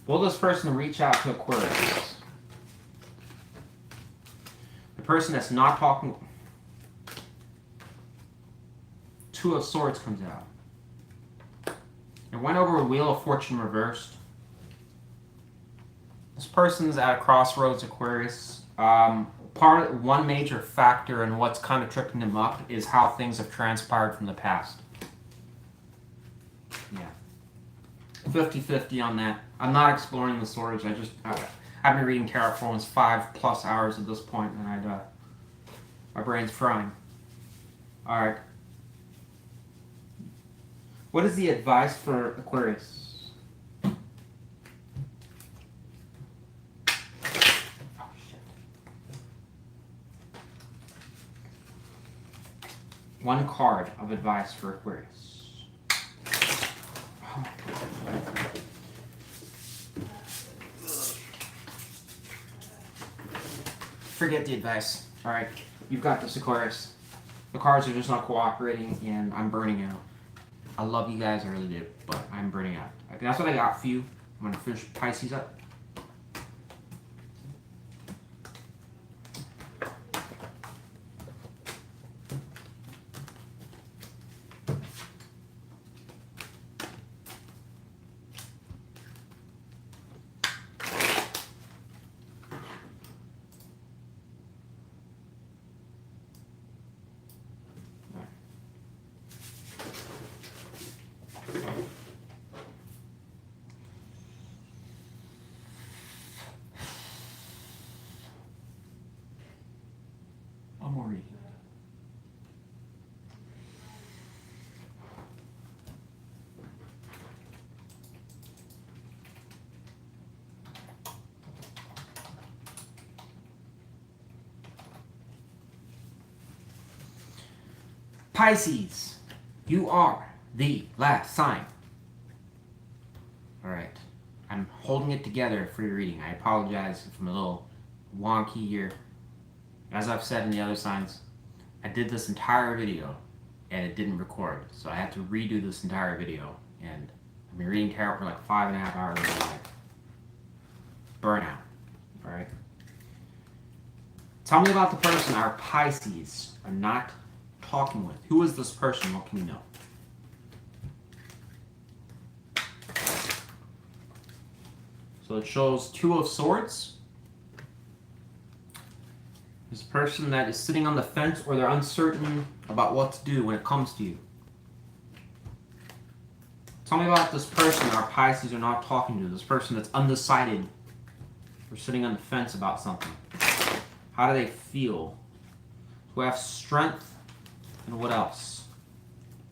Will this person reach out to Aquarius? The person that's not talking... Two of Swords comes out. It went over a Wheel of Fortune reversed. This person's at a crossroads, Aquarius. One major factor in what's kind of tripping them up is how things have transpired from the past. Yeah. 50-50 on that. I'm not exploring the swords. I've been reading tarot for almost 5+ hours at this point, and my brain's frying. All right. What is the advice for Aquarius? One card of advice for Aquarius. Oh my God. Forget the advice. All right, you've got this, Aquarius. The cards are just not cooperating, and I'm burning out. I love you guys, I really do, but I'm burning out. That's what I got for you. I'm gonna finish Pisces up. One more reading. Pisces, you are the last sign. All right, I'm holding it together for your reading. I apologize if I'm a little wonky here. As I've said in the other signs, I did this entire video and it didn't record, so I had to redo this entire video. And I've been reading tarot for like 5.5 hours. And I'm like, burnout. All right. Tell me about the person our Pisces are not talking with. Who is this person? What can you know? So it shows Two of Swords. This person that is sitting on the fence, or they're uncertain about what to do when it comes to you. Tell me about this person our Pisces are not talking to. This person that's undecided or sitting on the fence about something. How do they feel? We have Strength, and what else?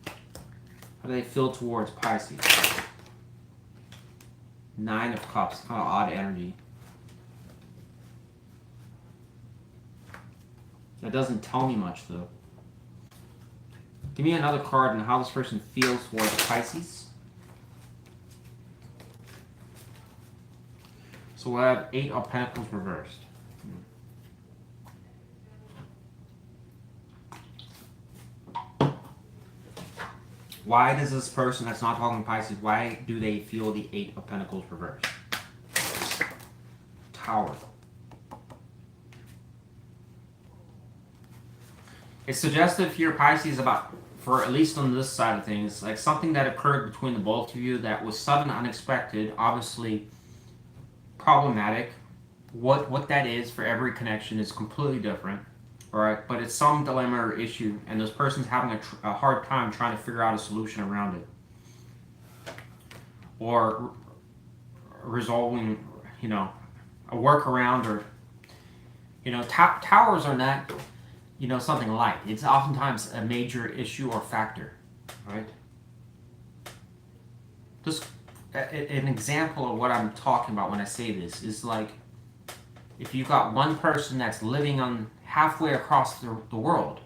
How do they feel towards Pisces? Nine of Cups, kind of odd energy. That doesn't tell me much, though. Give me another card on how this person feels towards Pisces. So we'll have Eight of Pentacles reversed. Why does this person that's not talking Pisces, why do they feel the Eight of Pentacles reversed? Tower. It's suggestive here, Pisces, about, for at least on this side of things, like something that occurred between the both of you that was sudden, unexpected, obviously problematic. What that is for every connection is completely different, all right? But it's some dilemma or issue, and this person's having a hard time trying to figure out a solution around it, or resolving, you know, a workaround, or, you know, towers are not, you know, something light. It's oftentimes a major issue or factor, right? Just an example of what I'm talking about when I say this is like, if you've got one person that's living on halfway across the world,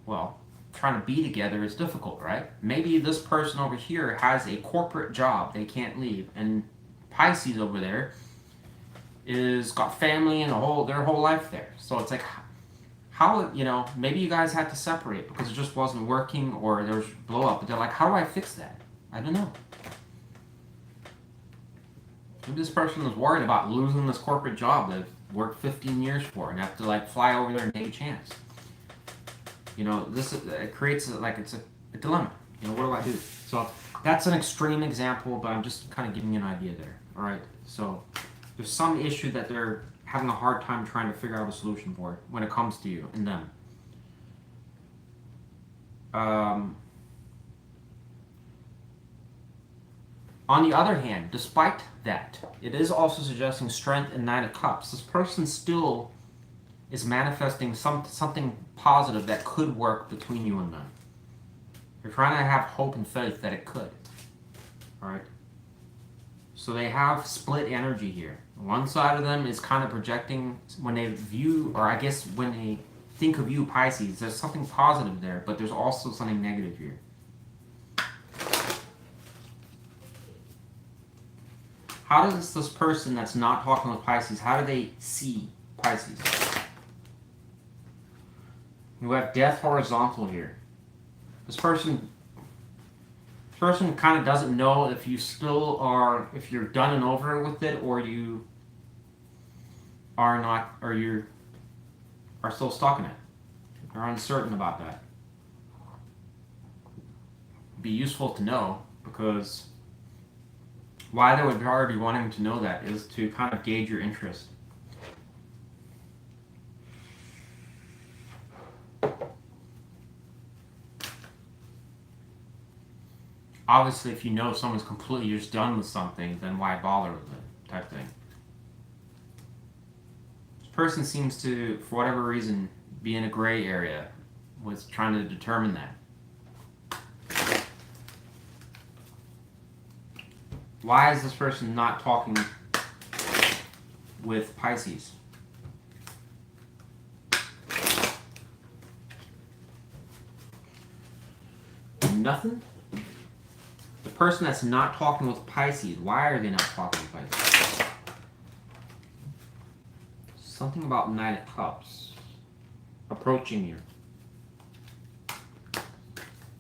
well, trying to be together is difficult, right? Maybe this person over here has a corporate job they can't leave, and Pisces over there is got family and their whole life there. So it's like, how, you know, maybe you guys had to separate because it just wasn't working, or there was blow up. But they're like, how do I fix that? I don't know. Maybe this person was worried about losing this corporate job they've worked 15 years for and have to like fly over there and take a chance. You know, this it creates like it's a dilemma. You know, what do I do? So that's an extreme example, but I'm just kind of giving you an idea there. All right. So there's some issue that they're having a hard time trying to figure out a solution for when it comes to you and them. On the other hand, despite that, it is also suggesting strength in Nine of Cups. This person still is manifesting something positive that could work between you and them. They're trying to have hope and faith that it could. All right. So they have split energy here. One side of them is kind of projecting when they view, or I guess when they think of you, Pisces, there's something positive there, but there's also something negative here. How does this person that's not talking with Pisces, how do they see Pisces? You have death horizontal here. This person kind of doesn't know if you still are, if you're done and over with it, or you are not, or you are still stuck in it. They're uncertain about that. It'd be useful to know, because why they would already be wanting to know that is to kind of gauge your interest. Obviously, if you know someone's completely just done with something, then why bother with it, type thing. This person seems to, for whatever reason, be in a gray area with trying to determine that. Why is this person not talking with Pisces? Nothing? The person that's not talking with Pisces, why are they not talking with Pisces? Something about Knight of Cups approaching you.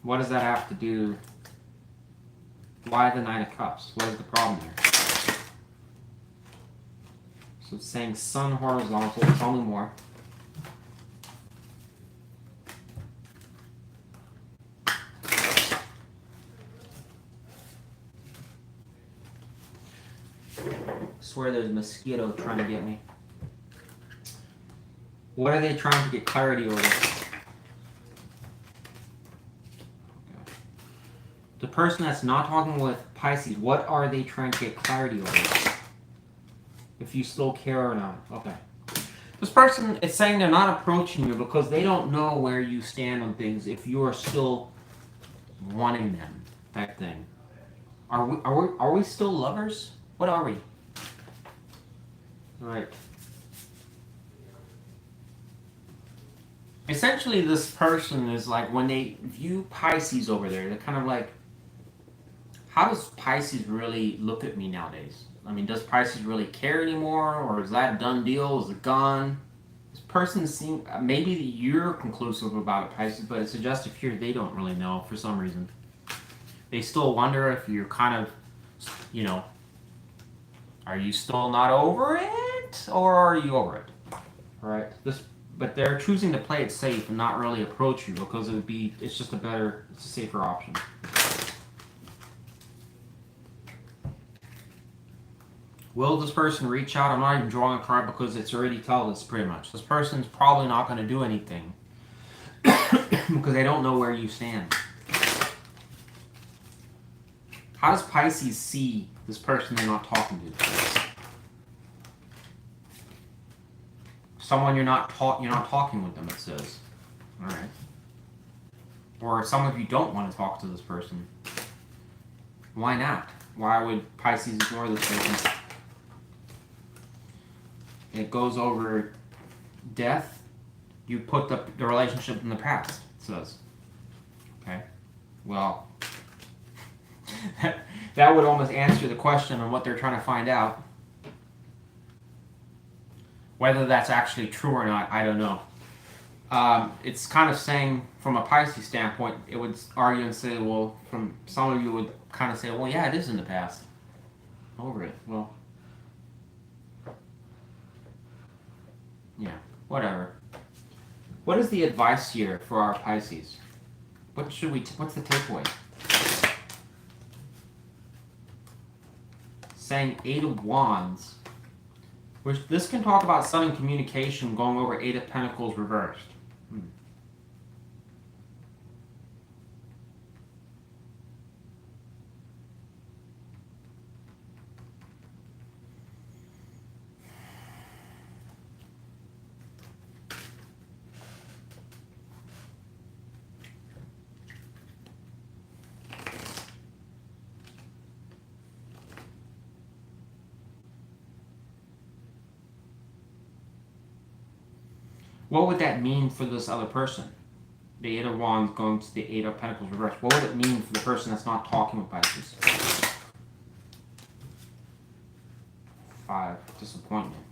What does that have to do? Why the Knight of Cups? What is the problem here? So it's saying Sun horizontal. Tell me more. I swear there's a mosquito trying to get me. What are they trying to get clarity over? The person that's not talking with Pisces, what are they trying to get clarity over? If you still care or not. Okay. This person is saying they're not approaching you because they don't know where you stand on things, if you are still wanting them, type thing. Are we still lovers? What are we? Alright. Essentially, this person is like, when they view Pisces over there, they're kind of like, how does Pisces really look at me nowadays? I mean, does Pisces really care anymore? Or is that a done deal? Is it gone? This person seems, maybe you're conclusive about it, Pisces, but it suggests if here they don't really know for some reason. They still wonder if you're kind of, you know, are you still not over it, or are you over it? All right. But they're choosing to play it safe and not really approach you because it's just it's a safer option. Will this person reach out? I'm not even drawing a card because it's already told us pretty much. This person's probably not going to do anything because they don't know where you stand. How does Pisces see this person they're not talking to? Someone you're not talking with them, it says. All right. Or some of you don't want to talk to this person. Why not? Why would Pisces ignore this person? It goes over death. You put the relationship in the past, it says. Okay. Well, that would almost answer the question on what they're trying to find out. Whether that's actually true or not, I don't know. It's kind of saying, from a Pisces standpoint, it would argue and say, well, from some of you would kind of say, well, yeah, it is in the past. Over it. Well, yeah, whatever. What is the advice here for our Pisces? What's the takeaway? Saying 8 of Wands. Which this can talk about sudden communication going over 8 of Pentacles reversed. What would that mean for this other person? The 8 of Wands going to the 8 of Pentacles reversed. What would it mean for the person that's not talking with Pisces? 5, disappointment.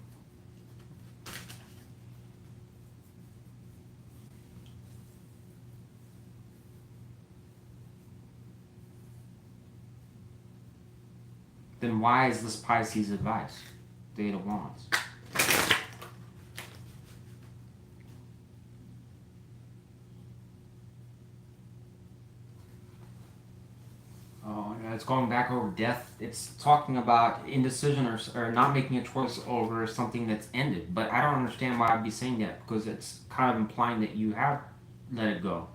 Then why is this Pisces advice? The 8 of Wands. It's going back over death. It's talking about indecision or not making a choice over something that's ended. But I don't understand why I'd be saying that, because it's kind of implying that you have let it go.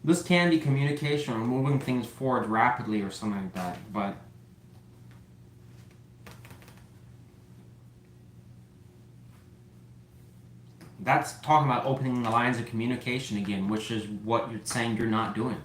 This can be communication or moving things forward rapidly or something like that, but that's talking about opening the lines of communication again, which is what you're saying you're not doing.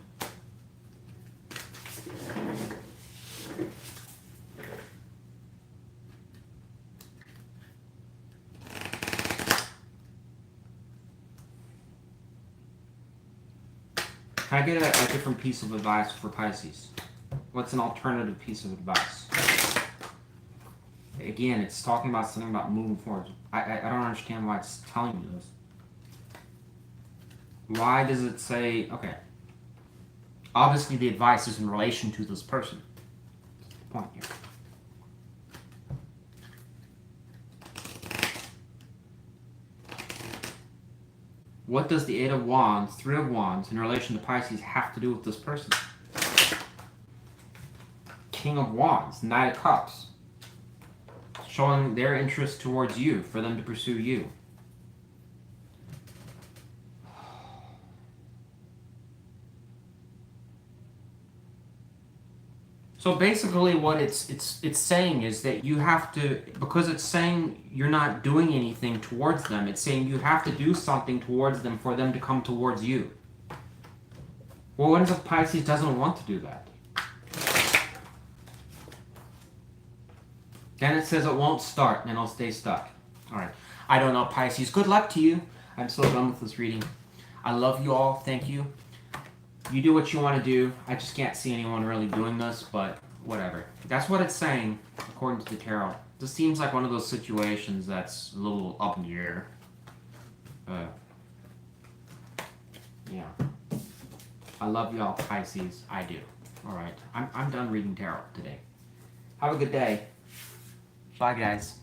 Can I get a different piece of advice for Pisces? What's an alternative piece of advice? Again, it's talking about something about moving forward. I don't understand why it's telling you this. Why does it say, okay, obviously the advice is in relation to this person. That's the point here. What does the 8 of Wands, 3 of Wands, in relation to Pisces have to do with this person? King of Wands, Knight of Cups. Showing their interest towards you, for them to pursue you. So basically what it's saying is that you have to, because it's saying you're not doing anything towards them, it's saying you have to do something towards them for them to come towards you. Well, what if Pisces doesn't want to do that? Then it says it won't start and it'll stay stuck. All right. I don't know, Pisces. Good luck to you. I'm so done with this reading. I love you all. Thank you. You do what you want to do. I just can't see anyone really doing this, but whatever. That's what it's saying, according to the tarot. This seems like one of those situations that's a little up in the air. Yeah. I love y'all, Pisces. I do. Alright. I'm done reading tarot today. Have a good day. Bye, guys.